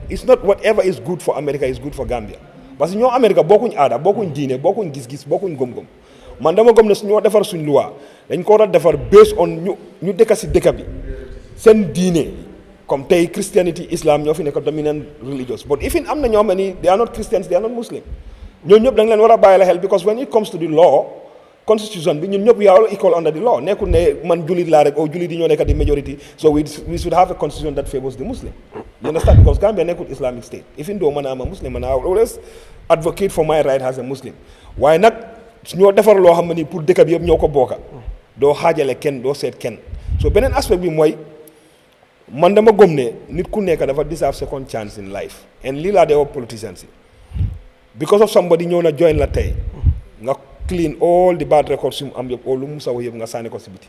it's not whatever is good for America is good for Gambia parce que ñoo America bokkuñ aada bokkuñ diine bokkuñ gis-gis bokkuñ gëm-gëm man dama gëm ne su ñoo defar suñ loi dañ ko war a defar based on ñu dëkka si dëkka bi seen diine comme tey Christianity Islam ñoo fi nekk dominant religious but even am na ñoo xam ne ni they are not Christians they are not Muslim ñoo ñëpp da nga leen war a bàyyi la xel because when it comes to the law constitution bi ñun ñëpp we are all equal under the law nekkul ne man jullit laa rek o jullit yi ñoo nekk di majority so we should have a constitution that favors the Muslim You understand? Because Gambia nekkul Islamic State. Even though man am a Muslim and I will always advocate for my right as a Muslim. waaye nag ñoo defar loo xam ne nii pour dëkk bi yëpp ñoo ko bokka doo xaajale kenn doo seet kenn so beneen aspect bi mooy man dama gëm ne nit ku nekk dafa deserve second chance in life and lii laa dee wax politicians yi because of somebody ñëw na join la tey nga clean all the bad records yu mu am yëpp lu mu saw yëpp nga sànni ko si biti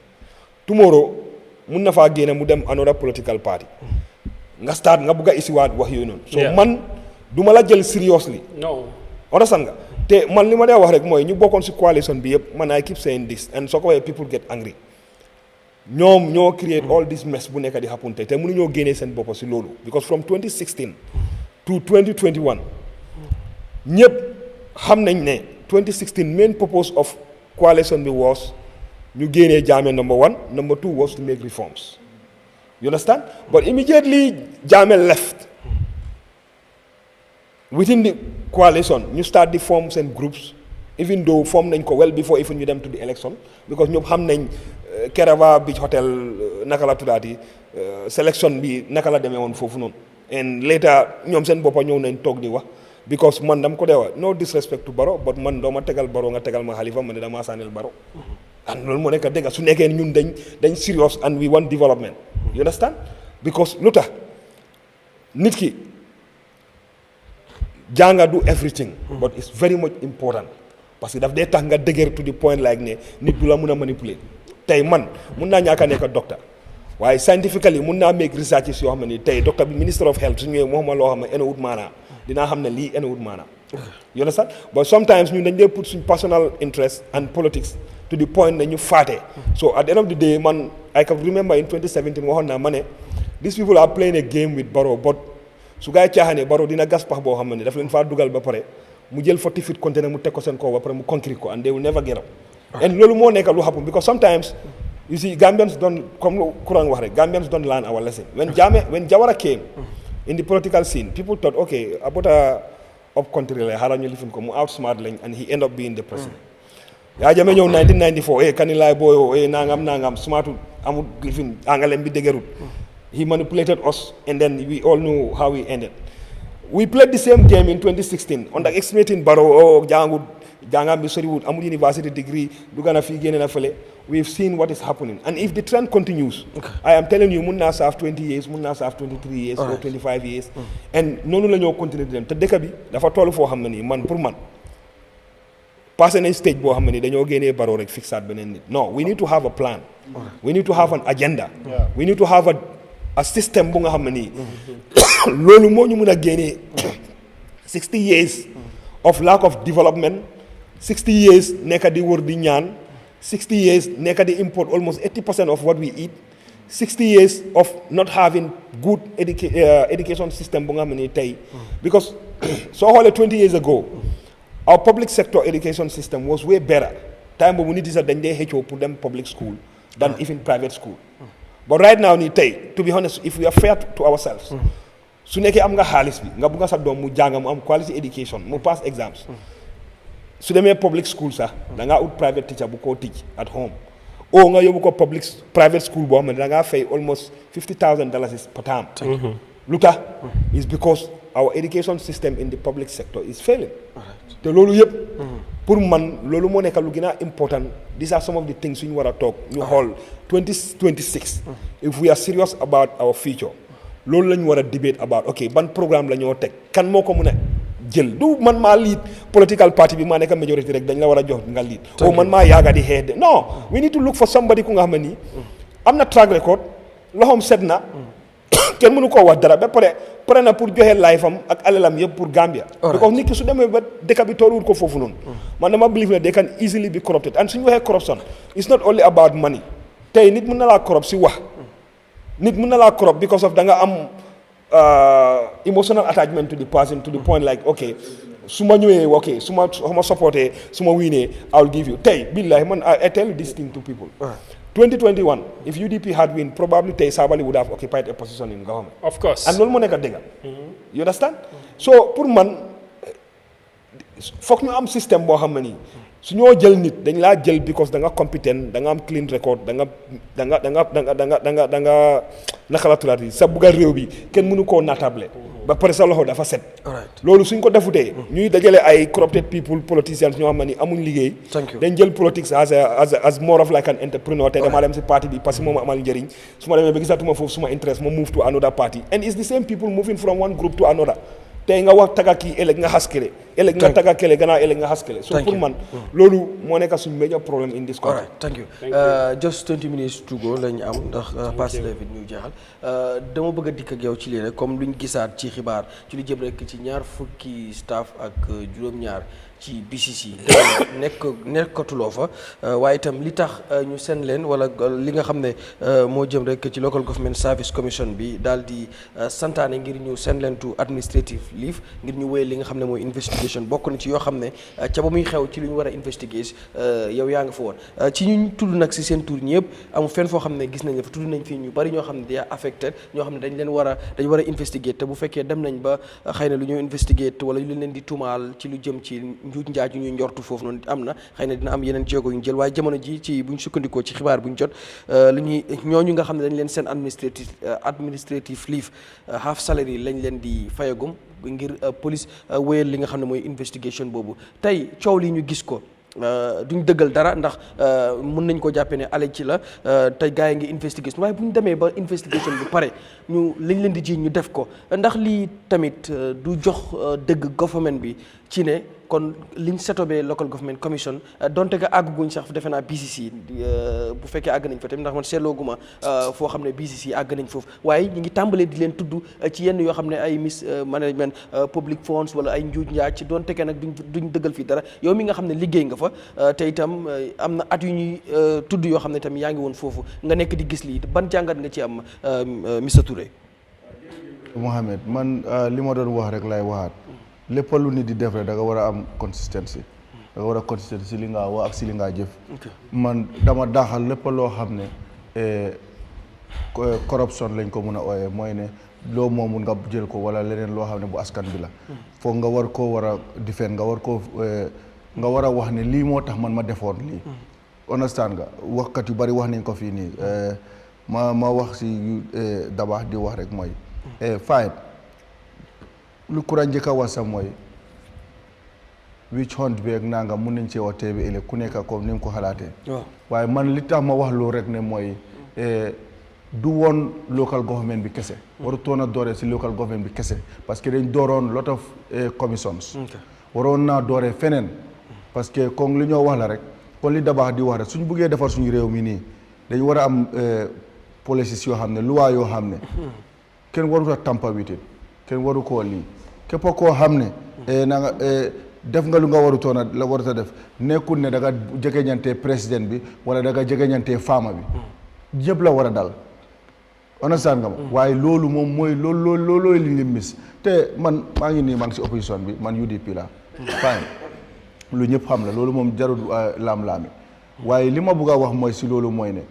tomorrow mun na faa génne mu dem another political party nga start nga bugg a isiwaat wax yooyu noonu so man du ma la jël seriously no understand nga te man li ma dee wax rek mooy ñu bokkoon si coalition bi yëpp man I keep saying this and soo ko waxee people get angry ñoom ñoo create all this mess bu nekk di happen tey te mënuñoo génnee seen bopp si loolu because from 2016 to 2021 ñëpp xam nañ ne 2016 main purpose of coalition bi was ñu génnee Jammeh number 1 number 2 was to make reforms you understand but immediately Jammeh left within the coalition ñu start di form seen groups even though form nañ ko well before even ñu dem to the election because ñëpp xam nañ Kerava Beach Hotel naka la tuddaati sélection bi naka la demee woon foofu noonu and later ñoom seen boppa ñëw nañ toog di wax because man dama ko dee wax no disrespect to Barrow but man doo ma tegal Barrow nga tegal ma Halifa man ne damaa sànnil Barrow and loolu moo nekk dëgg su nekkee ñun dañ serious and we want development you understand because lu tax nit ki jànga do everything but it's very much important parce que daf dee tax nga dëgër to the point like ne nit du la mun a manipuler tey man mun naa ñàkk a nekk docteur waaye scientifically mun naa make researches yoo xam ne nii tey docteur bi minister of health su ñëwee moo xam loo xam ne enewut maanaa dinaa xam ne lii enewut maanaa you understand but sometimes ñun dañ dee put suñ personal interest and politics to the point ne ñu faate so at the end of the day man I can remember in 2017 waxoon naa ma ne these people are playing a game with Barrow but su gaa yi caaxaanee Barrow dina gas pax boo xam ne daf leen faa dugal ba pare mu jël 40 feet container mu teg ko seen kaw ba pare mu concrete ko and they will never get up and loolu moo nekk lu happen because sometimes you see Gambians don't comme lu Kurang wax rek Gambians don't learn our lesson when Jawara came in the political scene people thought okay about a up country la xaaral ñu lifin ko mu outsmart lañ and he end up being the president Yahya Jammeh ñëw 1994 kanilay booyo nangam smartu amul lifin angalem bi dëgërut he manipulated us and then we all know how we ended we played the same game in 2016 under estimating Barrow jàngam bi soriwut amul university degree dugg na fii génne na fële we've seen what is happening and if the trend continues I am telling you mun naa serve 20 years mun naa serve 23 years or 25 years and noonu la ñoo continuer di dem te dëkk bi dafa toll foo xam ne nii man pour man passé nañ stage boo xam ne nii dañoo génnee Barrow rek fixaat beneen nit no we need to have a plan we need to have an agenda we need to have a system bu nga xam ne nii loolu moo ñu mun a génnee 60 years of lack of development 60 years nekka di wër di ñaan 60 years nekka di import almost 80% of what we eat 60 years of not having good education system bu nga xam ne tey because soo xoolee 20 years ago our public sector education system was way better time boobu nit yi sax dañ dee xëccoo pour dem public school than even private school but right now nii tey to be honest if we are fair to ourselves su nekkee am nga xaalis bi nga bugg sa doom mu jàng mu am quality education mu pass exams su demee public school sax da ngaa ut private teacher bu koo teach at home o nga yóbbu ko private school boo xam ne da ngaa fay almost $50,000 per term lu tax is because our education system in the public sector is failing te loolu yëpp pour man loolu moo nekk lu gën a important these are some of the things yu ñu war a toog ñu xool 2026 if we are serious about our future loolu la ñu war a debate about ok ban programme la ñoo teg kan moo ko mun a jël du man maa lead political party bi maa nekk majority rek dañ la war a jox nga lead o man maa yaaga di xeex non we need to look for somebody ku nga xam ne nii am na track record loxoom set na kenn mënu koo wax dara ba pare na pour joxe life am ak alalam yëpp pour Gambia because nit ki su demee ba dëkk bi tolluwul ko foofu noonu man dama believe ne they can easily be corrupted and suñu waxee corruption it's not only about money tey nit mën na laa corrupt si wax nit mën na laa corrupt because of da nga am emotional attachment to the person to the point like okay su ma ñëwee ok su ma supporté su ma wiinee I'll give you tey billahi man I tell you this thing to people 2021 if UDP had win probably tey Sabally would have occupied a position in government of course and loolu moo nekk dëgg you understand so pour man foog ñu am système boo xam ne nii su ñoo jël nit dañ laa jël because da nga compétent da nga am clean record da nga naka la tulaat yi sa bugga réew bi kenn mënu koo naatable ba pare sa loxo dafa set loolu suñ ko defutee ñuy dajale ay corrupted people politicians ñoo xam ne ni amuñ liggéey dañ jël politics as more of like an entrepreneur te dama dem si parti bi parce que moom amal njëriñ su ma demee ba gisatuma foofu suma interest ma move to another party and it's the same people moving from one group to another tey nga wax taga kii ëllëg nga xaskele ëllëg nga taga kele gannaaw ëllëg nga xaskele so pour man loolu moo nekk suñu major problem in this country. Thank you. Just 20 minutes to go lañu am ndax passe levi ñu jeexal dama bëgg a dikk ak yow ci lii rek comme luñ gisaat ci xibaar ci lu jëm rek ci ñaar fukki staff ak juróom-ñaar ci BCC nekkatuloo fa waaye itam li tax ñu seen leen wala li nga xam ne moo jëm rek ci local government service commission bi daal di santaane ngir ñu seen leen to administrative leave ngir ñu wéyal li nga xam ne mooy investigation bokk na ci yoo xam ne ca ba muy xew ci lu ñu war a investigate yow yaa nga fa woon ci ñu tudd nag si seen tur ñëpp amul fenn foo xam ne gis nañ la fa tudd nañ fii ñu bari ñoo xam ne day affected ñoo xam ne dañ war a investigate te bu fekkee dem nañ ba xëy na lu ñu investigate wala lu leen di tuumaal ci lu jëm ci njuuj njaaj yu ñuy njortu foofu noonu am na xëy na dina am yeneen jéego yu ñu jël waaye jamono ji ci bu ñu sukkandikoo ci xibaar bu ñu jot li ñuy ñooñu nga xam ne dañ leen seen administrative leave half salary lañ leen di fayagum ngir police wéyal li nga xam ne mooy investigation boobu tey coow li ñu gis ko duñ dëggal dara ndax mën nañ ko jàppee ne ale ci la tey gars yi ngi investigation waaye bu ñu demee ba investigation bu pare ñu liñ leen di ji ñu def ko ndax lii tamit du jox dëgg government bi ci ne kon liñ setobee local government commission donte nga àgguñ sax defe naa BCC bu fekkee àgg nañ fa tamit ndax man seetlooguma foo xam ne BCC àgg nañ foofu waaye ñu ngi tàmbalee di leen tudd ci yenn yoo xam ne ay mismanagement public funds wala ay njuuj njaaj ci donte ke nag duñ dëggal fii dara yow mi nga xam ne liggéey nga fa te itam am na at yu ñuy tudd yoo xam ne itam yaa ngi woon foofu nga nekk di gis lii ban jàngat nga ci am Mr Touré. Mohamed man li ma doon wax rek lay waxaat lépp lu nit di def rek da nga war a am consistency da nga war a consistency si li nga wax ak si li nga jëf man dama daaxal lépp loo xam ne corruption lañ ko mun a ooyee mooy ne loo moomul nga jël ko wala leneen loo xam ne bu askan bi la foog nga war koo war a defend nga war a wax ne lii moo tax man ma defoon lii understand nga waxkat yu bari wax nañ ko fii nii ma wax si dabaax di wax rek mooy fine lu Kura njëkk a wax sax mooy witch hunt bi ak nanga mun nañ cee wax tey bi ëllëg ku nekk ko ni nga ko xalaatee waaye man li tax ma wax loolu rek ne mooy du woon local government bi kese warutoon a dooree si local government bi kese parce que dañ dooroon lot of commissions waroon naa dooree feneen parce que comme li ñoo wax la rek kon li dabaax di wax rek suñ buggee defar suñu réew mi nii dañ war a am policies yoo xam ne loi yoo xam ne kenn warut a tampa witin kenn waru koo lii képp koo xam ne na nga def nga lu nga warutoon a la warut a def nekkul ne da nga jegeñantee président bi wala da nga jegeñantee faama bi ñëpp la war a dal understand nga ma waaye loolu moom mooy loolooy li ngi mis te man maa ngi nii man si opposition bi man UDP la fine lu ñëpp xam la loolu moom jarul laam-laami waaye li ma bëgg a wax mooy si loolu mooy ne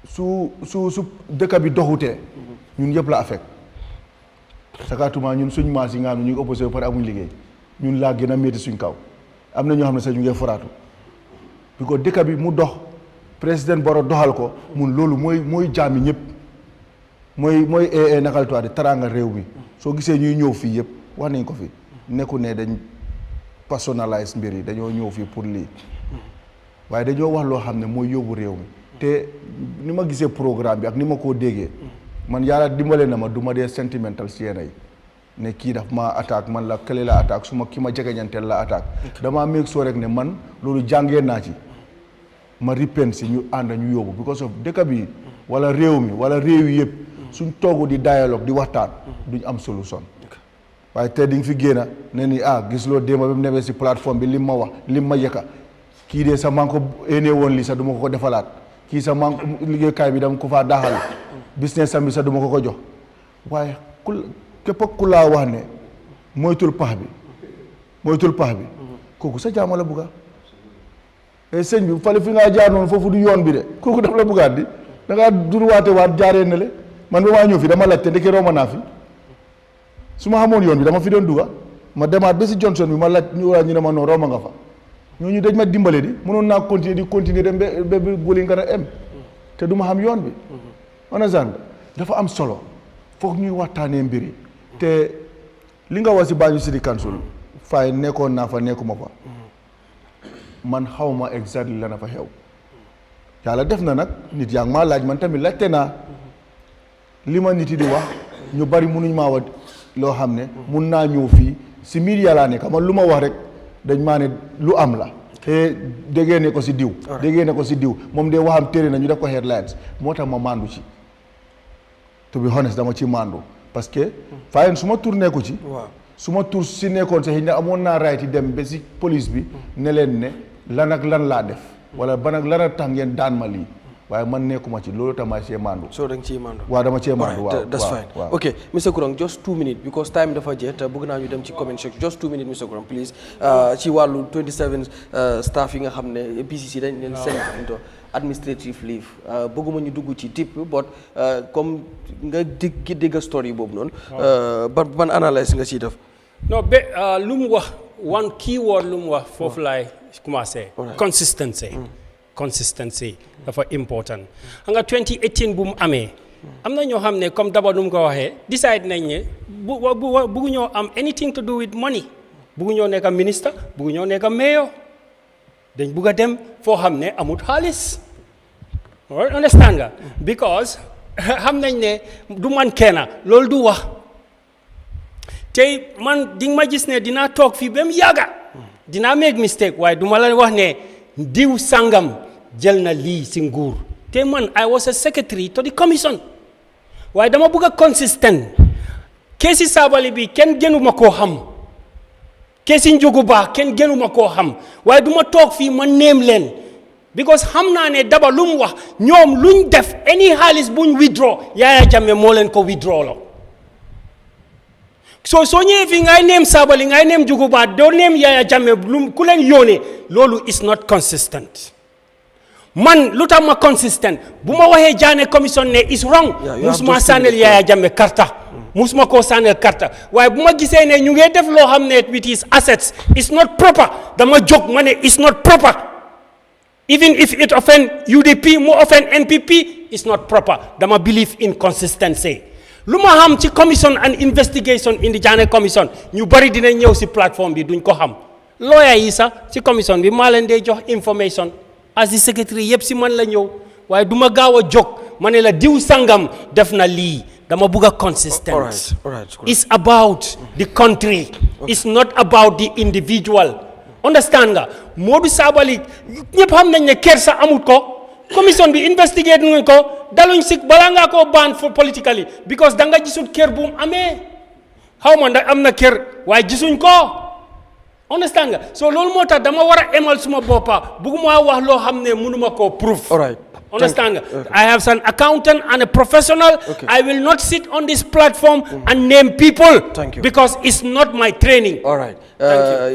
su dëkk bi doxutee ñun yëpp la affect sakatuma ñun suñ maas yi nga xam ne ñu ngi opposé ba pare amuñ liggéey ñun laa gën a métti suñ kaw am na ñoo xam ne sax ñu ngi foraatu bi ko dëkk bi mu dox président Barrow doxal ko mun loolu mooy jaami ñëpp mooy nakaltuwaat di taraanga réew mi soo gisee ñuy ñëw fii yëpp wax nañ ko fi nekku ne dañ personnalise mbir yi dañoo ñëw fii pour lii waaye dañoo wax loo xam ne mooy yóbbu réew mi te ni ma gisee programme bi ak ni ma koo déggee man yàlla dimbale na ma du ma dee sentimental si yéen ay ne kii daf ma attaque man la kële la attaque su ma ki ma jegeñanteel la attaque damaa meeg soo rek ne man loolu jàngee naa ci ma ripen si ñu ànd ñu yóbbu because of dëkk bi wala réew mi wala réew yi yëpp suñ toogu di dialogue di waxtaan duñ am solution waaye te di nga fi génn ne ni gis loo démba bi mu newee si plateforme bi lim ma wax lim ma yëkka kii de sa man ko éenee woon lii sax du ma ko defalaat kii sa man liggéeykaay bi dama ko faa daaxal business am bi sax du ma ko jox waaye képp ku laa wax ne moytul pax bi kooku sa jaama la bugga sëñ bi fale fi ngaa jaar noonu foofu du yoon bi de kooku daf la buggaat di da ngaa durwaate waat jaaree ne le man ba maa ñëw fi dama laajte ndeke romb naa fi su ma xamoon yoon bi dama fi doon dugga ma demaat ba si Johnson bi ma laaj ñu ne ma non romb nga fa ñooñu dañ ma dimbale di mënoon naa continuer dem ba Wellingara em te du ma xam yoon bi understand dafa am solo foog ñuy waxtaanee mbiri te li nga wax si Banjul City Council fay nekkoon naa fa nekkuma fa man xaw ma exactly la na fa xew yàlla def na nag nit yaa ngi maa laaj man tamit laajte naa li ma nit yi di wax ñu bari munuñ maa wax loo xam ne mun naa ñëw fii si media laa nekk man lu ma wax rek dañ maa ne lu am la te déggee ne ko si diw déggee ne ko si diw moom de waxam téere na ñu def ko headlines moo tax ma mandu ci to be honest dama ci mandu parce que fayen su ma tur nekku ci su ma tur si nekkoon sax ne amoon naa right yi dem ba si police bi ne leen ne lan ak lan laa def wala ban ak lan a tax ngeen daan ma lii waaye man nekkuma ci loolu tam ma cee mandu so da nga ciy mandu waaw dama cee mandu waaw that's fine okay Mr. Kurang just 2 minutes because time dafa jeex te bëgg naa ñu dem ci comment section just 2 minutes Mr. Kurang please ci wàllu 27 staff yi nga xam ne BCC dañ leen send into administrative leave bëgguma ñu dugg ci tip but comme nga dégg story boobu noonu ban analyse nga ciy def non ba lu mu wax one key word lu mu wax foofu laay commencé consistency dafa important xam nga 2018 bu mu amee am na ñoo xam ne comme d'abord nu mu ko waxee decide nañ ne buggu ñoo am anything to do with money buggu ñoo nekk ministre buggu ñoo nekk mayor dañ bugg a dem foo xam ne amut xaalis understand nga because xam nañ ne du man kenn loolu du wax tey man di nga ma gis ne dinaa toog fii ba mu yàgga dinaa make mistake waaye du ma la wax ne diw sangam jël na lii si nguur te man I was a secretary to the commission waaye dama bëgg a consistent keesi Sabally bi kenn gënuma koo xam keesi Njugu Ba kenn gënuma koo xam waaye du ma toog fii ma neem leen because xam naa ne daba lu mu wax ñoom luñ def any xaalis buñ withdraw Yahya Jammeh moo leen ko withdraw la soo ñëwee fii ngay neem Sabally ngay neem Njugu Ba doo neem Yahya Jammeh ku leen yónnee loolu is not consistent man lu tax ma consistent bu ma waxee Jammeh commission ne is wrong musuma sànnel Yahya Jammeh karta musuma koo sànnel karta waaye bu ma gisee ne ñu ngi def loo xam ne with his assets is not proper dama jóg ma ne is not proper even if it offend UDP mu offend NPP is not proper dama believe in consistency lu ma xam ci commission and investigation in the Jammeh commission ñu bari dinañ ñëw si plateforme bi duñ ko xam lawyer yi sax ci commission bi maa leen dee jox information as the secretary yëpp si man la ñëw waaye du ma gaaw a jóg ma ne la diw sangam def na lii dama bugg a consistent it's about the country it's not about the individual understand nga Modou Sabally ñëpp xam nañ ne kersa amut ko commission bi investigate nañ ko daluñ si balaa ngaa koo ban for politically because da nga gisul kër bu mu amee xaw ma ndax am na kër waaye gisuñ ko understand nga so loolu moo tax dama war a emal suma boppa bugguma wax loo xam ne mënuma koo proof understand nga I have an accountant and a professional I will not sit on this platform and name people because it's not my training all right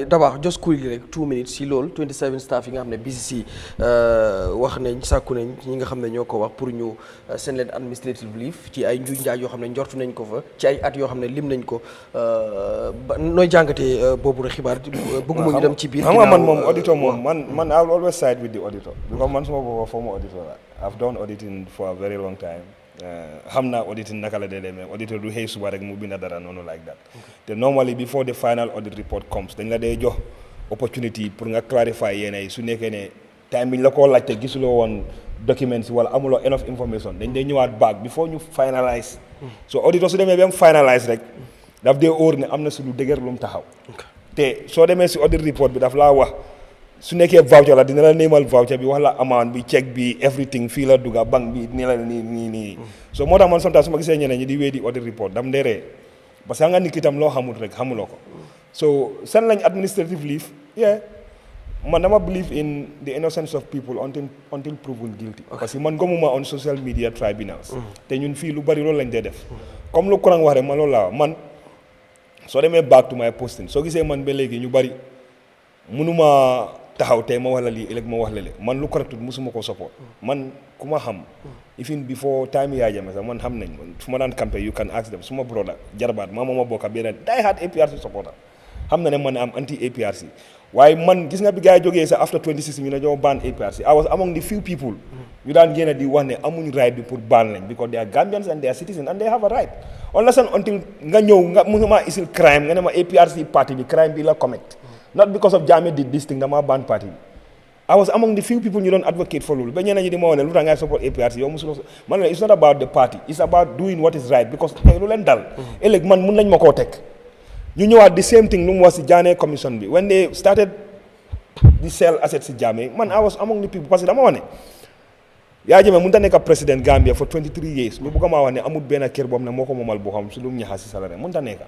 d'abord just quickly rek 2 minutes si loolu 27 staff yi nga xam ne BCC wax nañ sàkku nañ ñi nga xam ne ñoo ko wax pour ñu seen leen administrative leave ci ay njuuj njaaj yoo xam ne njortu nañ ko fa ci ay at yoo xam ne lim nañ ko nooy jàngatee boobu rek xibaar bëgguma ñu dem ci biir xam nga man moom auditor moom man I will always side with the auditor because man suma booba former auditor la I've done auditing for a very long time xam naa auditing naka la dee demee auditor du xëy suba rek mu binda dara noonu like that te normally before the final audit report comes dañ la dee jox opportunity pour nga clarify yéena yi su nekkee ne time bi ñu la koo laajte gisuloo woon documents wala amuloo enough information dañ dee ñëwaat back before ñu finalize so auditor su demee ba mu finalize rek daf dee óor ne am na si lu dëgër lu mu taxaw te soo demee si audit report bi daf laa wax su nekkee voucher la dina la néemal voucher bi wax la amount bi check bi everything fii la dugga banque bi nii la nii so moo tax man sometimes su ma gisee ñeneen ñi di weddi audit report dam dee ree parce que nga nit ki tam loo xamul rek xamuloo ko so seen lañ administrative leave man dama believe in the innocence of people until proven guilty parce que man gëmuma on social media tribunals te ñun fii lu bari loolu lañ dee def comme lu Kurang wax rek man loolu laa man soo demee back to my posting soo gisee man ba léegi ñu bari mënuma taxaw tey ma wax la lii ëllëg ma wax la lii man lu correctul musuma ko support man ku ma xam even before time Yahya Jammeh sax man xam nañ fu ma daan campagne you can ask them suma brother jarbaat maa ma bokka benn die hard APRC supporter xam na ne man am anti APRC waaye man gis nga bi gars yi jógee sax after 2016 ñu ne ñoo ban APRC I was among the few people ñu daan génn di wax ne amuñ right bi pour ban lañ because they are Gambians and they are citizens and they have a right unless and until nga ñëw nga mënuma isil crime nga ne ma APRC party bi crime bi la commit not because of Jammeh did this thing dama ban party bi I was among the few people ñu doon advocate for loolu ba ñeneen ñi di ma wax ne lu tax ngay support APRC yow musuloo man la it's not about the party it's about doing what is right because tey lu leen dal ëllëg man mun nañ ma koo teg ñu ñëwaat the same thing lu mu wax si Jammeh commission bi when they started di sell assets si Jammeh man I was among the people parce que dama wax ne Yahya Jammeh mënut a nekk président Gambia for 23 years ñu bëgg maa wax ne amul benn kër boo xam ne moo ko moomal boo xam si lu mu ñaxa si salaire mënut a nekk.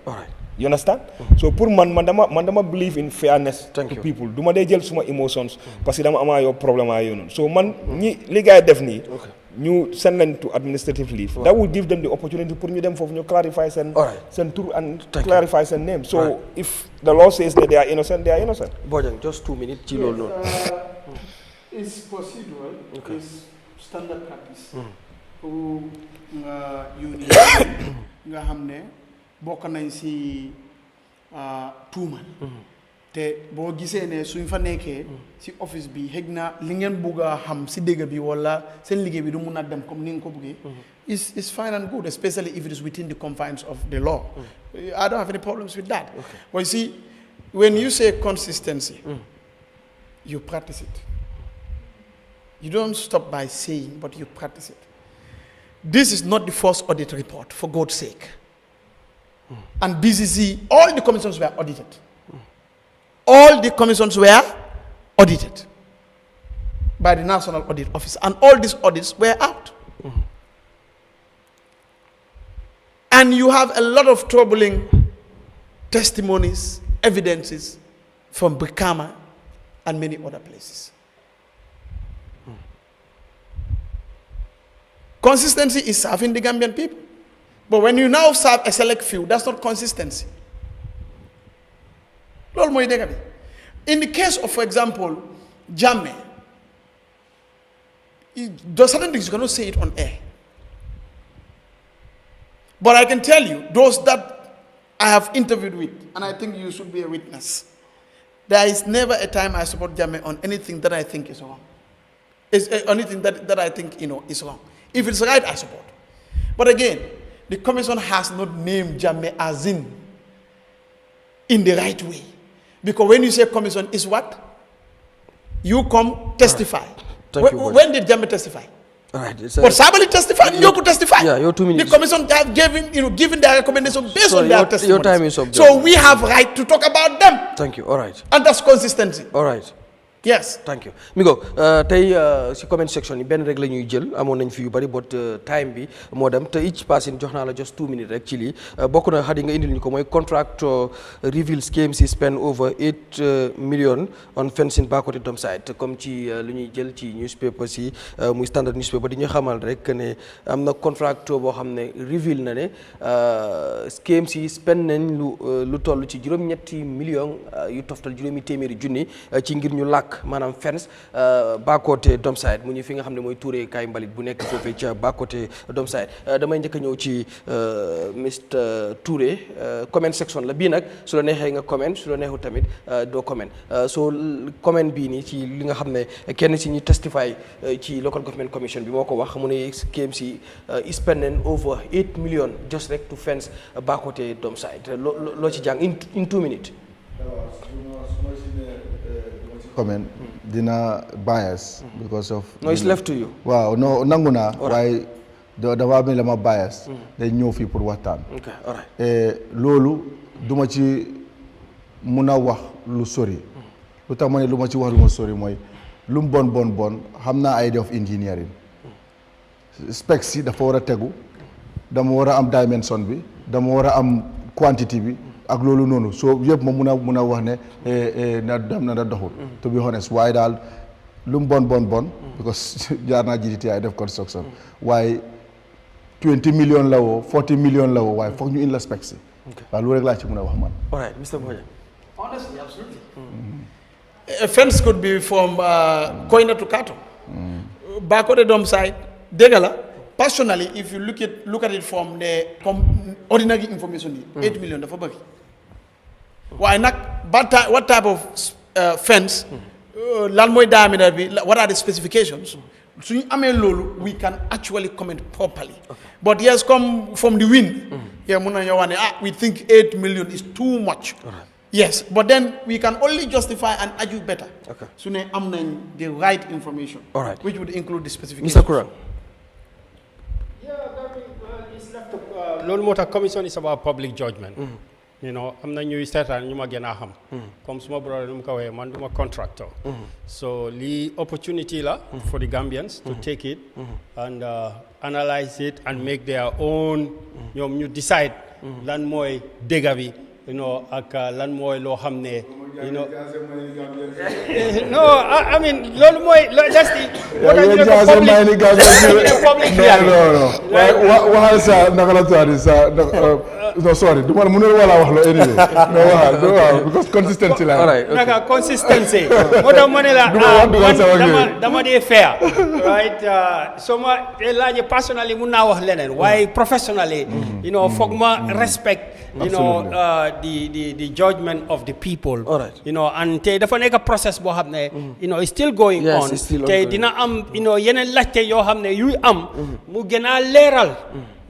You understand? So pour man dama believe in fairness to people du ma dee jël suma emotions parce que dama amaa yow problème a yow noonu so man ñi li gars yi def nii ñu send leen to administrative leave that will give them the opportunity pour ñu dem foofu ñu clarify seen tour and clarify seen name so if the law says that they are innocent Bojang just 2 minutes ci loolu noonu it's procedural it's standard practice pour nga yónni nga xam ne bokk nañ si tuumal te boo gisee ne suñ fa nekkee si office bi xëj na li ngeen bugg a xam si dégg bi wala seen liggéey bi du mun a dem comme ni nga ko buggee is fine and good especially if it is within the confines of the law I don't have any problems with that but you see when you say consistency you practice it you don't stop by saying but you practice it this is not the first audit report for God's sake and BCC all the commissions were audited all the commissions were audited by the National Audit Office and all these audits were out and you have a lot of troubling testimonies evidences from Brikama and many other places. Consistency is serving the Gambian people. But when you now serve a select few, that's not consistency. In the case of, for example, Jammeh, there are certain things you cannot say it on air. But I can tell you, those that I have interviewed with, and I think you should be a witness, there is never a time I support Jammeh on anything that I think is wrong. It's anything that I think is wrong. If it's right, I support. But again, the commission has not named Jammeh as in the right way. Because when you say commission, is what? You come testify. When did Jammeh testify? All right. But somebody testified, you could testify. Yeah, your 2 minutes. The commission have given their recommendation based on their testimony. Your time is up. So we have right to talk about them. Thank you. All right. And that's consistency. All right. Yes. Thank you. Migo, tey si comment section yi benn rek la ñuy jël amoon nañ fi yu bari but time bi moo dem te each person jox naa la just 2 minutes rek ci lii bokk na xadi nga indil ñu ko mooy contract reveal schemes yi spend over 8 million on fencing Bakoteh Dome site comme ci lu ñuy jël ci newspaper si muy standard newspaper di ñu xamal rek ne am na contract boo xam ne reveal na ne schemes yi spend nañ lu toll ci juróom-ñetti million yu toftal juróomi téeméeri junni ci ngir ñu làkk maanaam fence Bakoteh Dome site mu ñu fi nga xam ne mooy Touré kaay mbalit bu nekk foofee ca Bakoteh Dome site damay njëkk a ñëw ci Mr Touré comment section la bii nag su la neexee nga comment su la neexu tamit doo comment so comment bii nii ci li nga xam ne kenn si ñu testify ci local government commission bi moo ko wax mu ne KMC spending over 8 million just rek to fence Bakoteh Dome site loo ci jàng in 2 minutes. Comment dina bias because of no it's left to you. Wow, no nangu naa waaye dafa am la ma bias dañ ñëw fii pour waxtaan. Okay, all right. Loolu duma ci mun a wax lu sori lu tax ma ne lu ma ci wax lu ma sori mooy lu mu bon xam naa idea of engineering specs yi dafa war a tegu dama war a am dimension bi dama war a am quantity bi ak loolu noonu soo yëpp ma mun a wax ne na doxul to be honest waaye daal lu mu bon because jaar naa GDTI def construction waaye 20 million la woo 40 million la woo waaye foog ñu in la specs yi waaw loolu rek laa ci mun a wax man. All right, Mr. Boya. Honestly, absolutely. A fence could be from Koina to Kato. Bakoteh Dome site, Degala. Personally, if you look at it from the ordinary information, 8 million, waaye nag what type of fence lan mooy diameter bi what are the specifications suñu amee loolu we can actually comment properly but yes come from the wind yeah mun nañoo wax ne we think 8 million is too much yes but then we can only justify and argue better su ne am nañ the right information which would include the specifications. Mr. Kurang. loolu moo tax commission is about public judgment. You know, am na ñuy seetaan ñu ma gën a xam. Comme suma brother nu mu ko waxee man duma contractor. So lii opportunity la for the Gambians to take it and analyze it and make their own ñoom ñu decide lan mooy dégg bi you know ak lan mooy loo xam ne you know no I mean loolu mooy that's the public waxal sa naka la tuwaati sa no sorry du ma mënul wala wax lo anyway no waaw because consistency la naka consistency moo tax ma ne la dama dee fair right so ma laaje personally mun naa wax leneen waaye professionally you know foog ma respect you know the judgment of the people you know and te dafa nekk process boo xam ne you know it's still going on te dina am you know yeneen laajte yoo xam ne yuy am mu gën a leeral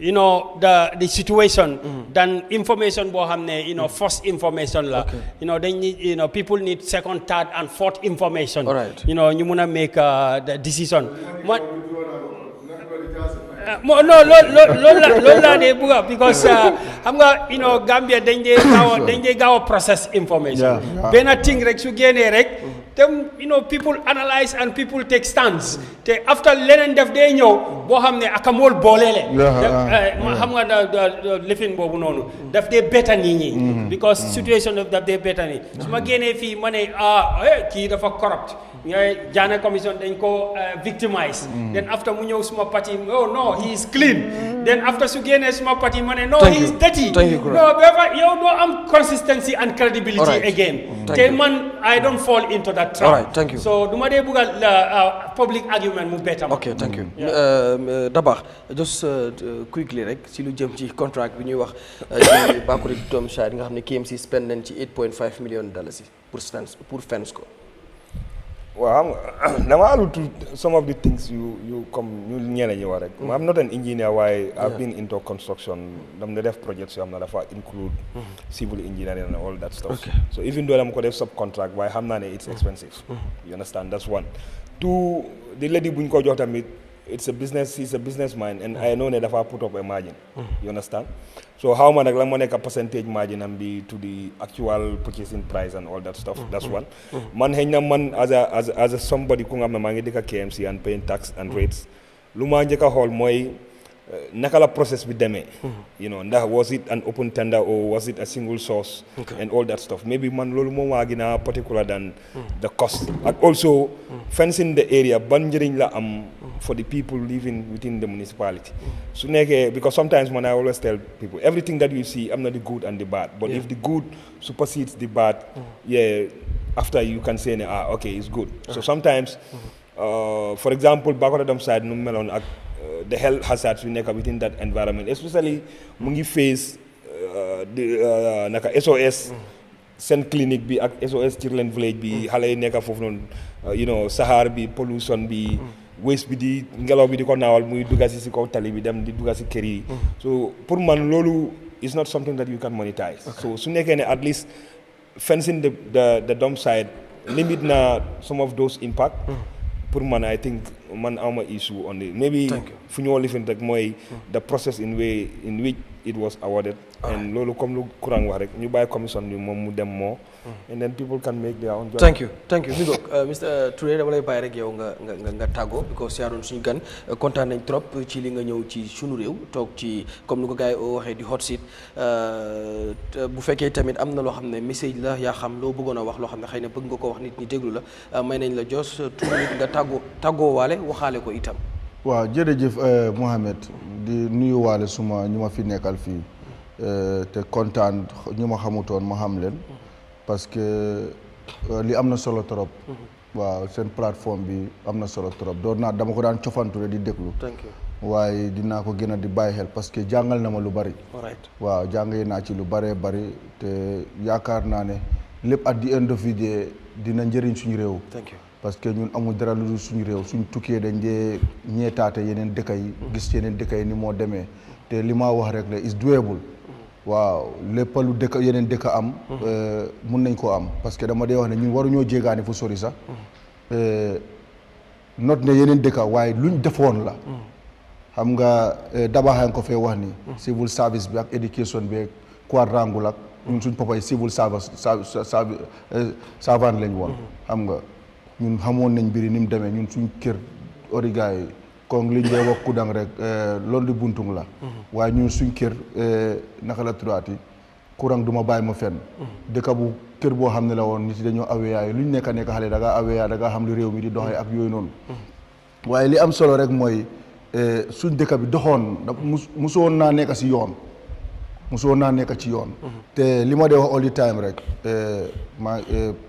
you know the situation than information boo xam ne you know first information la you know they need you know people need second third and fourth information you know ñu mun a make the decision no loolu laa dee bugga because xam nga you know Gambia dañ dee gaaw a process information benn thing rek su génnee rek te you know people analyze and people take stands te after leneen def dee ñëw boo xam ne akamool booleele xam nga lifin boobu noonu daf dee betta nit ñi because situation daf dee betta nit su ma génnee fii ma ne kii dafa corrupt Jammeh commission dañ ko victimize then after mu ñëw suma parti oh no he is clean then after su génnee suma parti ma ne no he is dirty no yow doo am consistency and credibility again te man I don't fall into that trap so duma dee bugga public argument mu bettam thank you Dabakh just quickly rek si lu jëm ci contract bi ñuy wax ci Bakary Tom Shire nga xam ne KMC spend nañ ci $8.5 million pour fence ko waaw dama alu to some of the things you comme ñu ñeneen ñi wax rek I'm not an engineer waaye I've been into construction dam na def projects yoo xam ne dafa include civil engineering and all that stuff so even though dama ko def subcontract waaye xam naa ne it's expensive you understand that's one two the lady buñ ko jox tamit he's a businessman and I know ne dafa put up a margin you understand so how ma nag la moo nekk percentage margin am bi to the actual purchasing price and all that stuff that's one man xëy na man as a somebody ku nga xam ne maa ngi dëkk KMC and paying tax and rates lu ma njëkk a xool mooy naka la process bi demee you know ndax was it an open tender or was it a single source and all that stuff maybe man loolu moom waa gën a particular than the cost and also fencing the area ban njëriñ la am for the people living within the municipality su nekkee because sometimes man I always tell people everything that you see am na the good and the bad but if the good supersedes the bad after you can say okay it's good so sometimes for example Bakotadam side nu meloon ak the health hazards we nekk within that environment especially mu ngi face naka SOS seen clinique bi ak SOS Children Village bi xale yi nekk foofu noonu you know saxaar bi pollution bi waste bi di ngelaw bi di ko naawal muy dugga si kaw tali bi dem di dugga si kër yi so pour man loolu is not something that you can monetize so su nekkee ne at least fencing the dump site limit na some of those impact pour man I think man awma issue on it maybe fu ñoo lifin rek mooy the process in which it was awarded and loolu comme lu Kurang wax rek ñu bàyyi commission bi moom mu dem moo and then people can make their own thank you mi ngoog Mr Touré dama lay bàyyi rek yow nga tàggoo because yaa doon suñu gan kontaan nañ trop ci li nga ñëw ci sunu réew toog ci comme ni ko gars yi waxee di hot seat bu fekkee tamit am na loo xam ne message la yaa xam loo bëggoon a wax loo xam ne xëy na bëgg nga ko wax nit ñi déglu la may nañ la jos Touré nga tàggoo waale waxaale ko itam waaw jërëjëf Mohamed di nuyu waale suma ñu ma fi nekkal fii te kontaan ñu ma xamutoon ma xam leen parce que li am na solo trop waaw seen plateforme bi am na solo trop doon naa dama ko daan cofantu di déglu waaye dinaa ko gën a di bàyyi xel parce que jàngal na ma lu bari. waaw jàngee naa ci lu baree bari te yaakaar naa ne lépp at the end of the day dina njëriñ suñu réew. parce que ñun amul dara lu dul suñu réew suñ tukkee dañ dee ñeetaate yeneen dëkk yi gis yeneen dëkk yi ni moo demee te li ma wax rek la is doable. waaw lépp lu dëkk yeneen dëkk am. mun nañ koo am parce que dama dee wax ne ñun waruñoo jéegaani fu sori sax. not ne yeneen dëkk waaye luñ defoon la. xam nga dabaxaa nga ko fee wax ni civil service bi ak education bi ak quadrangle ak ñun suñ papa yi civil service savant lañ woon. xam nga ñun xamoon nañ mbiri ni mu demee ñun suñ kër origa yi kon liñ dee wax kudang rek loolu di buntung la. waaye ñun suñ kër naka la turaati courant du ma bàyyi ma fenn. dëkk bu kër boo xam ne la woon nit yi dañoo aweyaay luñ nekk xale da ngaa aweyaa da ngaa xam li réew mi di doxee ak yooyu noonu. waaye li am solo rek mooy suñ dëkk bi doxoon musoon naa nekk si yoon. musoon naa nekk ci yoon. te li ma dee wax all the time rek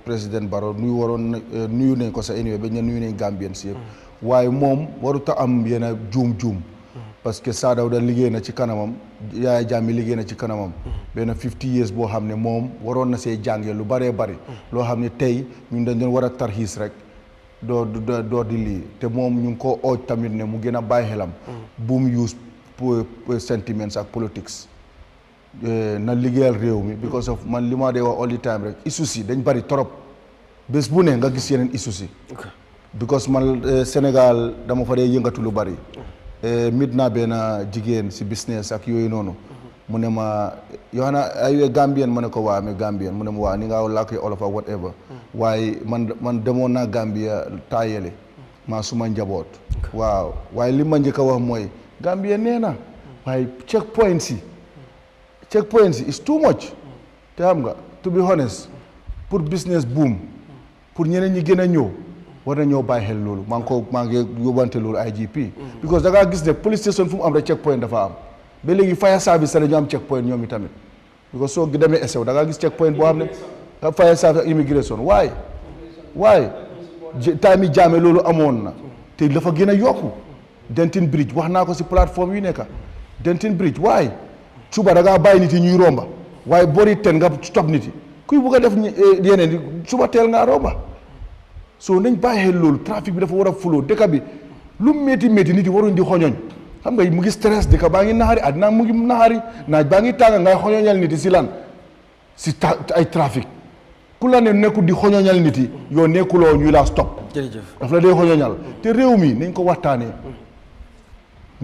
président Barrow nuyu nañ ko sa anyway ba ñu nuyu nañ Gambien si yëpp. waaye moom warut a am yenn juum. parce que Saa Dawda liggéey na ci kanamam Yahya Jammeh liggéey na ci kanamam. benn 50 years boo xam ne moom waroon na see jàngee lu bëree bëri. loo xam ne tey ñun dañ doon war a tarxiis rek. doo di lii te moom ñu ngi ko ooj tamit ne mu gën a bàyyi xelam. bu mu use sentiments ak politics. na liggéeyal réew mi because of man li ma dee wax all the time rek issues yi dañ bari trop bés bu ne nga gis yeneen issues yi. because man Sénégal dama fa dee yëngatu lu bari. mit naa benn jigéen si business ak yooyu noonu. mu ne ma yow xanaa ay Gambien ma ne ko waa mais Gambien mu ne ma waa ni nga làkkee olof ak whatever. waaye man demoon naa Gambia taayele maa suma njaboot. waaw waaye li ma njëkk a wax mooy Gambia nee na waaye checkpoints yi is too much. te xam nga to be honest pour business boom pour ñeneen ñi gën a ñëw war na ñoo bàyyi xel loolu maa ngi yóbbante loolu IGP. because da ngaa gis ne police station fu mu am rek checkpoint dafa am. ba léegi fire service la ñu am checkpoint ñoom itamit because soo demee SEW da ngaa gis checkpoint boo xam ne fire service ak immigration waaye time yi jaame loolu amoon na te dafa gën a yokku. Denton Bridge wax naa ko si plateforme yu nekk Denton Bridge waaye suba da ngaa bàyyi nit yi ñuy romba waaye bori ten nga stop nit yi kuy bugg a def yeneen suba teel ngaa romba soo nañ bàyyi xel loolu trafic bi dafa war a fuloo dëkk bi lu métti nit yi waruñ di xoñoñ. xam nga mu ngi stress dëkk baa ngi naxari àddina mu ngi naxari naaj baa ngi tàng ngay xoñoñal nit yi si lan si ay trafic ku la ne nekkul di xoñoñal nit yi yow nekkuloo ñuy laa stop. jërëjëf daf la dee xoñoñal te réew mi nañ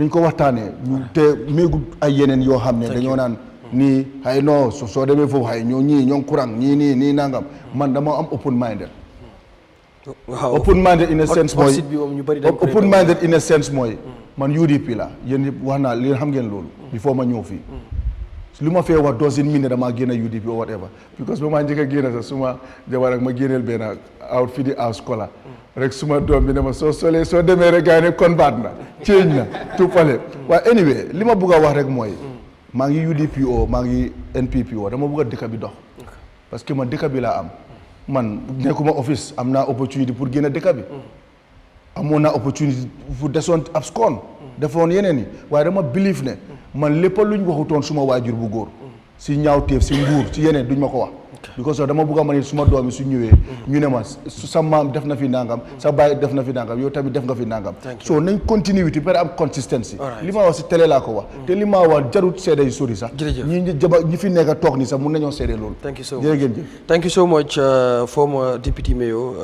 ko waxtaanee te méegu ay yeneen yoo xam ne dañoo naan nii xëy non soo demee foofu xëy ñoo ñii ñoo courant nii nangam man dama am open minded. waaw open minded in a sense mooy open minded in a sense mooy. man UDP la yéen wax naa leen xam ngeen loolu. before ma ñëw fii lu ma fee wax doesn't mean ne damaa génn UDP or whatever because ba maa njëkk a génn sax suma jabar ak ma génneel benn outfit di house kola rek suma doom bi ne ma soo demee rek gars yi ne convert na change na tuppale waaye anyway li ma bugg a wax rek mooy maa ngi UDP maa ngi NPP dama bugg a dëkk bi dox parce que man dëkk bi laa am man nekkuma office am naa opportunité pour génn dëkk bi. amoon naa opportunité fu desoon abscon defoon yeneen yi waaye dama believe ne man lépp luñ waxutoon suma waajur bu góor si ñaawteef si nguur si yeneen duñ ma ko wax because dama bëgg a ma ne suma doom yi su ñëwee ñu ne ma sa maam def na fi nangam sa baay def na fi nangam yow tamit def nga fi nangam so nañ continuité pare am consistency li ma wax si télé laa ko wax te li ma wax jarut seede yu sori sax ñi fi nekk toog ni sax mun nañoo seede loolu thank you so much former deputy mayor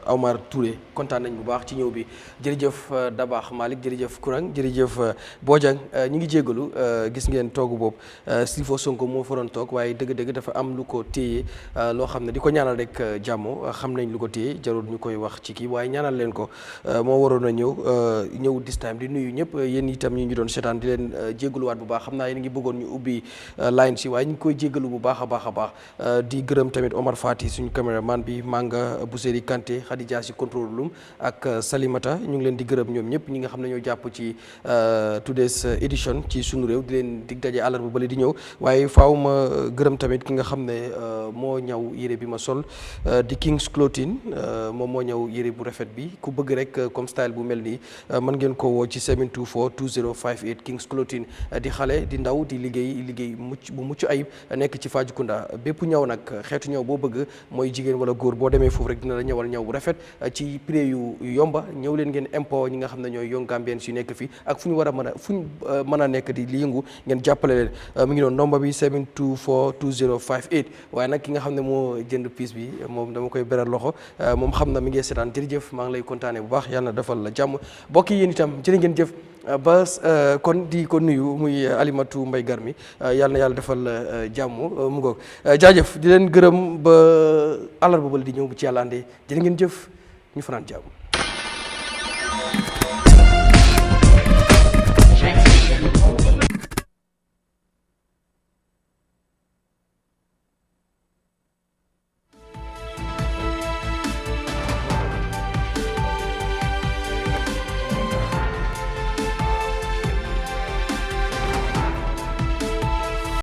Omar Touré kontaan nañ bu baax ci ñëw bi jërëjëf Dabakh Malick jërëjëf Kurang jërëjëf Bojang ñu ngi jégalu gis ngeen toogu boobu Silifo Sonko moo fa doon toog waaye dëgg-dëgg dafa am lu ko téye loo xam ne di ko ñaanal rek jàmm xam nañ lu ko téye jarul ñu koy wax ci kii waaye ñaanal leen ko moo waroon a ñëw this time di nuyu ñëpp yéen itam ñu ngi doon seetaan di leen jégaluwaat bu baax xam naa yéen ngi bëggoon ñu ubbi line si waaye ñu ngi koy jégalu bu baax a baax di gërëm tamit Omar Fati suñu caméraman bi Manga Bousséri Kanté Khadija si contrôle ak Salimata ñu ngi leen di gërëm ñoom ñëpp ñi nga xam ne ñoo jàpp ci today's edition ci sunu réew di leen dig daje àllarba bale di ñëw waaye faaw ma gërëm tamit ki nga xam ne moo ñaw yére bi ma sol di King's Clothing moom moo ñaw yére bu rafet bi ku bëgg rek comme style bu mel nii mën ngeen ko woo ci 724 2058 King's Clothing di xale di ndaw di liggéey bu mucc ayib nekk ci Fajikunda bépp ñaw nag xeetu ñaw boo bëgg mooy jigéen wala góor boo demee foofu rek dina la ñawal ñaw bu rafet ci prix yu yomba ñëw leen ngeen impôt ñi nga xam ne ñooy young Gambians yu nekk fii ak fu ñu war a mën a nekk di yëngu ngeen jàppale leen mu ngi noonu nomba bi 724 2058 waaye nag ki nga xam ne moo jënd piis bi moom dama koy beral loxo moom xam na mi ngi seetaan jërëjëf maa ngi lay kontaane bu baax yàlla na defal la jàmm bokk yéen itam jërë ngeen jëf ba kon di ko nuyu muy Alimatu Mbay Garmi yàlla na yàlla defal la jàmm mu ngoog jaajëf di leen gërëm ba àllarba ba di ñëw bu ci yàlla andee jërë ngeen jëf ñu fanaan jàmm